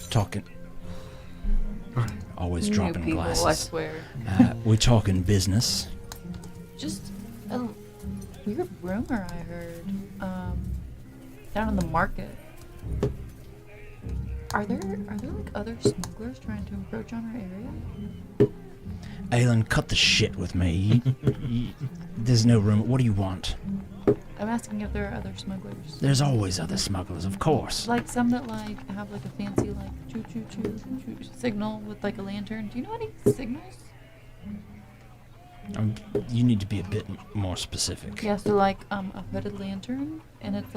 talking. Always New dropping people, I glasses. swear. We talking business. Just a weird rumor I heard down in the market. Are there other smugglers trying to encroach on our area? Alan, cut the shit with me. There's no room. What do you want? I'm asking if there are other smugglers. There's always other smugglers, of course. Some that have a fancy choo choo choo choo signal with a lantern. Do you know any signals? You need to be a bit more specific. Yeah, so a hooded lantern, and it's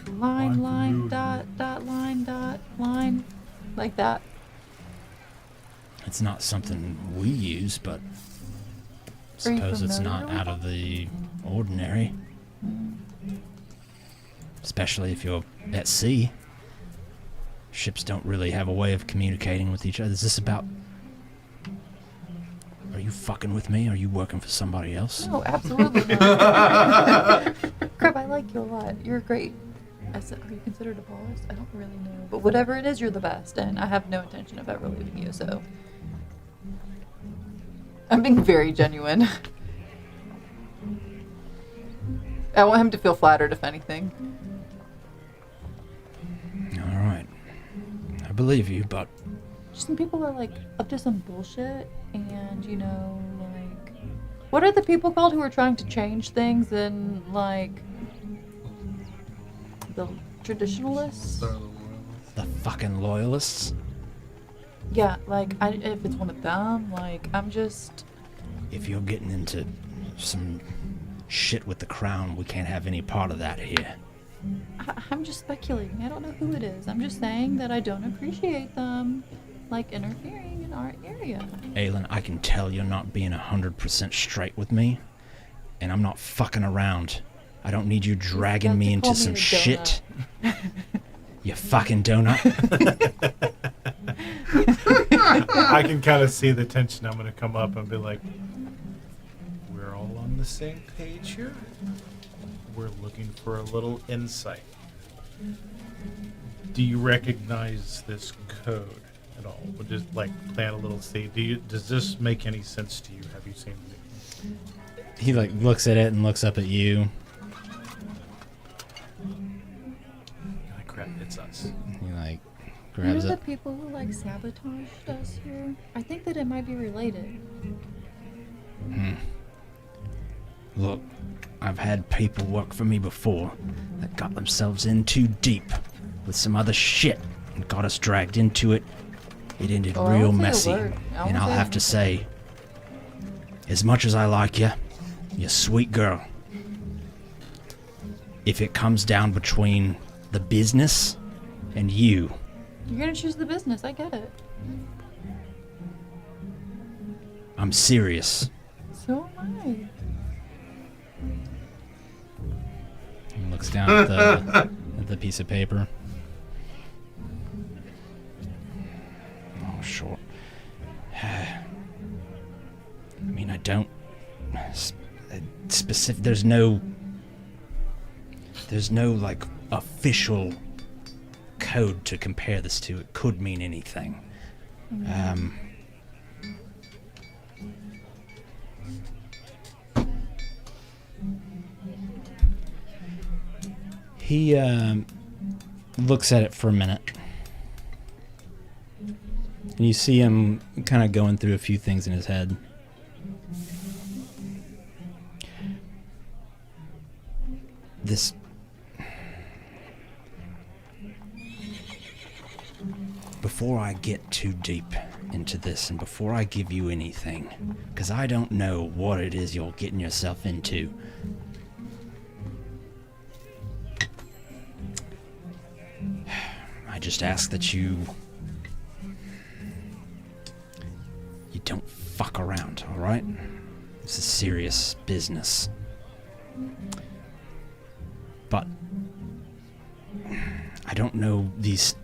line dot dot line like that. It's not something we use, but Are you suppose it's familiar not with out of the ordinary. Especially if you're at sea. Ships don't really have a way of communicating with each other. Is this about... Are you fucking with me? Are you working for somebody else? No, absolutely not. Crap, I like you a lot. You're great. I said, are you considered a boss? I don't really know. But whatever it is, you're the best, and I have no intention of ever leaving you, so... I'm being very genuine. I want him to feel flattered, if anything. All right. I believe you, but Just some people are like up to some bullshit, and you know, like, what are the people called who are trying to change things and like the traditionalists? the fucking loyalists. Yeah, like if it's one of them, like I'm just. If you're getting into some shit with the crown, we can't have any part of that here. I'm just speculating. I don't know who it is. I'm just saying that I don't appreciate them, like, interfering in our area. Aelin, I can tell you're not being 100% straight with me, and I'm not fucking around. I don't need you dragging got me to into call me some a shit. You fucking donut. I can kind of see the tension. I'm going to come up and be like, we're all on the same page here. We're looking for a little insight. Do you recognize this code at all? We'll just like plant a little seed. Does this make any sense to you? Have you seen it? He like looks at it and looks up at you. Ah, crap, it's us. He like You grabs know it. the people who like sabotaged us here? I think that it might be related. Look, I've had people work for me before that got themselves in too deep with some other shit and got us dragged into it. It ended Oh, I real won't say a messy. word. I won't And I'll say have to say, as much as I like you, you're a sweet girl. If it comes down between the business and you, You're gonna choose the business. I get it. I'm serious. So am I. He looks down at the piece of paper. Oh, sure. I mean, I don't specific. There's no like official code to compare this to. It could mean anything. He looks at it for a minute. And you see him kind of going through a few things in his head. This... Before I get too deep into this and before I give you anything, because I don't know what it is you're getting yourself into, I just ask that you don't fuck around, all right? This is serious business. But I don't know these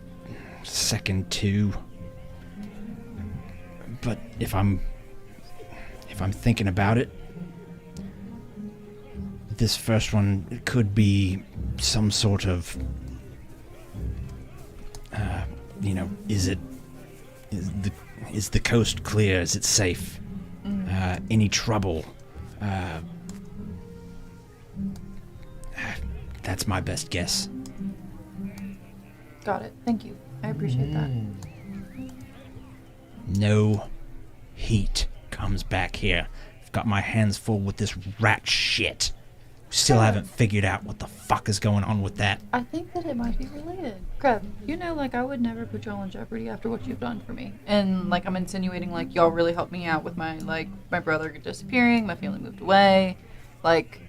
second two, but if I'm thinking about it, this first one could be some sort of is the coast clear? Is it safe? Any trouble? That's my best guess. Got it. Thank you. I appreciate that. No heat comes back here. I've got my hands full with this rat shit. Still haven't figured out what the fuck is going on with that. I think that it might be related. Crab, you know, like, I would never put y'all in jeopardy after what you've done for me. And, like, I'm insinuating, like, y'all really helped me out with my brother disappearing, my family moved away. Like,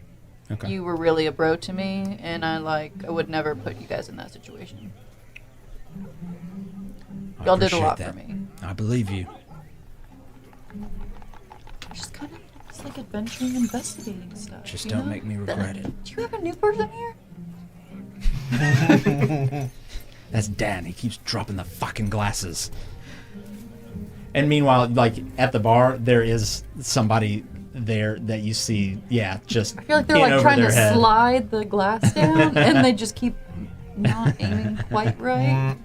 Okay. you were really a bro to me, and I would never put you guys in that situation. I Y'all did a appreciate lot that. for me. I believe you. Just kind of, it's like adventuring, investigating stuff. Just you don't know? make me regret it. Do you have a new person here? That's Dan. He keeps dropping the fucking glasses. And meanwhile, like, at the bar, there is somebody there that you see, just I feel like they're in like over trying their to head. slide the glass down, and they just keep not aiming quite right.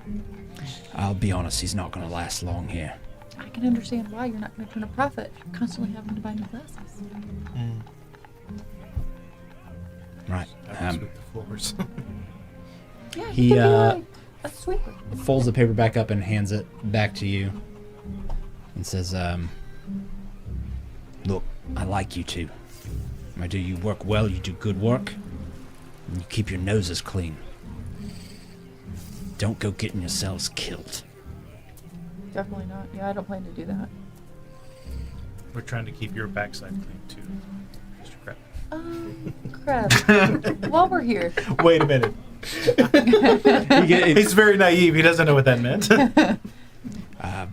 I'll be honest, he's not going to last long here. I can understand why you're not going to turn a profit. You're constantly having to buy new glasses. Right. I sweep the floors. Yeah, He, you could be uh, like a sweeper. Folds the paper back up and hands it back to you. And says, look, I like you two. I do you work well, you do good work, and you keep your noses clean. Don't go getting yourselves killed. Definitely not. Yeah, I don't plan to do that. We're trying to keep your backside clean too, Mr. Crab. Crap. While we're here, Wait a minute. He's very naive. He doesn't know what that meant. I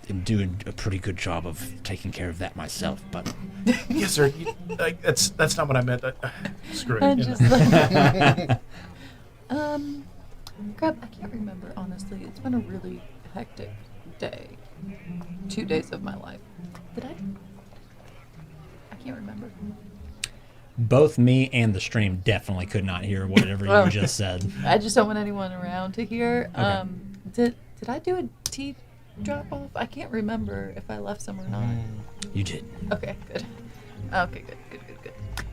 am doing a pretty good job of taking care of that myself, but Yes, sir. That's not what I meant. Screw it. I you just know. Crap, I can't remember, honestly. It's been a really hectic day. 2 days of my life. Did I? I can't remember. both me and the stream definitely could not hear whatever Oh. you just said. I just don't want anyone around to hear. Okay. Did I do a tea drop off? I can't remember if I left some or not. You did. Okay, good. Okay, good.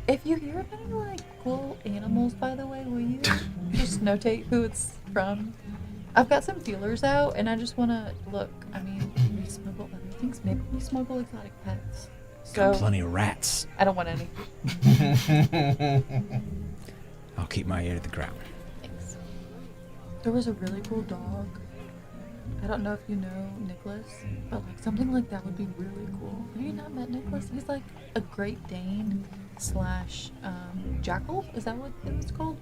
If you hear of any like cool animals, by the way, will you just notate who it's from? I've got some feelers out, and I just want to look. I mean, we smuggle other things. Maybe we smuggle exotic pets. Got So plenty of rats. I don't want any. I'll keep my ear to the ground. Thanks. There was a really cool dog. I don't know if you know Nicholas, but like something like that would be really cool. Have you not met Nicholas? He's like a Great Dane slash jackal. Is that what it was called?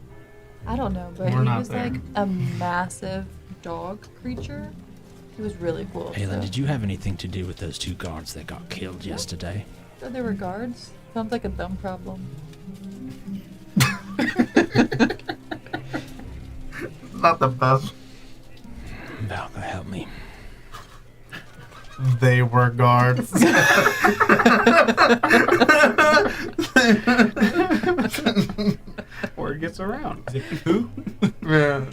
I don't know, but We're he not was there. like a massive dog creature. He was really cool. Aylin, so. did you have anything to do with those two guards that got killed yesterday? So there were guards. Sounds like a dumb problem. Not the best. Valka, help me. They were guards. Word gets around. Who? Yeah.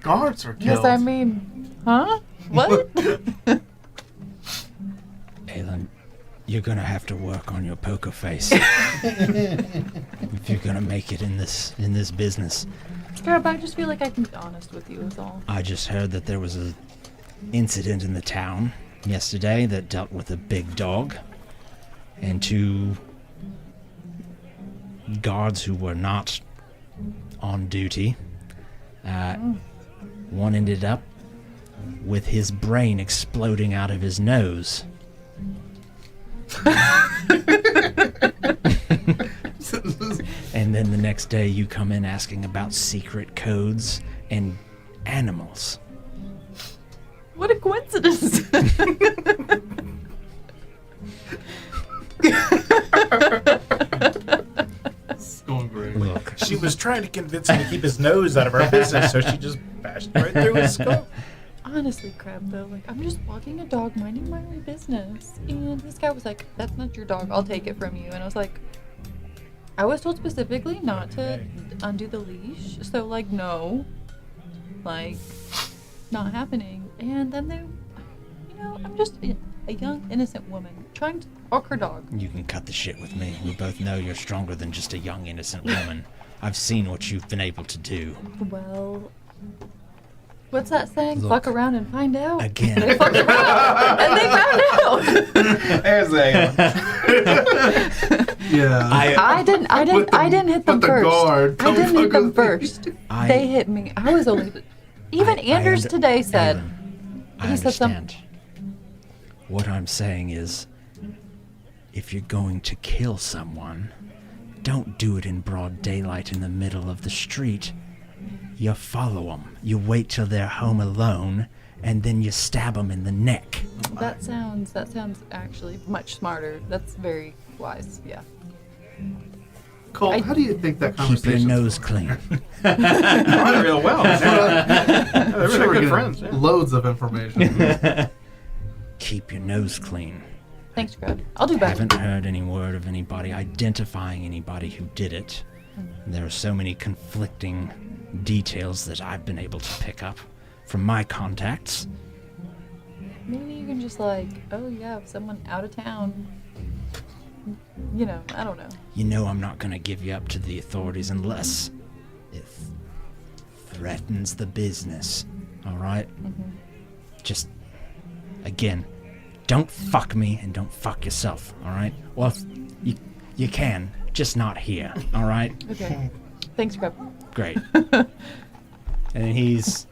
Guards were killed. Yes, I mean, huh? What? Aylin, you're gonna have to work on your poker face if you're gonna make it in this business. Crap, I just feel like I can be honest with you is all. I just heard that there was a incident in the town yesterday that dealt with a big dog and two guards who were not on duty. One ended up with his brain exploding out of his nose. And then the next day you come in asking about secret codes and animals. What a coincidence. It's going great. Look, She was trying to convince him to keep his nose out of our business, so she just bashed right through his skull. Honestly, Crab, though, like, I'm just walking a dog, minding my own business. And this guy was like, that's not your dog, I'll take it from you. And I was like, I was told specifically not to undo the leash. So, like, no. Like, not happening. And then they, you know, I'm just a young, innocent woman trying to walk her dog. you can cut the shit with me. We both know you're stronger than just a young, innocent woman. I've seen what you've been able to do. Well, what's that saying? Look. Fuck around and find out. Again. They fucked around and they found out. There's a Yeah. I didn't hit them with the first. guard. I Come didn't hit fuck them with first. I- They hit me. I was only. Even Anders today said. Aylin, I he said some- understand. What I'm saying is, if you're going to kill someone, don't do it in broad daylight in the middle of the street. You follow them. You wait till they're home alone, and then you stab them in the neck. That sounds actually much smarter. That's very wise. Yeah. Cole, I- how do you think that Keep your conversation? nose clean. Not real well. They're I'm really sure we're good getting friends. Yeah. loads of information. Keep your nose clean. Thanks, Crab. I'll do better. Haven't heard any word of anybody identifying anybody who did it. There are so many conflicting details that I've been able to pick up from my contacts. Maybe you can just like, oh yeah, someone out of town. you know, I don't know. You know I'm not going to give you up to the authorities unless it threatens the business. All right? Mm-hmm. Just, again, don't fuck me and don't fuck yourself. All right? Well, you can, just not here. All right? Okay. Thanks, Crab. Great. And then he's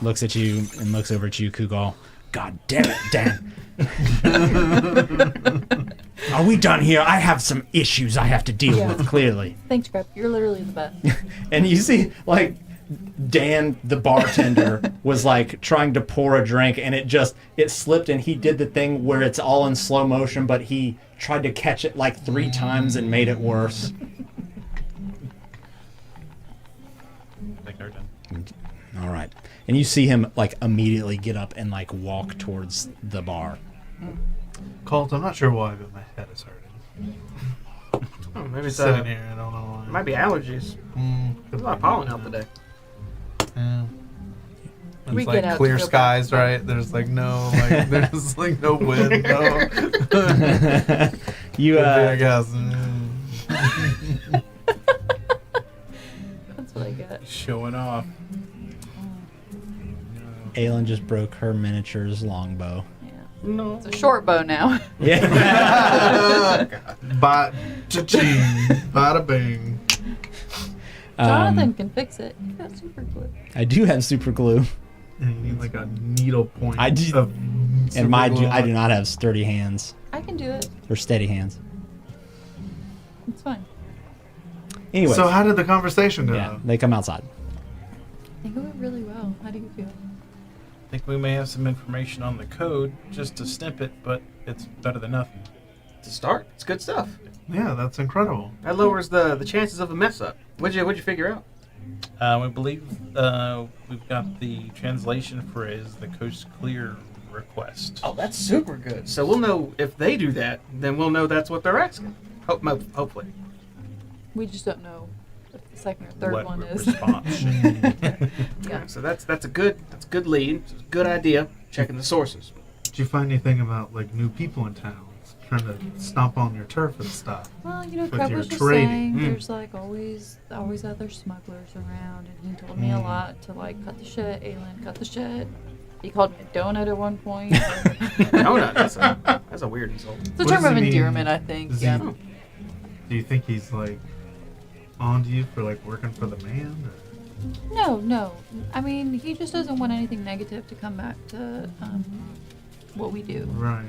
looks at you and looks over at you, Kugal. God damn it, Dan. Are we done here? I have some issues I have to deal with, clearly. Thanks, Crab. You're literally the best. And you see, like, Dan, the bartender, was, like, trying to pour a drink, and it slipped, and he did the thing where it's all in slow motion, but he tried to catch it, like, 3 times and made it worse. I think they're done. All right. And you see him, like, immediately get up and, like, walk towards the bar. Colt, I'm not sure why, but my head is hurting. Oh, maybe it's Sitting here, I don't know why. it might be allergies. There's a lot of pollen out today. Yeah. We It's get like out clear to go skies, back. right? There's like no, like there's like no wind. No. You, I guess. That's what I get. Showing off. Aelin just broke her miniature's longbow. Yeah. No. It's a short bow now. Yeah. Cha-ching, bada bing. Jonathan can fix it. You got super glue. I do have super glue. And you need like a needle point. I do- of And super I glue. do not have sturdy hands. I can do it. Or steady hands. It's fine. Anyway. So how did the conversation go? Yeah, they come outside. I think it went really well. How do you feel? I think we may have some information on the code, just a snippet, but it's better than nothing. To start, it's good stuff. Yeah, that's incredible. That lowers the chances of a mess up. What'd you figure out? We believe we've got the translation phrase, the coast clear request. Oh, that's super good. So we'll know if they do that, then we'll know that's what they're asking. Hopefully. We just don't know if the second or third What one is. response? Yeah. So that's a good lead. It's a good idea. Checking the sources. Did you find anything about like new people in town trying to stomp on your turf and stuff? Well, you know, With Crab your was just trading. saying Mm. there's like always other smugglers around, and he told me a lot to like cut the shit, Aelin, cut the shit. He called me a donut at one point. Donut. That's a weird insult. It's a What term does of he mean? endearment, I think. Does Yeah. he- Do you think he's like on to you for like working for the man? Or? No. I mean, he just doesn't want anything negative to come back to what we do. Right.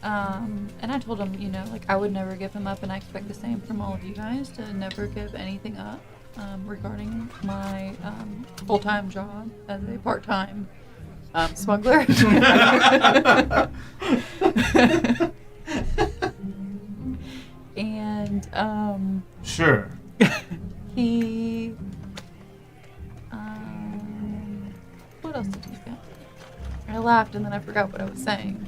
And I told him, you know, like I would never give him up, and I expect the same from all of you guys to never give anything up regarding my full-time job as a part-time smuggler. And Sure. he what else did he say? I laughed and then I forgot what I was saying.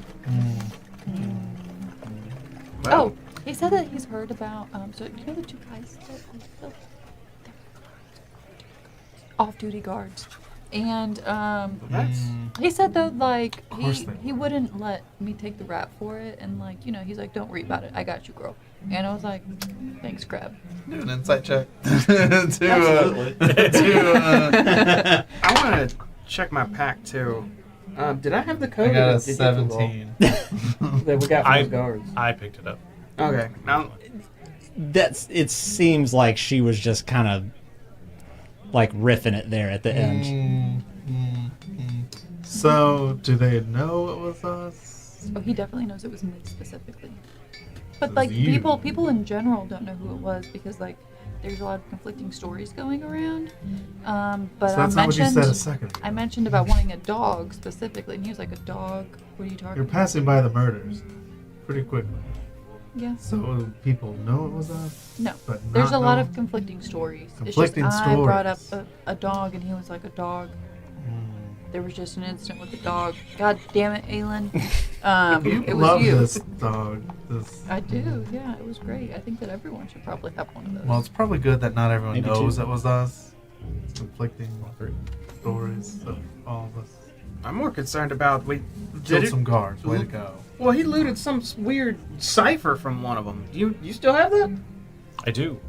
Oh, he said that he's heard about so you know the 2 guys that off-duty guards, and That's he said though like course they he wouldn't let me take the rap for it, and like, you know, he's like, don't worry about it, I got you, girl. And I was like, thanks, Crab. Do an insight check. Absolutely. I I want to check my pack too. Did I have the code? got or a did you 17. that we got from the guards. I picked it up. Okay. Now, It seems like she was just kind of like riffing it there at the end. So, do they know it was us? Oh, he definitely knows it was me specifically. But was like you. people in general don't know who it was because like there's a lot of conflicting stories going around. But So that's I not what you mentioned said a second ago. I mentioned about wanting a dog specifically, and he was like, a dog? What are you talking You're about? passing by the murders pretty quickly. Yeah. So people know it was us? No. But There's a not lot know? of conflicting stories. Conflicting it's just I brought up stories. a dog, and he was like, a dog. Mm. There was just an incident with the dog. God damn it, Aelin. You It was love you. this dog. This. I do, yeah. It was great. I think that everyone should probably have one of those. Well, it's probably good that not everyone Maybe knows two. it was us. It's conflicting stories of all of us. I'm more concerned about Killed some guards. Way to go. Well, he looted some weird cipher from one of them. You still have that? I do.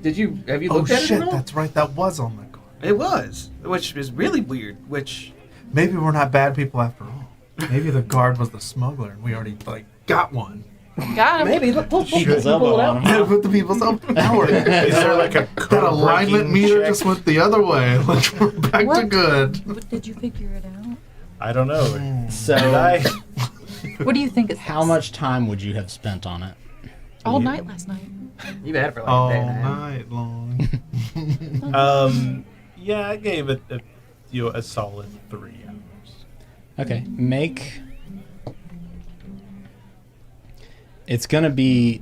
Have you Oh looked at it shit! at all? That's right. That was on the card. It was, which is really weird. Which Maybe we're not bad people after all. Maybe the guard was the smuggler, and we already got one. Got him. maybe look, pull People's it elbow out. on him. Put the people's up. Is there like a That alignment meter check? just went the other way. Like we're back to What? good. What, did you figure it out? I don't know. So, Did I? What do you think is how much time would you have spent on it? all night last night? You've had it for like All a day and a half. night long. Yeah, I gave it a solid 3 hours. Okay, make. It's gonna be.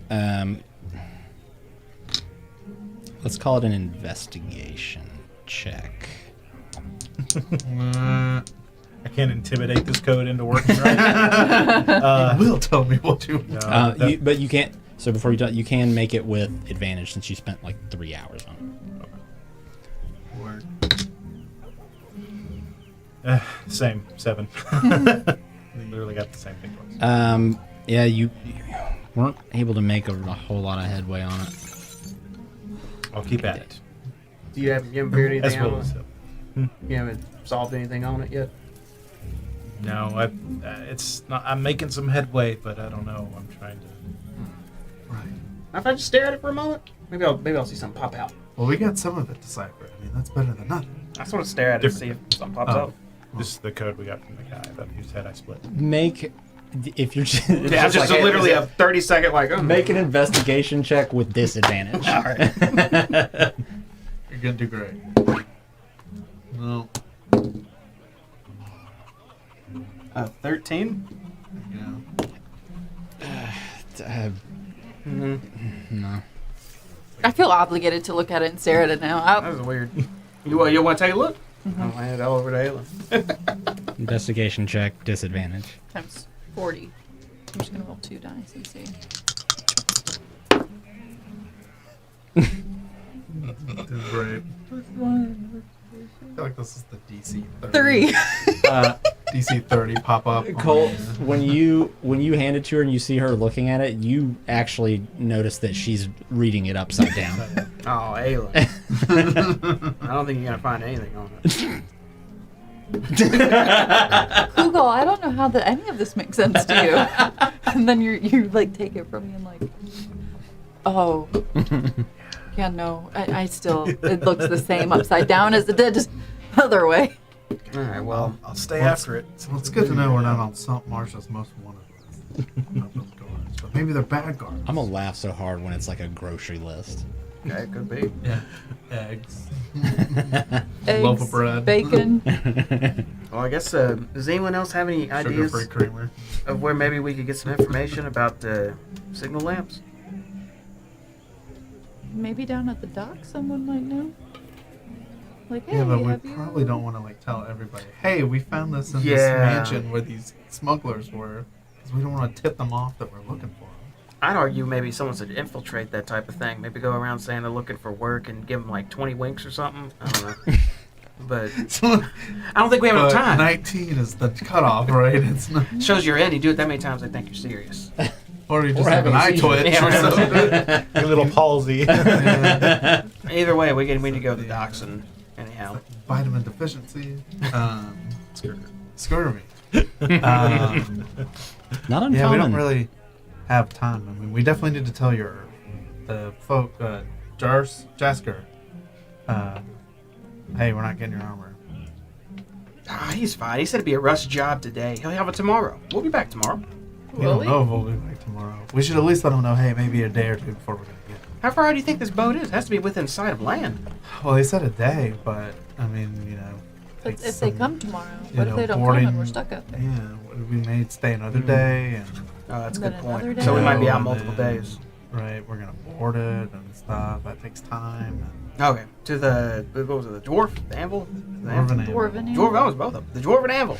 Let's call it an investigation check. Uh, I can't intimidate this code into working right. you will tell me what you. That- But you can't. So before you do, you can make it with advantage since you spent like 3 hours on Same 7. Literally got the same thing twice. it. Yeah, you weren't able to make a whole lot of headway on it. I'll keep at it. You haven't figured anything As out? well as You haven't solved anything on it yet? no, it's not. I'm making some headway, but I don't know. I'm trying to. Right. If I just stare at it for a moment, maybe I'll see something pop out. Well, we got some of it deciphered. I mean, that's better than nothing. I just want to stare at it and see if something pops Oh. out. This is the code we got from the guy whose head I split. Make if you're just, Yeah, just like, literally hey, a 30-second like. Oh. make an investigation check with disadvantage. All right. You're gonna do great. No. 13. Yeah. No. I feel obligated to look at it and stare at it now. That was weird. You want to take a look? I'll hand it all over to Ayla. Investigation check, disadvantage. Times 40. I'm just gonna roll 2 dice and see. Did great. I feel like this is the DC 30. 3. DC 30 pop up. Cole, when you hand it to her and you see her looking at it, you actually notice that she's reading it upside down. Oh, Ayla. I don't think you're gonna find anything on it. Google, I don't know how any of this makes sense to you. And then you like take it from me and like, oh, yeah, no, I still, it looks the same upside down as it did just other way. All right. Well, I'll stay Well, after it. So it's good to know we're not on Saltmarsh as most wanted list. Of those guards. But maybe they're bad guards. I'm gonna laugh so hard when it's like a grocery list. okay, it could be. Yeah. Eggs. Eggs, Loaf of bread. bacon. Well, I guess. Does anyone else have any ideas Sugar-free creamer. of where maybe we could get some information about the signal lamps? Maybe down at the dock, someone might know. Like, hey, Yeah, but we have you... probably don't want to like tell everybody. Hey, we found this in this Yeah. mansion where these smugglers were, because we don't want to tip them off that we're looking for them. I'd argue maybe someone should infiltrate that type of thing. Maybe go around saying they're looking for work and give them like 20 winks or something. I don't know. But I don't think we have enough But time. 19 is the cutoff, right? It's not, Shows you're in. You do it that many times, they think you're serious. or you just Or have an having a eye seizure. twitch Yeah, or or something. A little palsy. Either way, we need to go to the docks and anyhow. Vitamin deficiency. Scurvy. Not uncommon. Yeah, we don't really have time. I mean, we definitely need to tell the folk, Jasker, hey, we're not getting your armor. Ah, he's fine. He said it'd be a rush job today. He'll have it tomorrow. We'll be back tomorrow. We don't know if we'll be back tomorrow. We should at least let them know, hey, maybe a day or two before we're going to get it. How far out do you think this boat is? It has to be within sight of land. Well, they said a day, but, I mean, you know. But takes if they some, come tomorrow, you what if know, they don't boarding- come and we're stuck out there? Yeah, we may stay another day, and, Oh, that's a Then good another point. day? So we might be out and multiple then, days. Right, we're going to board it and stuff. That takes time. Okay. To the, what was it, the dwarf? The anvil? The anvil? Dwarven. Dwarf, that was both of them. The dwarf and anvil.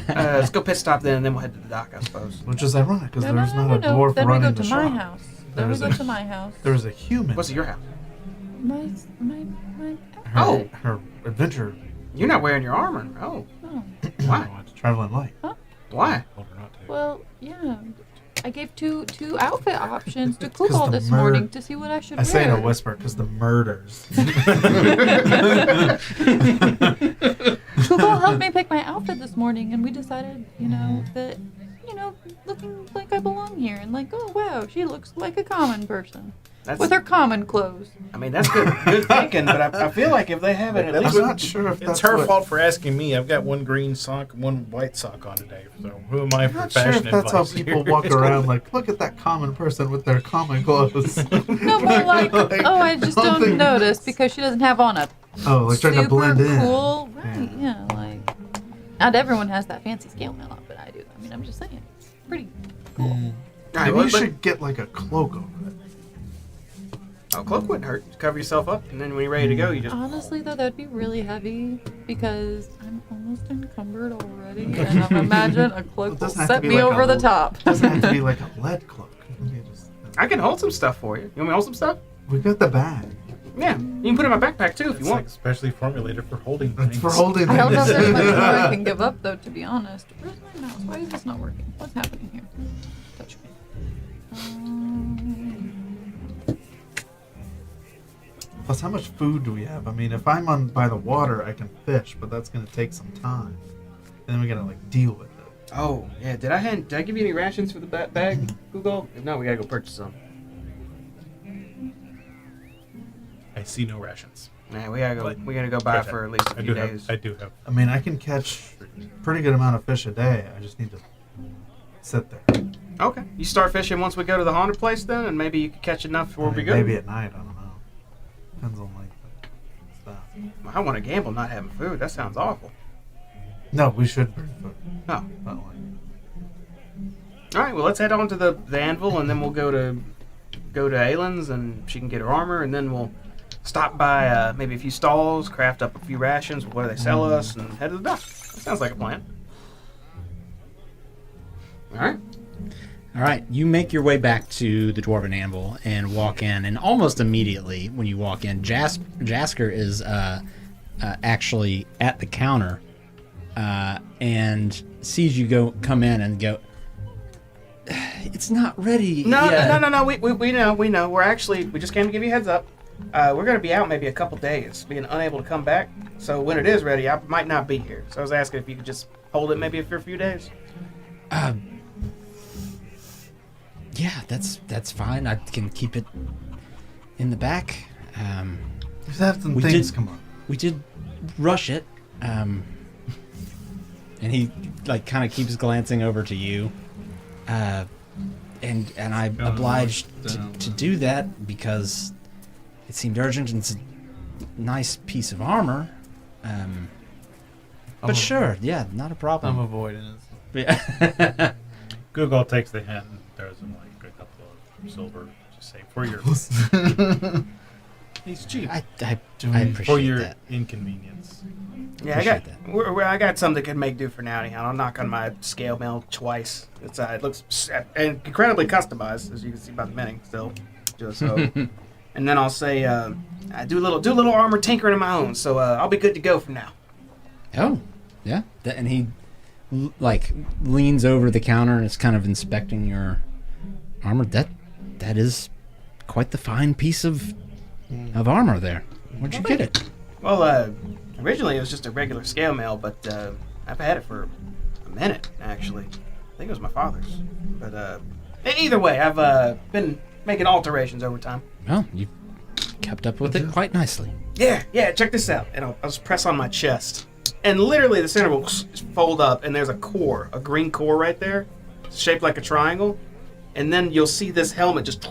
Let's go pit stop then, and then we'll head to the dock, I suppose. Which is ironic, because No, there's no, not no, a dwarf Then we running go the to my shop. house. Then we There's go a- to my house. There's a human. What's at your house? My her, Oh. her adventure You're not wearing your armor. Oh. Oh. Why? Traveling light. Why? Well, yeah. I gave two outfit options to 'Cause Kugel the this murder- morning to see what I should I wear. say in a whisper because the murders. Kugel helped me pick my outfit this morning, and we decided, that, looking like I belong here, and like, oh wow, she looks like a common person That's. with her common clothes. I mean, that's good thinking, but I feel like if they have it, at I'm least. not sure if It's that's her what, fault for asking me. I've got one green sock and one white sock on today. So who am I I'm for not sure fashion if that's how advice people here? walk around like, look at that common person with their common clothes. No, but like, oh, I just don't think notice because she doesn't have on a Oh, like trying to super blend in. cool, right? Yeah, like not everyone has that fancy scale mail outfit I do. I mean, I'm just saying, it's pretty cool. All right, Maybe well, you but- should get like a cloak over it. Oh, cloak wouldn't hurt. Just cover yourself up, and then when you're ready to go, you just. Honestly, though, that'd be really heavy because I'm almost encumbered already, and I imagine a cloak will doesn't have to set be me like over a- the top. It doesn't have to be like a lead cloak. You just- I can hold some stuff for you. You want me to hold some stuff? We got the bag. Yeah, you can put it in my backpack too if It's you want. like specially formulated for holding It's things. for holding I don't know if there's much more I things. can give up, though, to be honest. Where's my mouse? Why is this not working? What's happening here? Touch me. Plus, how much food do we have? I mean, if I'm on by the water, I can fish, but that's gonna take some time. And then we gotta like deal with it. Oh, yeah. Did I give you any rations for the bag, Google? If not, we gotta go purchase some. I see no rations. Yeah, we gotta go buy for at least a few days. I do have. I mean, I can catch a pretty good amount of fish a day. I just need to sit there. Okay. You start fishing once we go to the haunted place then, and maybe you can catch enough before I mean, we go. maybe at night. I don't know. Depends on like the stuff. I want to gamble not having food. That sounds awful. No, we should bring food. Oh. Not like. All right. Well, let's head on to the anvil, and then we'll go to Aylin's, and she can get her armor, and then we'll stop by maybe a few stalls, craft up a few rations, what do they sell us, and head to the dock. That sounds like a plan. All right. All right, you make your way back to the Dwarven Anvil and walk in, and almost immediately when you walk in, Jasker is actually at the counter and sees you come in and go, it's not ready No, yet. no. We know. We just came to give you a heads up. We're going to be out maybe a couple days, being unable to come back. So when it is ready, I might not be here. So I was asking if you could just hold it maybe for a few days. Yeah, that's fine. I can keep it in the back. Just have some We things did- come up. We did rush it, and he like kind of keeps glancing over to you, and I obliged to do that because it seemed urgent and it's a nice piece of armor. But sure, yeah, not a I'm problem. avoiding it. Yeah. Google takes the hand and throws him like a couple of silver, just say for your. He's cheap. I Do we- appreciate For your that. inconvenience. Yeah, Appreciate that. I got something that can make do for now. Anyhow, I'll knock on my scale mail twice. It looks incredibly customized, as you can see by the mending still. Just so, and then I'll say I do a little armor tinkering of my own. So I'll be good to go for now. Oh, yeah. And he like leans over the counter and is kind of inspecting your armor. That is quite the fine piece of armor there. Where'd you get it? Well, originally it was just a regular scale mail, but I've had it for a minute actually. I think it was my father's. But either way, I've been making alterations over time. Well, you've kept up with it quite nicely. Yeah, check this out. And I'll just press on my chest. And literally the center will fold up, and there's a green core right there, shaped like a triangle. And then you'll see this helmet just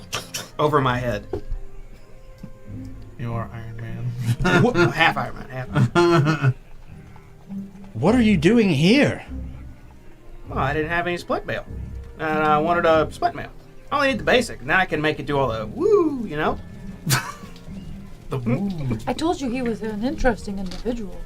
over my head. You are Iron Man. Oh, half Iron Man, half Iron Man. What are you doing here? Well, I didn't have any split mail. And I wanted a split mail. I only need the basic. Now I can make it do all the woo, you know? The woo. I told you he was an interesting individual.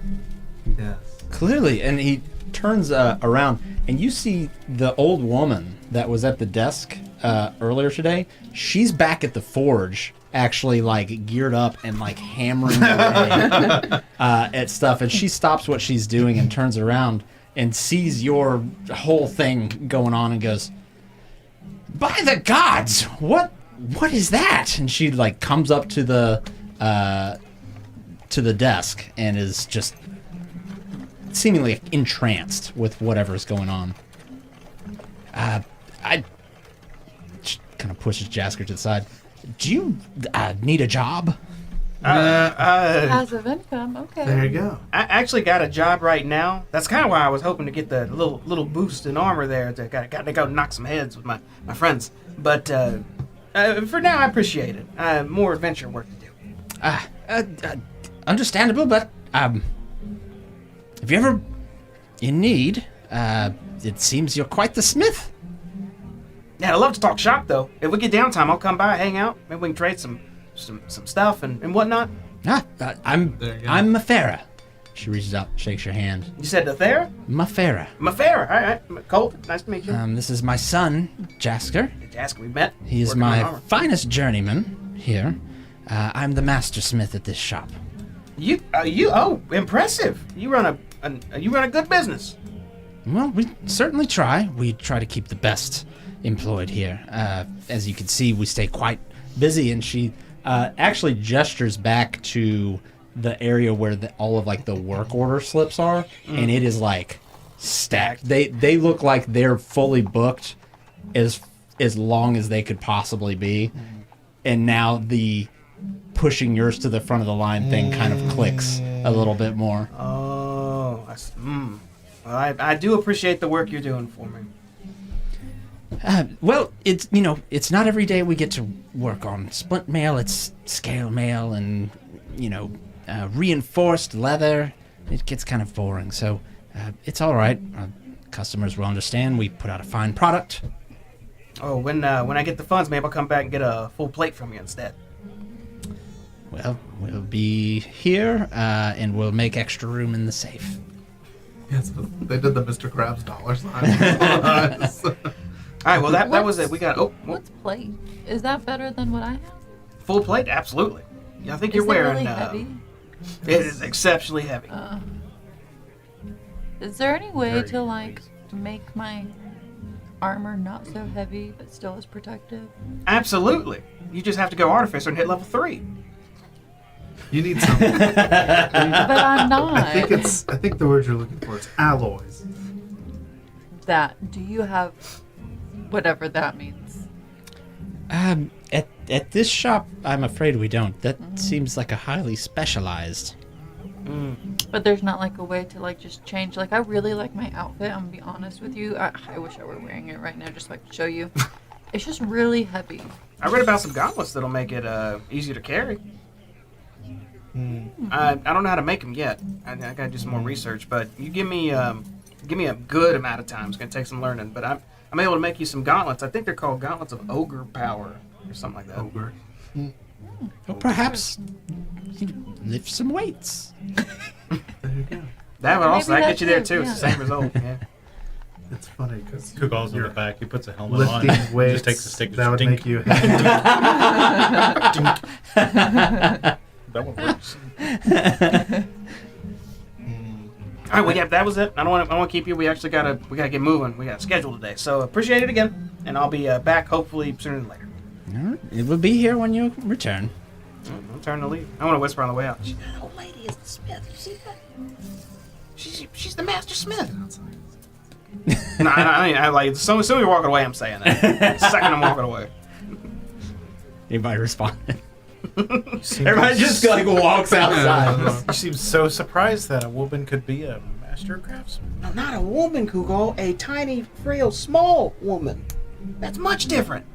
Yes. Clearly, and he turns around, and you see the old woman that was at the desk earlier today. She's back at the forge, actually like geared up and like hammering away at stuff, and she stops what she's doing and turns around and sees your whole thing going on and goes, "By the gods, what is that?" And she like comes up to the desk and is just seemingly entranced with whatever's going on. I kind of pushes Jasker to the side. Do you need a job? Passive income, okay. There you go. I actually got a job right now. That's kind of why I was hoping to get the little boost in armor there. Got to go knock some heads with my friends. But for now, I appreciate it. More adventure work to do. Understandable, but if you're ever in need, it seems you're quite the smith. Yeah, I'd love to talk shop though. If we get downtime, I'll come by, hang out. Maybe we can trade some stuff and whatnot. I'm There you go. Mafera. She reaches out, shakes your hand. You said Thera? Mafera. Mafera. All right. Colt, nice to meet you. This is my son, Jasker. Jasker, we met. He is Working on my armor. finest journeyman here. I'm the master smith at this shop. Oh, impressive. You run a good business. Well, we certainly try. We try to keep the best employed here. As you can see, we stay quite busy, and she actually gestures back to the area where all of like the work order slips are, and it is like stacked. They look like they're fully booked as long as they could possibly be, and now the pushing yours to the front of the line thing kind of clicks a little bit more. Oh, Well, I do appreciate the work you're doing for me. Well, it's not every day we get to work on splint mail. It's scale mail and reinforced leather. It gets kind of boring, so it's all right. Customers will understand. We put out a fine product. Oh, when I get the funds, maybe I'll come back and get a full plate from you instead. Well, we'll be here, and we'll make extra room in the safe. Yes, they did the Mr. Krabs dollar sign. All right, well that was it. We got What's plate? Is that better than what I have? full plate. Absolutely. Yeah, I think you're Is it wearing. really heavy? It is exceptionally heavy. Is there any way Very to like make my armor not so heavy but still as protective? Absolutely. You just have to go artificer and hit level 3. You need some. But I'm not. I think the word you're looking for is alloys. That. Do you have whatever that means? At this shop, I'm afraid we don't. That seems like a highly specialized. But there's not like a way to like just change. Like I really like my outfit. I'm gonna be honest with you. I wish I were wearing it right now just so I could show you. It's just really heavy. I read about some gauntlets that'll make it easier to carry. I don't know how to make them yet. I gotta do some more research. But you give me a good amount of time. It's gonna take some learning. But I'm able to make you some gauntlets. I think they're called gauntlets of ogre power or something like that. Ogre. Or perhaps you lift some weights. There you go. That would also Maybe that that get you there too, too. It's the yeah. same result. Yeah. It's funny because Kugal's on the back. He puts a helmet on. lifting weights. Just takes the stick. That would dink. make you happy. That one works. All right, well, yeah, that was it. I don't want to keep you. We actually gotta get moving. We got a schedule today, so appreciate it again, and I'll be back hopefully sooner than later. All right. It will be here when you return. I'm turning to leave. I want to whisper on the way out. That old lady is the smith. You see that? She's the master smith. No, I like as soon as you're walking away, I'm saying that. The second I'm walking away. Anybody respond? Everybody just like walks outside. You seem so surprised that a woman could be a master craftsman. No, not a woman, Kugal. A tiny, frail, small woman. That's much different.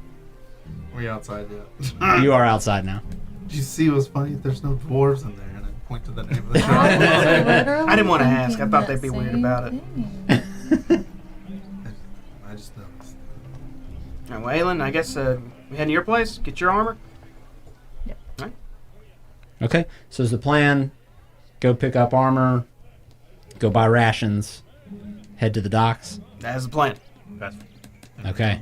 We outside yet? You are outside now. Did you see what's funny? There's no dwarves in there, and I point to the name of the shop. I didn't want to ask. I thought they'd be weird about it. I just noticed. All right, well, Aelin, I guess we head to your place, get your armor. Okay, so is the plan go pick up armor, go buy rations, head to the docks? That is the plan. That's Okay.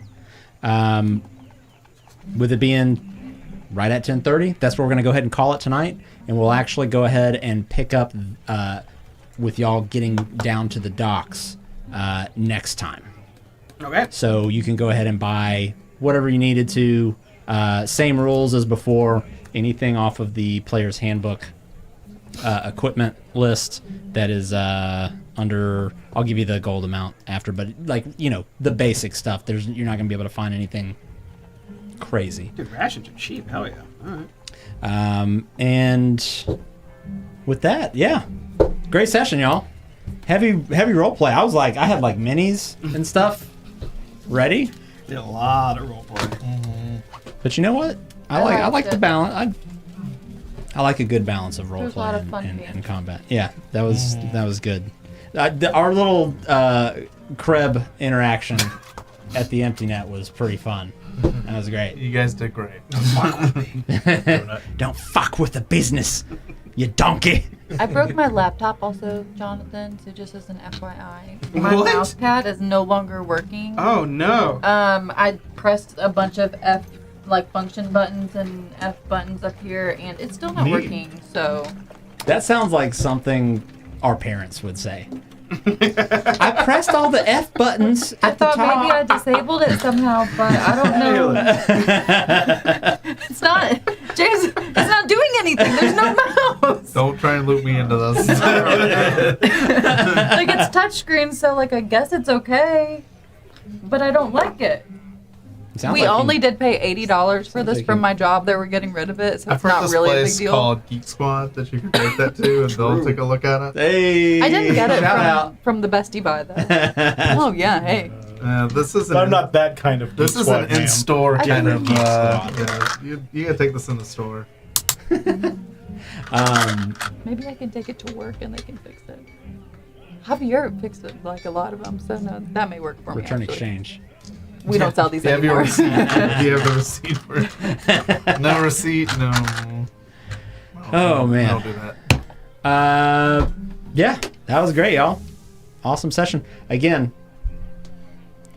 With it being right at 10:30. That's where we're going to go ahead and call it tonight, and we'll actually go ahead and pick up with y'all getting down to the docks next time. Okay. So you can go ahead and buy whatever you needed to. Same rules as before. Anything off of the player's handbook equipment list that is under. I'll give you the gold amount after, but the basic stuff. You're not going to be able to find anything crazy. Dude, rations are cheap. Hell yeah. All right. And with that, yeah, great session, y'all. Heavy role play. I had like minis and stuff ready. Did a lot of roleplay. But you know what? I like the balance. I like a good balance of role There's a play lot of fun and games. combat. Yeah, that was good. Our little Kreb interaction at the empty net was pretty fun. That was great. You guys did great. Don't fuck with the business, you donkey. I broke my laptop also, Jonathan, so just as an FYI. My What? mouse pad is no longer working. Oh, no. I pressed a bunch of F function buttons and F buttons up here, and it's still not Neat. working, so... That sounds like something our parents would say. I pressed all the F buttons at I the thought top. maybe I disabled it somehow, but I don't know. It's not... James, it's not doing anything. There's no mouse. Don't try and loop me into this. It's touchscreen, so I guess it's okay. But I don't like it. Sounds We like only did pay $80 for this like from you- my job. They were getting rid of it, so I've it's heard not this really a big place deal. called Geek Squad that you can take that to, and they'll take a look at it. Hey, I didn't get it shout out. from the Bestie Buy though. Oh yeah, hey. This is But I'm not that kind of This Geek is Squad an man. in-store I kind think of. Geek Squad. You gotta take this in the store. Maybe I can take it to work and they can fix it. Javier fixed it a lot of them, so no, that may work for me. Return actually. exchange. We don't sell these Do you have your anymore. receipt? Do you have the receipt for it? No receipt. No. Oh, man. Don't do that. Yeah, that was great, y'all. Awesome session. Again,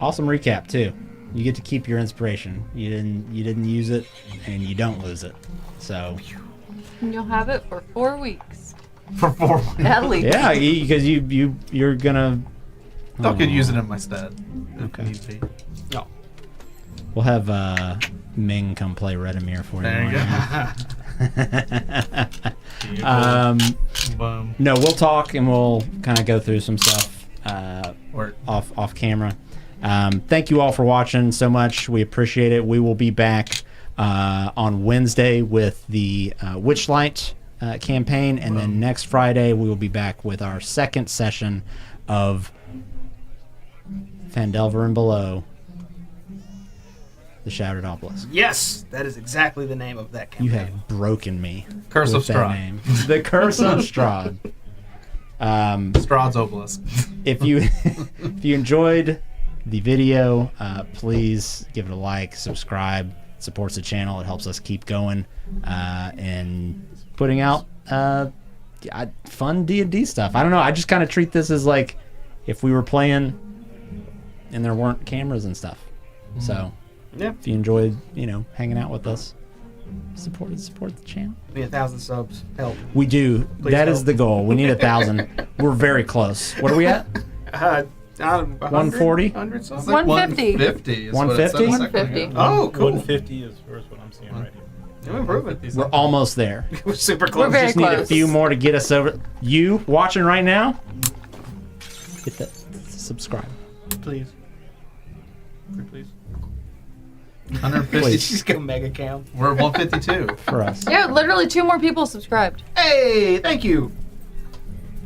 awesome recap too. You get to keep your inspiration. You didn't use it, and you don't lose it. So And you'll have it for 4 weeks For 4 weeks. at least. yeah, because you're gonna. I could use it in my stead. If Okay. need be. No. We'll have Ming come play Redemir for you. There you go. Boom. No, we'll talk and we'll kind of go through some stuff Or off camera. Thank you all for watching so much. We appreciate it. We will be back on Wednesday with the Witchlight campaign, and then next Friday we will be back with our second session of Phandelver and Below, the Shattered Obelisk. Yes, that is exactly the name of that campaign. You have broken me. Curse with of that Strahd. name. The Curse of Strahd. Strahd's Obelisk. If you enjoyed the video, please give it a like, subscribe. It supports the channel. It helps us keep going and putting out fun D&D stuff. I don't know. I just kind of treat this as like if we were playing and there weren't cameras and stuff. So Yeah. if you enjoyed, hanging out with us, support the channel. Be 1,000 subs. Help. We do. Please That is help. the goal. We need 1,000. We're very close. What are we at? 140? 100 subs? It's like 150. 150. Is what it said a 150? second ago. 150. Oh, cool. 150 is what I'm seeing right here. We're improving. We're almost there. We're super close. We're very Just need a close. few more to get us over. You watching right now, hit that subscribe. Please. Please. 150. Please. Just go mega cam. We're at 152. For us. Yeah, literally 2 more people subscribed. Hey, thank you.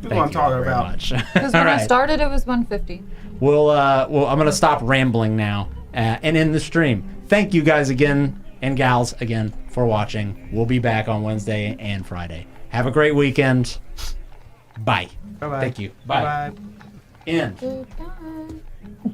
That's Thank what I'm you talking very about. much. Because All when I right. started, it was 150. Well, I'm going to stop rambling now and end the stream. Thank you guys again and gals again for watching. We'll be back on Wednesday and Friday. Have a great weekend. Bye. Bye-bye. Thank you. Bye. Bye-bye. End. Goodbye.